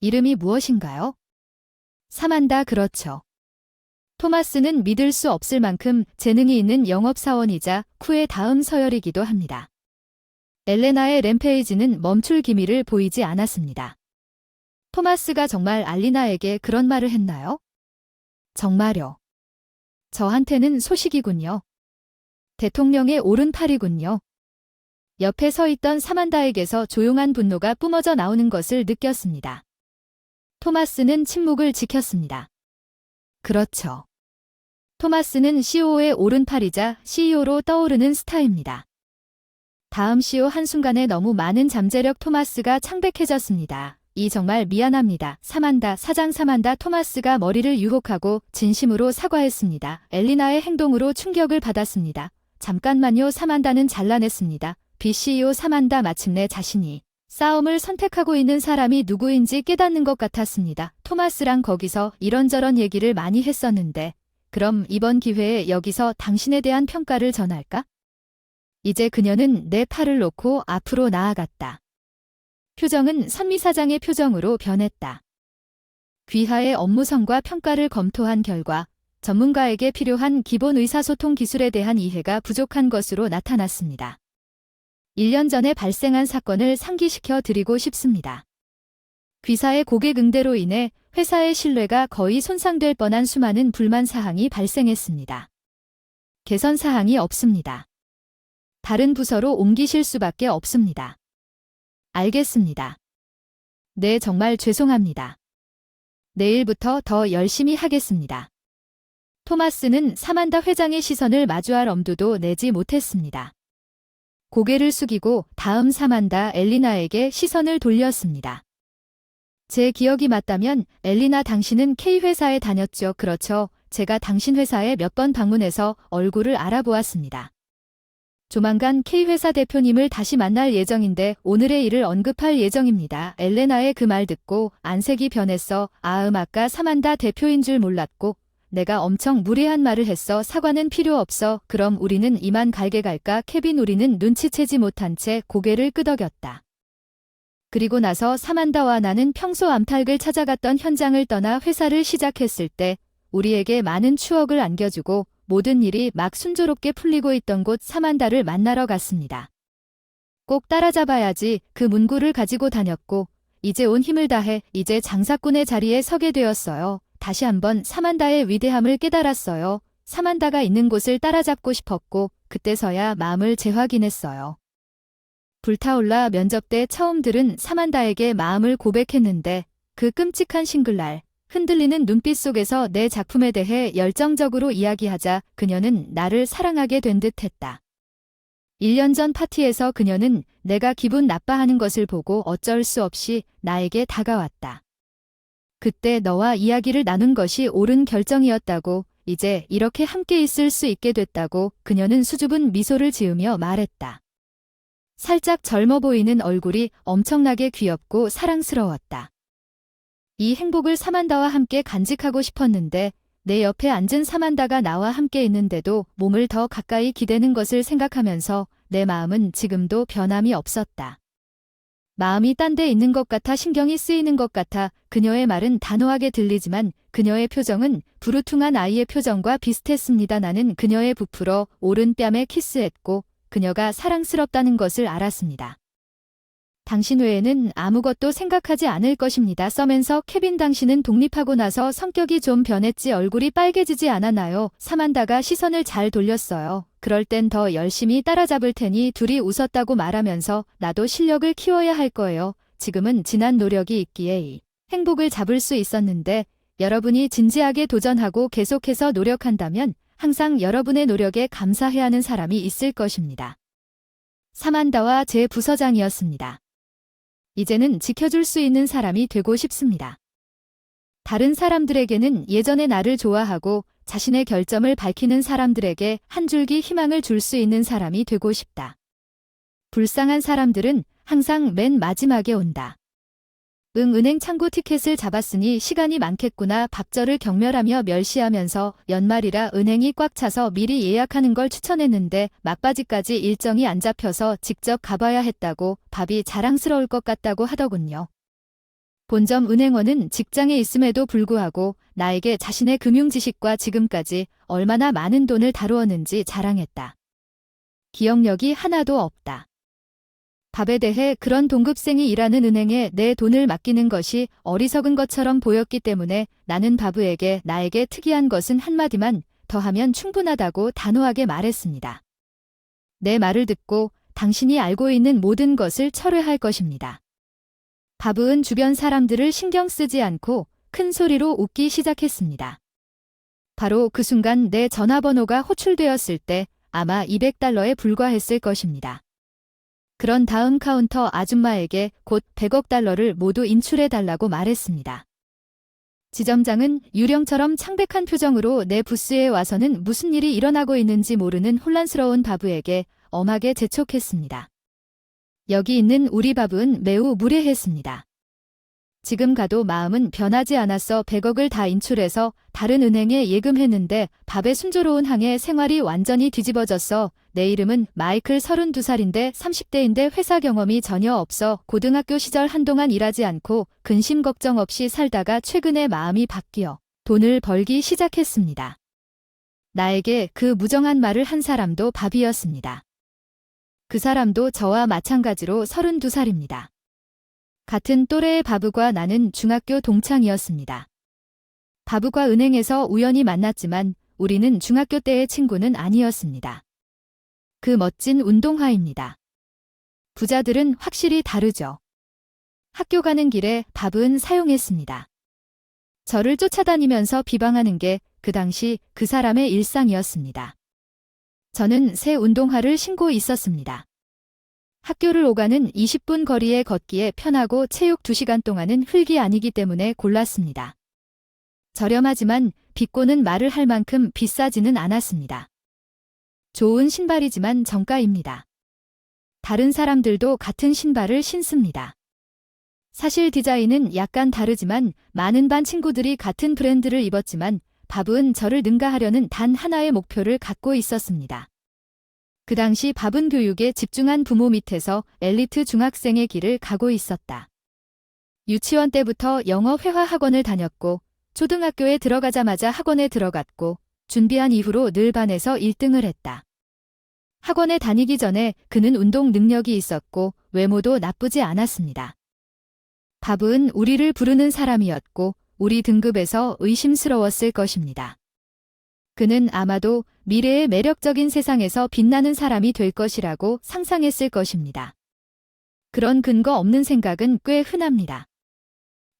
이름이 무엇인가요? 사만다. 그렇죠. 토마스는 믿을 수 없을 만큼 재능이 있는 영업사원이자 쿠의 다음 서열이기도 합니다. 엘레나의 램페이지는 멈출 기미를 보이지 않았습니다. 토마스가 정말 알리나에게 그런 말을 했나요? 정말요. 저한테는 소식이군요. 대통령의 오른팔이군요. 옆에 서 있던 사만다에게서 조용한 분노가 뿜어져 나오는 것을 느꼈습니다. 토마스는 침묵을 지켰습니다. 그렇죠. 토마스는 CEO의 오른팔이자 CEO로 떠오르는 스타입니다. 다음 CEO 한순간에 너무 많은 잠재력 토마스가 창백해졌습니다. 정말 미안합니다. 사만다, 사장 사만다. 토마스가 머리를 유혹하고 진심으로 사과했습니다. 엘리나의 행동으로 충격을 받았습니다. 잠깐만요. 사만다는 잘라냈습니다. BCEO 사만다. 마침내 자신이 싸움을 선택하고 있는 사람이 누구인지 깨닫는 것 같았습니다. 토마스랑 거기서 이런저런 얘기를 많이 했었는데 그럼 이번 기회에 여기서 당신에 대한 평가를 전할까? 이제 그녀는 내 팔을 놓고 앞으로 나아갔다. 표정은 선미 사장의 표정으로 변했다. 귀하의 업무성과 평가를 검토한 결과 전문가에게 필요한 기본 의사소통 기술에 대한 이해가 부족한 것으로 나타났습니다. 1년 전에 발생한 사건을 상기시켜 드리고 싶습니다. 귀사의 고객 응대로 인해 회사의 신뢰가 거의 손상될 뻔한 수많은 불만 사항이 발생했습니다. 개선 사항이 없습니다. 다른 부서로 옮기실 수밖에 없습니다. 알겠습니다. 네, 정말 죄송합니다. 내일부터 더 열심히 하겠습니다. 토마스는 사만다 회장의 시선을 마주할 엄두도 내지 못했습니다. 고개를 숙이고 다음 사만다 엘리나에게 시선을 돌렸습니다. 제 기억이 맞다면 엘리나 당신은 K회사에 다녔죠. 그렇죠. 제가 당신 회사에 몇 번 방문해서 얼굴을 알아보았습니다. 조만간 K회사 대표님을 다시 만날 예정인데 오늘의 일을 언급할 예정입니다. 엘레나의 그 말 듣고 안색이 변했어. 아까 사만다 대표인 줄 몰랐고 내가 엄청 무례한 말을 했어. 사과는 필요 없어. 그럼 우리는 이만 갈게 갈까? 케빈 우리는 눈치채지 못한 채 고개를 끄덕였다. 그리고 나서 사만다와 나는 평소 암탉을 찾아갔던 현장을 떠나 회사를 시작했을 때 우리에게 많은 추억을 안겨주고 모든 일이 막 순조롭게 풀리고 있던 곳 사만다를 만나러 갔습니다. 꼭 따라잡아야지. 그 문구를 가지고 다녔고 이제 온 힘을 다해 이제 장사꾼의 자리에 서게 되었어요. 다시 한번 사만다의 위대함을 깨달았어요. 사만다가 있는 곳을 따라잡고 싶었고 그때서야 마음을 재확인했어요. 불타올라 면접 때 처음 들은 사만다에게 마음을 고백했는데 그 끔찍한 싱글날 흔들리는 눈빛 속에서 내 작품에 대해 열정적으로 이야기하자 그녀는 나를 사랑하게 된 듯했다. 1년 전 파티에서 그녀는 내가 기분 나빠하는 것을 보고 어쩔 수 없이 나에게 다가왔다. 그때 너와 이야기를 나눈 것이 옳은 결정이었다고, 이제 이렇게 함께 있을 수 있게 됐다고 그녀는 수줍은 미소를 지으며 말했다. 살짝 젊어 보이는 얼굴이 엄청나게 귀엽고 사랑스러웠다. 이 행복을 사만다와 함께 간직하고 싶었는데 내 옆에 앉은 사만다가 나와 함께 있는데도 몸을 더 가까이 기대는 것을 생각하면서 내 마음은 지금도 변함이 없었다. 마음이 딴 데 있는 것 같아 신경이 쓰이는 것 같아. 그녀의 말은 단호하게 들리지만 그녀의 표정은 부르퉁한 아이의 표정과 비슷했습니다. 나는 그녀의 부풀어 오른 뺨에 키스했고 그녀가 사랑스럽다는 것을 알았습니다. 당신 외에는 아무것도 생각하지 않을 것입니다. 써면서 케빈 당신은 독립하고 나서 성격이 좀 변했지 얼굴이 빨개지지 않았나요? 사만다가 시선을 잘 돌렸어요. 그럴 땐 더 열심히 따라잡을 테니 둘이 웃었다고 말하면서 나도 실력을 키워야 할 거예요. 지금은 지난 노력이 있기에 이 행복을 잡을 수 있었는데 여러분이 진지하게 도전하고 계속해서 노력한다면 항상 여러분의 노력에 감사해야 하는 사람이 있을 것입니다. 사만다와 제 부서장이었습니다. 이제는 지켜줄 수 있는 사람이 되고 싶습니다. 다른 사람들에게는 예전에 나를 좋아하고 자신의 결점을 밝히는 사람들에게 한 줄기 희망을 줄 수 있는 사람이 되고 싶다. 불쌍한 사람들은 항상 맨 마지막에 온다. 은행 창구 티켓을 잡았으니 시간이 많겠구나. 밥절을 경멸하며 멸시하면서 연말이라 은행이 꽉 차서 미리 예약하는 걸 추천했는데 막바지까지 일정이 안 잡혀서 직접 가봐야 했다고 밥이 자랑스러울 것 같다고 하더군요. 본점 은행원은 직장에 있음에도 불구하고 나에게 자신의 금융 지식과 지금까지 얼마나 많은 돈을 다루었는지 자랑했다. 기억력이 하나도 없다. 밥에 대해 그런 동급생이 일하는 은행에 내 돈을 맡기는 것이 어리석은 것처럼 보였기 때문에 나는 바브에게 나에게 특이한 것은 한마디만 더하면 충분하다고 단호하게 말했습니다. 내 말을 듣고 당신이 알고 있는 모든 것을 철회할 것입니다. 바브은 주변 사람들을 신경 쓰지 않고 큰 소리로 웃기 시작했습니다. 바로 그 순간 내 전화번호가 호출되었을 때 아마 $200에 불과했을 것입니다. 그런 다음 카운터 아줌마에게 곧 $100억 모두 인출해달라고 말했습니다. 지점장은 유령처럼 창백한 표정으로 내 부스에 와서는 무슨 일이 일어나고 있는지 모르는 혼란스러운 바브에게 엄하게 재촉했습니다. 여기 있는 우리 바브는 매우 무례했습니다. 지금 가도 마음은 변하지 않았어. 100억을 다 인출해서 다른 은행에 예금했는데 밥의 순조로운 항해 생활이 완전히 뒤집어졌어. 내 이름은 마이클 32살인데 30대인데 회사 경험이 전혀 없어. 고등학교 시절 한동안 일하지 않고 근심 걱정 없이 살다가 최근에 마음이 바뀌어 돈을 벌기 시작했습니다. 나에게 그 무정한 말을 한 사람도 밥이었습니다. 그 사람도 저와 마찬가지로 32살입니다. 같은 또래의 바브과 나는 중학교 동창이었습니다. 바브과 은행에서 우연히 만났지만 우리는 중학교 때의 친구는 아니었습니다. 그 멋진 운동화입니다. 부자들은 확실히 다르죠. 학교 가는 길에 바브는 사용했습니다. 저를 쫓아다니면서 비방하는 게 그 당시 그 사람의 일상이었습니다. 저는 새 운동화를 신고 있었습니다. 학교를 오가는 20분 거리에 걷기에 편하고 체육 2시간 동안은 흙이 아니기 때문에 골랐습니다. 저렴하지만 비꼬는 말을 할 만큼 비싸지는 않았습니다. 좋은 신발이지만 정가입니다. 다른 사람들도 같은 신발을 신습니다. 사실 디자인은 약간 다르지만 많은 반 친구들이 같은 브랜드를 입었지만 밥은 저를 능가하려는 단 하나의 목표를 갖고 있었습니다. 그 당시 밥은 교육에 집중한 부모 밑에서 엘리트 중학생의 길을 가고 있었다. 유치원 때부터 영어 회화 학원을 다녔고 초등학교에 들어가자마자 학원에 들어갔고 준비한 이후로 늘 반에서 1등을 했다. 학원에 다니기 전에 그는 운동 능력이 있었고 외모도 나쁘지 않았습니다. 밥은 우리를 부르는 사람이었고 우리 등급에서 의심스러웠을 것입니다. 그는 아마도 미래의 매력적인 세상에서 빛나는 사람이 될 것이라고 상상했을 것입니다. 그런 근거 없는 생각은 꽤 흔합니다.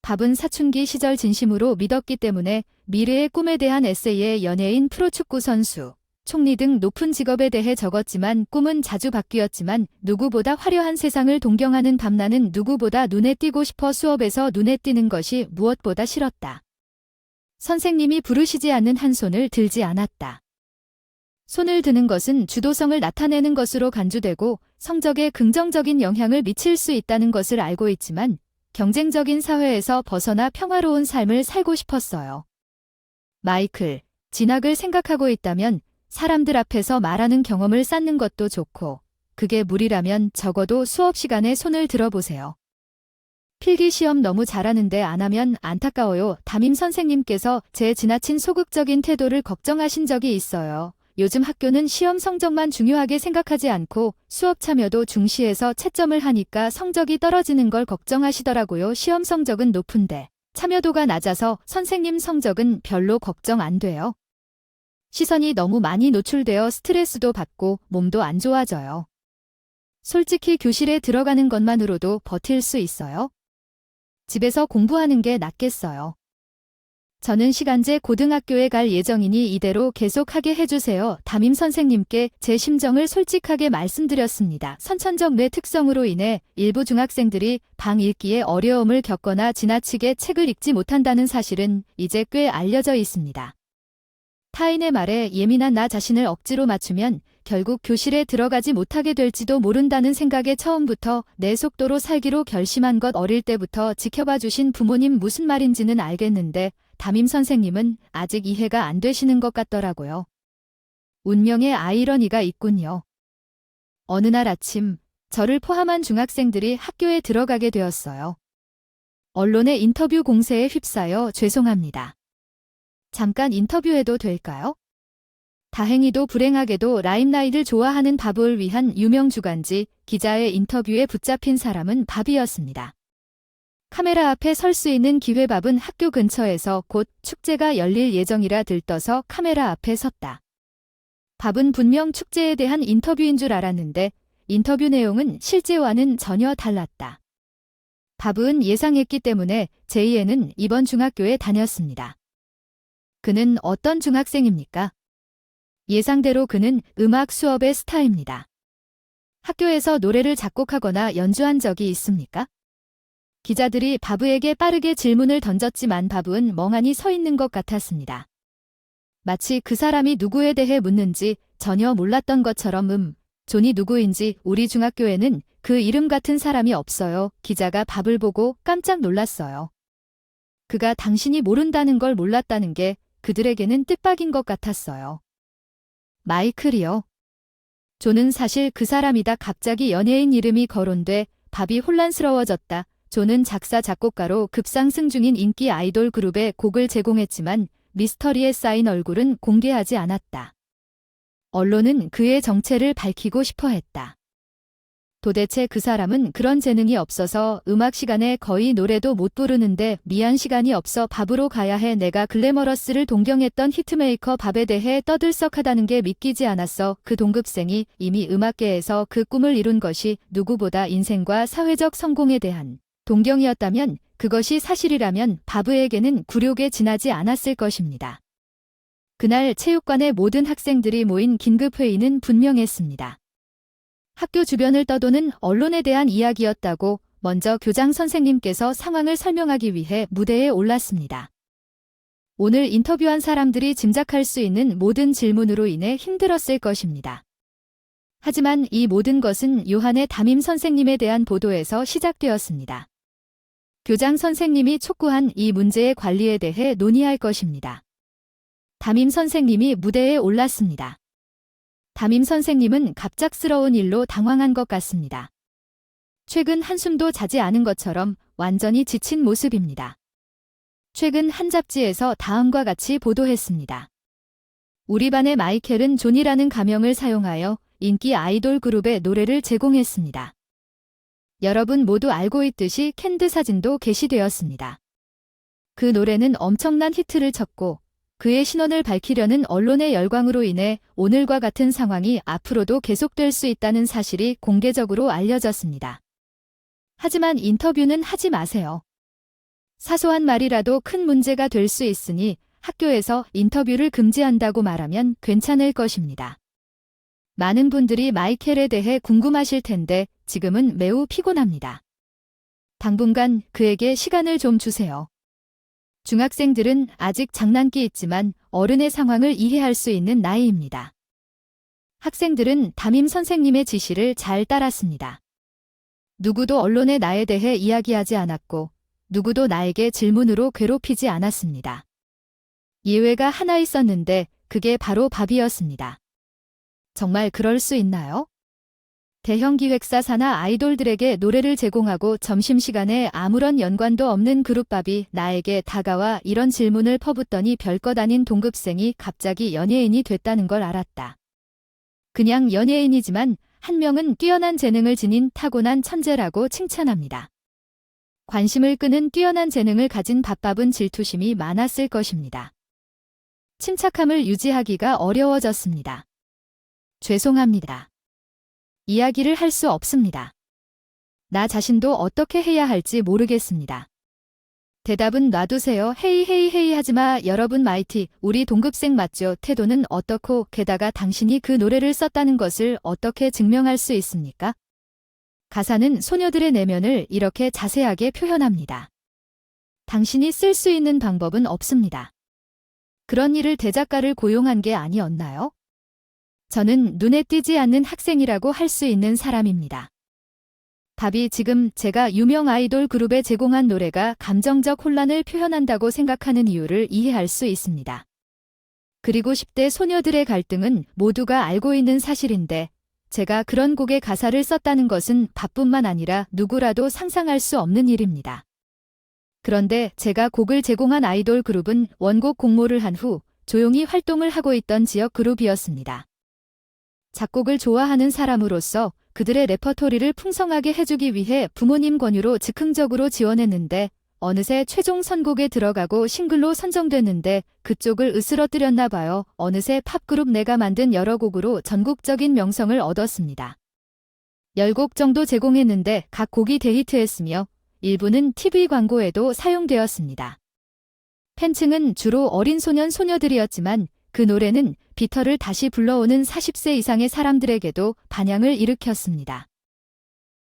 밥은 사춘기 시절 진심으로 믿었기 때문에 미래의 꿈에 대한 에세이에 연예인, 프로축구 선수, 총리 등 높은 직업에 대해 적었지만 꿈은 자주 바뀌었지만 누구보다 화려한 세상을 동경하는 밤나는 누구보다 눈에 띄고 싶어 수업에서 눈에 띄는 것이 무엇보다 싫었다. 선생님이 부르시지 않는 한 손을 들지 않았다. 손을 드는 것은 주도성을 나타내는 것으로 간주되고 성적에 긍정적인 영향을 미칠 수 있다는 것을 알고 있지만 경쟁적인 사회에서 벗어나 평화로운 삶을 살고 싶었어요. 마이클, 진학을 생각하고 있다면 사람들 앞에서 말하는 경험을 쌓는 것도 좋고 그게 무리라면 적어도 수업 시간에 손을 들어보세요. 필기시험 너무 잘하는데 안 하면 안타까워요. 담임 선생님께서 제 지나친 소극적인 태도를 걱정하신 적이 있어요. 요즘 학교는 시험 성적만 중요하게 생각하지 않고 수업 참여도 중시해서 채점을 하니까 성적이 떨어지는 걸 걱정하시더라고요. 시험 성적은 높은데 참여도가 낮아서 선생님 성적은 별로 걱정 안 돼요. 시선이 너무 많이 노출되어 스트레스도 받고 몸도 안 좋아져요. 솔직히 교실에 들어가는 것만으로도 버틸 수 있어요? 집에서 공부하는 게 낫겠어요. 저는 시간제 고등학교에 갈 예정이니 이대로 계속하게 해주세요. 담임 선생님께 제 심정을 솔직하게 말씀드렸습니다. 선천적 뇌 특성으로 인해 일부 중학생들이 방 읽기에 어려움을 겪거나 지나치게 책을 읽지 못한다는 사실은 이제 꽤 알려져 있습니다. 타인의 말에 예민한 나 자신을 억지로 맞추면 결국 교실에 들어가지 못하게 될지도 모른다는 생각에 처음부터 내 속도로 살기로 결심한 것. 어릴 때부터 지켜봐 주신 부모님 무슨 말인지는 알겠는데 담임 선생님은 아직 이해가 안 되시는 것 같더라고요. 운명의 아이러니가 있군요. 어느 날 아침 저를 포함한 중학생들이 학교에 들어가게 되었어요. 언론의 인터뷰 공세에 휩싸여 죄송합니다. 잠깐 인터뷰해도 될까요? 다행히도 불행하게도 라임라이트를 좋아하는 밥을 위한 유명 주간지 기자의 인터뷰에 붙잡힌 사람은 밥이었습니다. 카메라 앞에 설 수 있는 기회. 밥은 학교 근처에서 곧 축제가 열릴 예정이라 들떠서 카메라 앞에 섰다. 밥은 분명 축제에 대한 인터뷰인 줄 알았는데 인터뷰 내용은 실제와는 전혀 달랐다. 밥은 예상했기 때문에 제2에는 이번 중학교에 다녔습니다. 그는 어떤 중학생입니까? 예상대로 그는 음악 수업의 스타입니다. 학교에서 노래를 작곡하거나 연주한 적이 있습니까? 기자들이 바브에게 빠르게 질문을 던졌지만 바브는 멍하니 서 있는 것 같았습니다. 마치 그 사람이 누구에 대해 묻는지 전혀 몰랐던 것처럼 존이 누구인지 우리 중학교에는 그 이름 같은 사람이 없어요. 기자가 밥을 보고 깜짝 놀랐어요. 그가 당신이 모른다는 걸 몰랐다는 게 그들에게는 뜻밖인 것 같았어요. 마이클이요. 존은 사실 그 사람이다. 갑자기 연예인 이름이 거론돼 밥이 혼란스러워졌다. 존은 작사 작곡가로 급상승 중인 인기 아이돌 그룹에 곡을 제공했지만 미스터리에 쌓인 얼굴은 공개하지 않았다. 언론은 그의 정체를 밝히고 싶어 했다. 도대체 그 사람은 그런 재능이 없어서 음악 시간에 거의 노래도 못 부르는데 미안 시간이 없어 밥으로 가야 해. 내가 글래머러스를 동경했던 히트메이커 밥에 대해 떠들썩하다는 게 믿기지 않았어. 그 동급생이 이미 음악계에서 그 꿈을 이룬 것이 누구보다 인생과 사회적 성공에 대한 동경이었다면 그것이 사실이라면 바브에게는 굴욕에 지나지 않았을 것입니다. 그날 체육관의 모든 학생들이 모인 긴급회의는 분명했습니다. 학교 주변을 떠도는 언론에 대한 이야기였다고 먼저 교장 선생님께서 상황을 설명하기 위해 무대에 올랐습니다. 오늘 인터뷰한 사람들이 짐작할 수 있는 모든 질문으로 인해 힘들었을 것입니다. 하지만 이 모든 것은 요한의 담임 선생님에 대한 보도에서 시작되었습니다. 교장 선생님이 촉구한 이 문제의 관리에 대해 논의할 것입니다. 담임 선생님이 무대에 올랐습니다. 담임 선생님은 갑작스러운 일로 당황한 것 같습니다. 최근 한숨도 자지 않은 것처럼 완전히 지친 모습입니다. 최근 한 잡지에서 다음과 같이 보도했습니다. 우리 반의 마이켈은 존이라는 가명을 사용하여 인기 아이돌 그룹의 노래를 제공했습니다. 여러분 모두 알고 있듯이 캔드 사진도 게시되었습니다. 그 노래는 엄청난 히트를 쳤고 그의 신원을 밝히려는 언론의 열광으로 인해 오늘과 같은 상황이 앞으로도 계속될 수 있다는 사실이 공개적으로 알려졌습니다. 하지만 인터뷰는 하지 마세요. 사소한 말이라도 큰 문제가 될 수 있으니 학교에서 인터뷰를 금지한다고 말하면 괜찮을 것입니다. 많은 분들이 마이켈에 대해 궁금하실 텐데 지금은 매우 피곤합니다. 당분간 그에게 시간을 좀 주세요. 중학생들은 아직 장난기 있지만 어른의 상황을 이해할 수 있는 나이입니다. 학생들은 담임 선생님의 지시를 잘 따랐습니다. 누구도 언론에 나에 대해 이야기하지 않았고 누구도 나에게 질문으로 괴롭히지 않았습니다. 예외가 하나 있었는데 그게 바로 밥이었습니다. 정말 그럴 수 있나요? 대형 기획사사나 아이돌들에게 노래를 제공하고 점심시간에 아무런 연관도 없는 그룹밥이 나에게 다가와 이런 질문을 퍼붓더니 별것 아닌 동급생이 갑자기 연예인이 됐다는 걸 알았다. 그냥 연예인이지만 한 명은 뛰어난 재능을 지닌 타고난 천재라고 칭찬합니다. 관심을 끄는 뛰어난 재능을 가진 밥밥은 질투심이 많았을 것입니다. 침착함을 유지하기가 어려워졌습니다. 죄송합니다. 이야기를 할 수 없습니다. 나 자신도 어떻게 해야 할지 모르겠습니다. 대답은 놔두세요. 헤이 하지마. 여러분 마이티, 우리 동급생 맞죠? 태도는 어떻고 게다가 당신이 그 노래를 썼다는 것을 어떻게 증명할 수 있습니까? 가사는 소녀들의 내면을 이렇게 자세하게 표현합니다. 당신이 쓸 수 있는 방법은 없습니다. 그런 일을 대작가를 고용한 게 아니었나요? 저는 눈에 띄지 않는 학생이라고 할 수 있는 사람입니다. 밥이 지금 제가 유명 아이돌 그룹에 제공한 노래가 감정적 혼란을 표현한다고 생각하는 이유를 이해할 수 있습니다. 그리고 10대 소녀들의 갈등은 모두가 알고 있는 사실인데 제가 그런 곡의 가사를 썼다는 것은 밥뿐만 아니라 누구라도 상상할 수 없는 일입니다. 그런데 제가 곡을 제공한 아이돌 그룹은 원곡 공모를 한 후 조용히 활동을 하고 있던 지역 그룹이었습니다. 작곡을 좋아하는 사람으로서 그들의 레퍼토리를 풍성하게 해주기 위해 부모님 권유로 즉흥적으로 지원했는데 어느새 최종 선곡에 들어가고 싱글로 선정됐는데 그쪽을 으스러뜨렸나 봐요. 어느새 팝그룹 내가 만든 여러 곡으로 전국적인 명성을 얻었습니다. 10곡 정도 제공했는데 각 곡이 데히트했으며 일부는 TV 광고에도 사용되었습니다. 팬층은 주로 어린 소년 소녀들이었지만 그 노래는 비터를 다시 불러오는 40세 이상의 사람들에게도 반향을 일으켰습니다.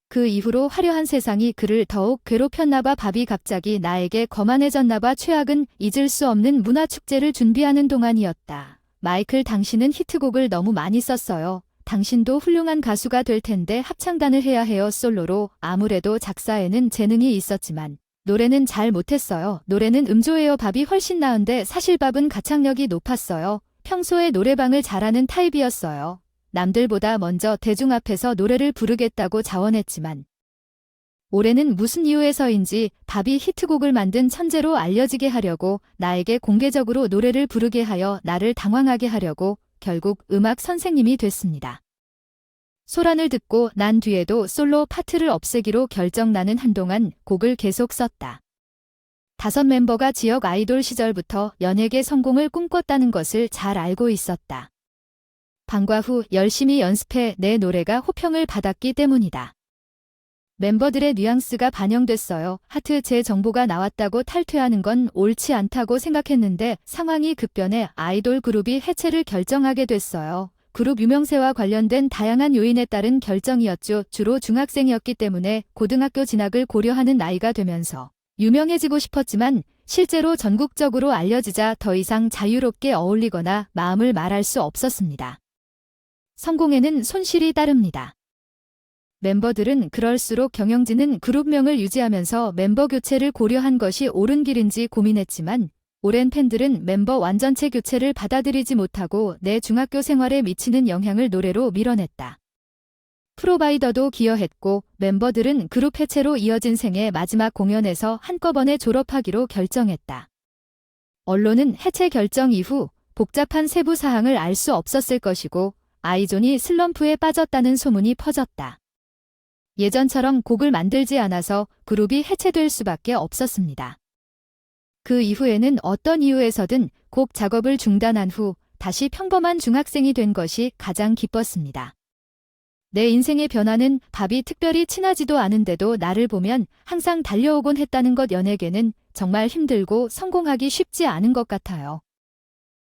그 이후로 화려한 세상이 그를 더욱 괴롭혔나봐. 밥이 갑자기 나에게 거만해졌나봐. 최악은 잊을 수 없는 문화축제를 준비하는 동안이었다. 마이클, 당신은 히트곡을 너무 많이 썼어요. 당신도 훌륭한 가수가 될 텐데 합창단을 해야 해요. 솔로로. 아무래도 작사에는 재능이 있었지만 노래는 잘 못했어요. 노래는 음조예요. 밥이 훨씬 나은데 사실 밥은 가창력이 높았어요. 평소에 노래방을 잘하는 타입이었어요. 남들보다 먼저 대중 앞에서 노래를 부르겠다고 자원했지만 올해는 무슨 이유에서인지 밥이 히트곡을 만든 천재로 알려지게 하려고 나에게 공개적으로 노래를 부르게 하여 나를 당황하게 하려고 결국 음악 선생님이 됐습니다. 소란을 듣고 난 뒤에도 솔로 파트를 없애기로 결정. 나는 한동안 곡을 계속 썼다. 5 멤버가 지역 아이돌 시절부터 연예계 성공을 꿈꿨다는 것을 잘 알고 있었다. 방과 후 열심히 연습해 내 노래가 호평을 받았기 때문이다. 멤버들의 뉘앙스가 반영됐어요. 하트, 제 정보가 나왔다고 탈퇴하는 건 옳지 않다고 생각했는데 상황이 급변해 아이돌 그룹이 해체를 결정하게 됐어요. 그룹 유명세와 관련된 다양한 요인에 따른 결정이었죠. 주로 중학생이었기 때문에 고등학교 진학을 고려하는 나이가 되면서 유명해지고 싶었지만 실제로 전국적으로 알려지자 더 이상 자유롭게 어울리거나 마음을 말할 수 없었습니다. 성공에는 손실이 따릅니다. 멤버들은 그럴수록 경영진은 그룹명을 유지하면서 멤버 교체를 고려한 것이 옳은 길인지 고민했지만 오랜 팬들은 멤버 완전체 교체를 받아들이지 못하고 내 중학교 생활에 미치는 영향을 노래로 밀어냈다. 프로바이더도 기여했고 멤버들은 그룹 해체로 이어진 생애 마지막 공연에서 한꺼번에 졸업하기로 결정했다. 언론은 해체 결정 이후 복잡한 세부 사항을 알 수 없었을 것이고 아이존이 슬럼프에 빠졌다는 소문이 퍼졌다. 예전처럼 곡을 만들지 않아서 그룹이 해체될 수밖에 없었습니다. 그 이후에는 어떤 이유에서든 곡 작업을 중단한 후 다시 평범한 중학생이 된 것이 가장 기뻤습니다. 내 인생의 변화는 밥이 특별히 친하지도 않은데도 나를 보면 항상 달려오곤 했다는 것. 연예계는 정말 힘들고 성공하기 쉽지 않은 것 같아요.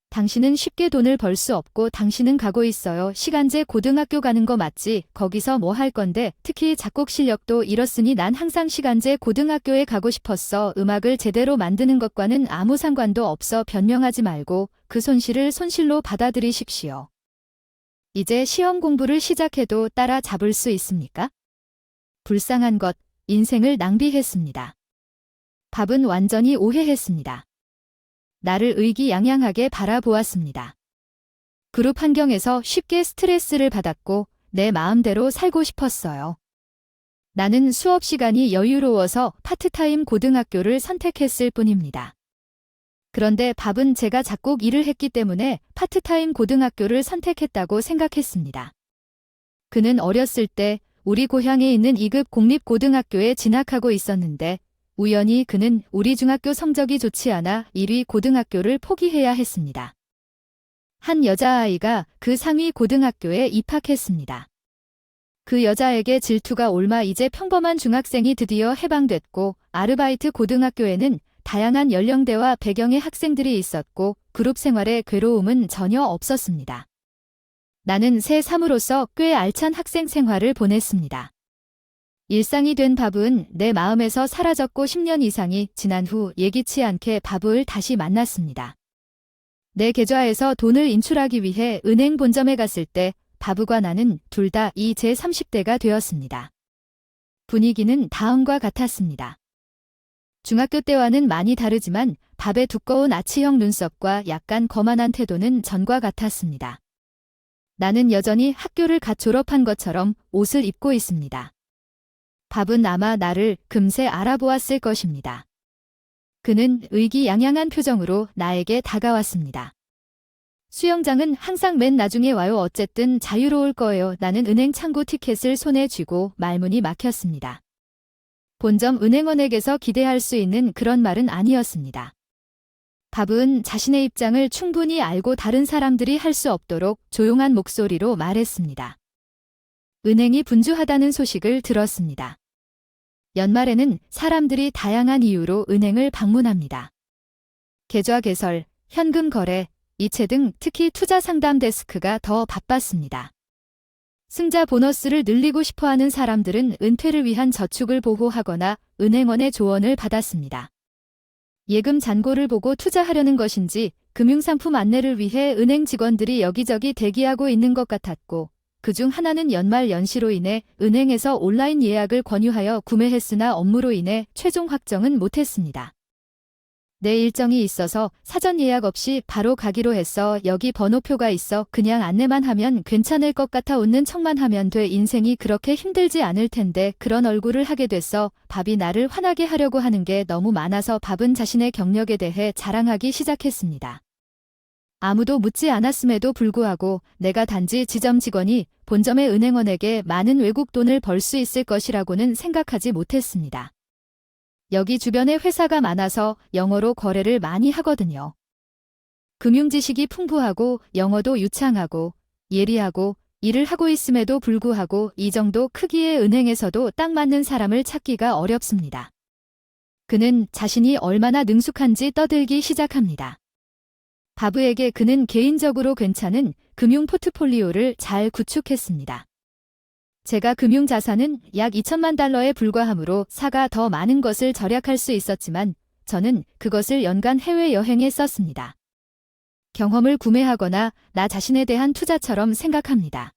당신은 쉽게 돈을 벌 수 없고 당신은 가고 있어요. 시간제 고등학교 가는 거 맞지? 거기서 뭐 할 건데? 특히 작곡 실력도 이렇으니 난 항상 시간제 고등학교에 가고 싶었어. 음악을 제대로 만드는 것과는 아무 상관도 없어. 변명하지 말고 그 손실을 손실로 받아들이십시오. 이제 시험 공부를 시작해도 따라잡을 수 있습니까? 불쌍한 것, 인생을 낭비했습니다. 밥은 완전히 오해했습니다. 나를 의기양양하게 바라보았습니다. 그룹 환경에서 쉽게 스트레스를 받았고 내 마음대로 살고 싶었어요. 나는 수업 시간이 여유로워서 파트타임 고등학교를 선택했을 뿐입니다. 그런데 밥은 제가 작곡 일을 했기 때문에 파트타임 고등학교를 선택했다고 생각했습니다. 그는 어렸을 때 우리 고향에 있는 2급 공립고등학교에 진학하고 있었는데 우연히 그는 우리 중학교 성적이 좋지 않아 1위 고등학교를 포기해야 했습니다. 한 여자아이가 그 상위 고등학교에 입학했습니다. 그 여자에게 질투가 옮아 이제 평범한 중학생이 드디어 해방됐고 아르바이트 고등학교에는 다양한 연령대와 배경의 학생들이 있었고 그룹 생활에 괴로움은 전혀 없었습니다. 나는 새3으로서 꽤 알찬 학생 생활을 보냈습니다. 일상이 된 바브은 내 마음에서 사라졌고 10년 이상이 지난 후 예기치 않게 바브를 다시 만났습니다. 내 계좌에서 돈을 인출하기 위해 은행 본점에 갔을 때 바브과 나는 둘 다 이 제 30대가 되었습니다. 분위기는 다음과 같았습니다. 중학교 때와는 많이 다르지만 밥의 두꺼운 아치형 눈썹과 약간 거만한 태도는 전과 같았습니다. 나는 여전히 학교를 갓 졸업한 것처럼 옷을 입고 있습니다. 밥은 아마 나를 금세 알아보았을 것입니다. 그는 의기양양한 표정으로 나에게 다가왔습니다. 수영장은 항상 맨 나중에 와요. 어쨌든 자유로울 거예요. 나는 은행 창구 티켓을 손에 쥐고 말문이 막혔습니다. 본점 은행원에게서 기대할 수 있는 그런 말은 아니었습니다. 밥은 자신의 입장을 충분히 알고 다른 사람들이 할 수 없도록 조용한 목소리로 말했습니다. 은행이 분주하다는 소식을 들었습니다. 연말에는 사람들이 다양한 이유로 은행을 방문합니다. 계좌 개설, 현금 거래, 이체 등 특히 투자 상담 데스크가 더 바빴습니다. 승자 보너스를 늘리고 싶어하는 사람들은 은퇴를 위한 저축을 보호하거나 은행원의 조언을 받았습니다. 예금 잔고를 보고 투자하려는 것인지 금융상품 안내를 위해 은행 직원들이 여기저기 대기하고 있는 것 같았고, 그중 하나는 연말 연시로 인해 은행에서 온라인 예약을 권유하여 구매했으나 업무로 인해 최종 확정은 못했습니다. 내 일정이 있어서 사전 예약 없이 바로 가기로 했어. 여기 번호표가 있어. 그냥 안내만 하면 괜찮을 것 같아. 웃는 척만 하면 돼. 인생이 그렇게 힘들지 않을 텐데 그런 얼굴을 하게 됐어. 밥이 나를 화나게 하려고 하는 게 너무 많아서 밥은 자신의 경력에 대해 자랑하기 시작했습니다. 아무도 묻지 않았음에도 불구하고 내가 단지 지점 직원이 본점의 은행원에게 많은 외국 돈을 벌 수 있을 것이라고는 생각하지 못했습니다. 여기 주변에 회사가 많아서 영어로 거래를 많이 하거든요. 금융 지식이 풍부하고 영어도 유창하고 예리하고 일을 하고 있음에도 불구하고 이 정도 크기의 은행에서도 딱 맞는 사람을 찾기가 어렵습니다. 그는 자신이 얼마나 능숙한지 떠들기 시작합니다. 바브에게 그는 개인적으로 괜찮은 금융 포트폴리오를 잘 구축했습니다. 제가 금융 자산은 약 2천만 달러에 불과하므로 사가 더 많은 것을 절약할 수 있었지만 저는 그것을 연간 해외여행에 썼습니다. 경험을 구매하거나 나 자신에 대한 투자처럼 생각합니다.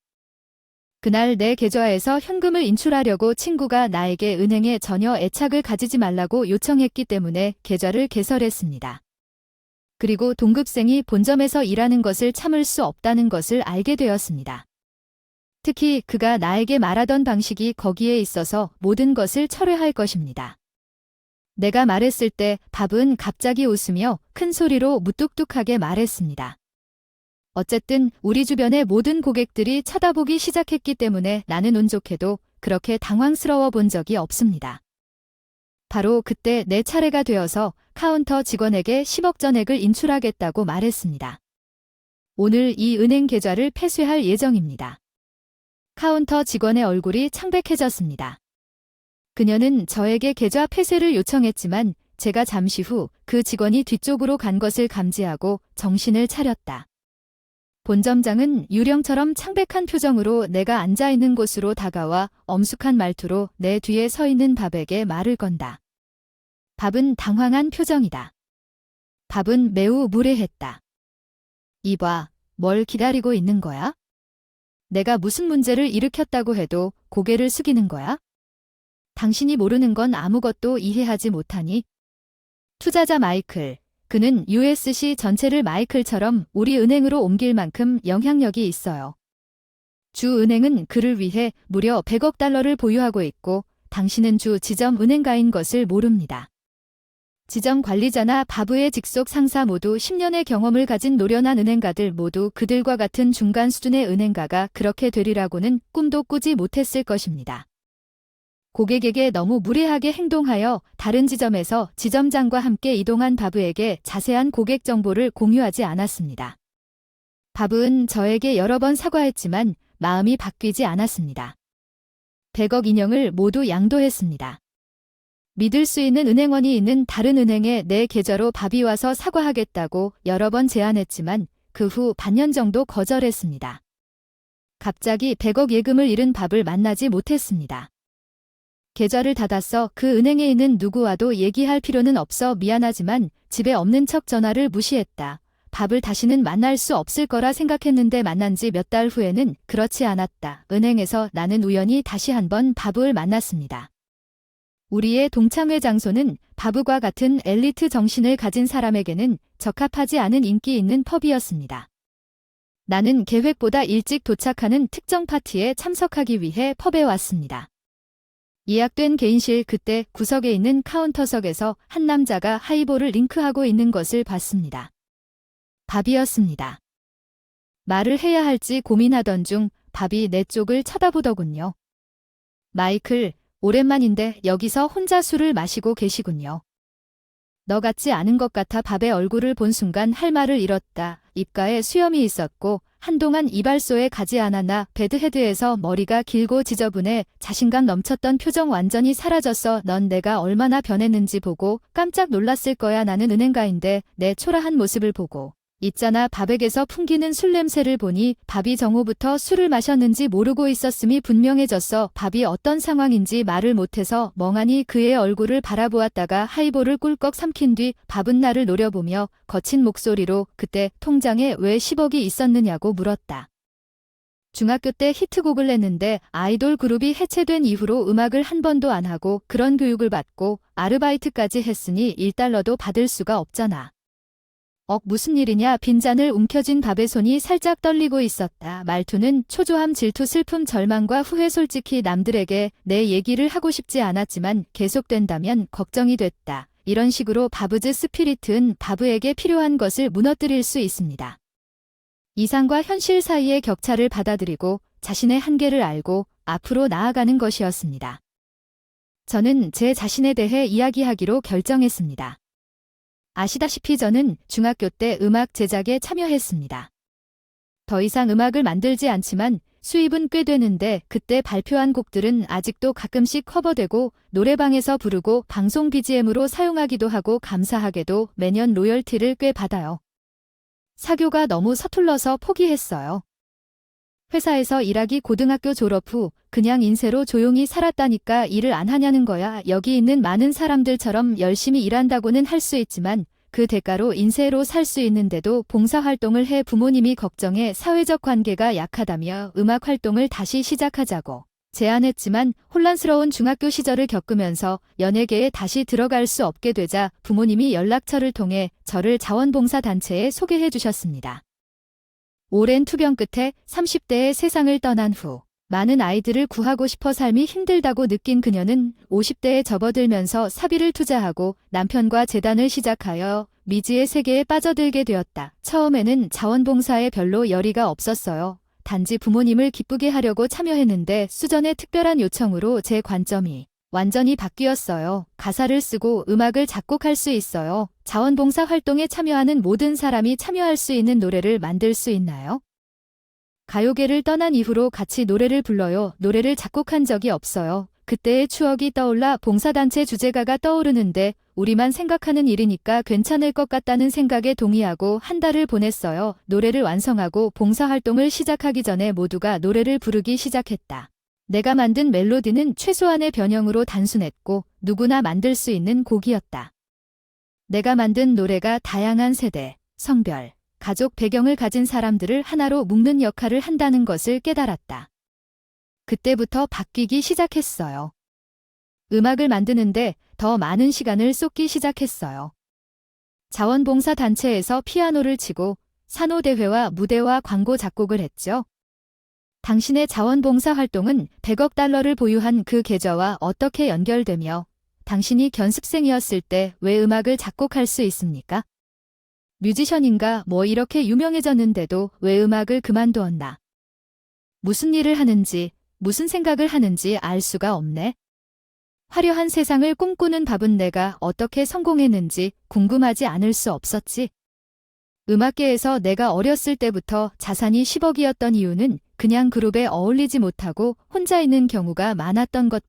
그날 내 계좌에서 현금을 인출하려고 친구가 나에게 은행에 전혀 애착을 가지지 말라고 요청했기 때문에 계좌를 개설했습니다. 그리고 동급생이 본점에서 일하는 것을 참을 수 없다는 것을 알게 되었습니다. 특히 그가 나에게 말하던 방식이 거기에 있어서 모든 것을 철회할 것입니다. 내가 말했을 때 밥은 갑자기 웃으며 큰 소리로 무뚝뚝하게 말했습니다. 어쨌든 우리 주변의 모든 고객들이 쳐다보기 시작했기 때문에 나는 운 좋게도 그렇게 당황스러워 본 적이 없습니다. 바로 그때 내 차례가 되어서 카운터 직원에게 10억 전액을 인출하겠다고 말했습니다. 오늘 이 은행 계좌를 폐쇄할 예정입니다. 카운터 직원의 얼굴이 창백해졌습니다. 그녀는 저에게 계좌 폐쇄를 요청했지만 제가 잠시 후 그 직원이 뒤쪽으로 간 것을 감지하고 정신을 차렸다. 본점장은 유령처럼 창백한 표정으로 내가 앉아있는 곳으로 다가와 엄숙한 말투로 내 뒤에 서 있는 밥에게 말을 건다. 밥은 당황한 표정이다. 밥은 매우 무례했다. 이봐, 뭘 기다리고 있는 거야? 내가 무슨 문제를 일으켰다고 해도 고개를 숙이는 거야? 당신이 모르는 건 아무것도 이해하지 못하니? 투자자 마이클, 그는 USC 전체를 마이클처럼 우리 은행으로 옮길 만큼 영향력이 있어요. 주 은행은 그를 위해 무려 100억 달러를 보유하고 있고 당신은 주 지점 은행가인 것을 모릅니다. 지점 관리자나 바브의 직속 상사 모두 10년의 경험을 가진 노련한 은행가들 모두 그들과 같은 중간 수준의 은행가가 그렇게 되리라고는 꿈도 꾸지 못했을 것입니다. 고객에게 너무 무례하게 행동하여 다른 지점에서 지점장과 함께 이동한 바브에게 자세한 고객 정보를 공유하지 않았습니다. 바브는 저에게 여러 번 사과했지만 마음이 바뀌지 않았습니다. 100억 인형을 모두 양도했습니다. 믿을 수 있는 은행원이 있는 다른 은행에 내 계좌로 밥이 와서 사과하겠다고 여러 번 제안했지만 그 후 반년 정도 거절했습니다. 갑자기 100억 예금을 잃은 밥을 만나지 못했습니다. 계좌를 닫았어. 그 은행에 있는 누구와도 얘기할 필요는 없어. 미안하지만 집에 없는 척 전화를 무시했다. 밥을 다시는 만날 수 없을 거라 생각했는데 만난 지 몇 달 후에는 그렇지 않았다. 은행에서 나는 우연히 다시 한번 밥을 만났습니다. 우리의 동창회 장소는 바브과 같은 엘리트 정신을 가진 사람에게는 적합하지 않은 인기 있는 펍이었습니다. 나는 계획보다 일찍 도착하는 특정 파티에 참석하기 위해 펍에 왔습니다. 예약된 개인실 그때 구석에 있는 카운터석에서 한 남자가 하이볼을 링크하고 있는 것을 봤습니다. 밥이었습니다. 말을 해야 할지 고민하던 중 밥이 내 쪽을 쳐다보더군요. 마이클, 오랜만인데 여기서 혼자 술을 마시고 계시군요. 너 같지 않은 것 같아. 밥의 얼굴을 본 순간 할 말을 잃었다. 입가에 수염이 있었고 한동안 이발소에 가지 않았나. 배드헤드에서 머리가 길고 지저분해 자신감 넘쳤던 표정 완전히 사라졌어. 넌 내가 얼마나 변했는지 보고 깜짝 놀랐을 거야. 나는 은행가인데 내 초라한 모습을 보고. 있잖아. 밥액에서 풍기는 술 냄새를 보니 밥이 정오부터 술을 마셨는지 모르고 있었음이 분명해졌어. 밥이 어떤 상황인지 말을 못해서 멍하니 그의 얼굴을 바라보았다가 하이볼을 꿀꺽 삼킨 뒤 밥은 나를 노려보며 거친 목소리로 그때 통장에 왜 10억이 있었느냐고 물었다. 중학교 때 히트곡을 냈는데 아이돌 그룹이 해체된 이후로 음악을 한 번도 안 하고 그런 교육을 받고 아르바이트까지 했으니 1달러도 받을 수가 없잖아. 무슨 일이냐. 빈잔을 움켜쥔 밥의 손이 살짝 떨리고 있었다. 말투는 초조함, 질투, 슬픔, 절망과 후회. 솔직히 남들에게 내 얘기를 하고 싶지 않았지만 계속된다면 걱정이 됐다. 이런 식으로 바브즈 스피릿은 바브에게 필요한 것을 무너뜨릴 수 있습니다. 이상과 현실 사이의 격차를 받아들이고 자신의 한계를 알고 앞으로 나아가는 것이었습니다. 저는 제 자신에 대해 이야기하기로 결정했습니다. 아시다시피 저는 중학교 때 음악 제작에 참여했습니다. 더 이상 음악을 만들지 않지만 수입은 꽤 되는데 그때 발표한 곡들은 아직도 가끔씩 커버되고 노래방에서 부르고 방송 BGM으로 사용하기도 하고 감사하게도 매년 로열티를 꽤 받아요. 사교가 너무 서툴러서 포기했어요. 회사에서 일하기 고등학교 졸업 후 그냥 인쇄로 조용히 살았다니까. 일을 안 하냐는 거야. 여기 있는 많은 사람들처럼 열심히 일한다고는 할 수 있지만 그 대가로 인쇄로 살 수 있는데도 봉사활동을 해. 부모님이 걱정해 사회적 관계가 약하다며 음악 활동을 다시 시작하자고 제안했지만 혼란스러운 중학교 시절을 겪으면서 연예계에 다시 들어갈 수 없게 되자 부모님이 연락처를 통해 저를 자원봉사단체에 소개해 주셨습니다. 오랜 투병 끝에 30대의 세상을 떠난 후 많은 아이들을 구하고 싶어 삶이 힘들다고 느낀 그녀는 50대에 접어들면서 사비를 투자하고 남편과 재단을 시작하여 미지의 세계에 빠져들게 되었다. 처음에는 자원봉사에 별로 열의가 없었어요. 단지 부모님을 기쁘게 하려고 참여했는데 수전의 특별한 요청으로 제 관점이 완전히 바뀌었어요. 가사를 쓰고 음악을 작곡할 수 있어요. 자원봉사 활동에 참여하는 모든 사람이 참여할 수 있는 노래를 만들 수 있나요? 가요계를 떠난 이후로 같이 노래를 불러요. 노래를 작곡한 적이 없어요. 그때의 추억이 떠올라 봉사단체 주제가가 떠오르는데 우리만 생각하는 일이니까 괜찮을 것 같다는 생각에 동의하고 한 달을 보냈어요. 노래를 완성하고 봉사활동을 시작하기 전에 모두가 노래를 부르기 시작했다. 내가 만든 멜로디는 최소한의 변형으로 단순했고 누구나 만들 수 있는 곡이었다. 내가 만든 노래가 다양한 세대, 성별, 가족 배경을 가진 사람들을 하나로 묶는 역할을 한다는 것을 깨달았다. 그때부터 바뀌기 시작했어요. 음악을 만드는데 더 많은 시간을 쏟기 시작했어요. 자원봉사단체에서 피아노를 치고 산호대회와 무대와 광고 작곡을 했죠. 당신의 자원봉사 활동은 100억 달러를 보유한 그 계좌와 어떻게 연결되며 당신이 견습생이었을 때 왜 음악을 작곡할 수 있습니까? 뮤지션인가 뭐 이렇게 유명해졌는데도 왜 음악을 그만두었나? 무슨 일을 하는지, 무슨 생각을 하는지 알 수가 없네. 화려한 세상을 꿈꾸는 밥은 내가 어떻게 성공했는지 궁금하지 않을 수 없었지. 음악계에서 내가 어렸을 때부터 자산이 10억이었던 이유는 그냥 그룹에 어울리지 못하고 혼자 있는 경우가 많았던 것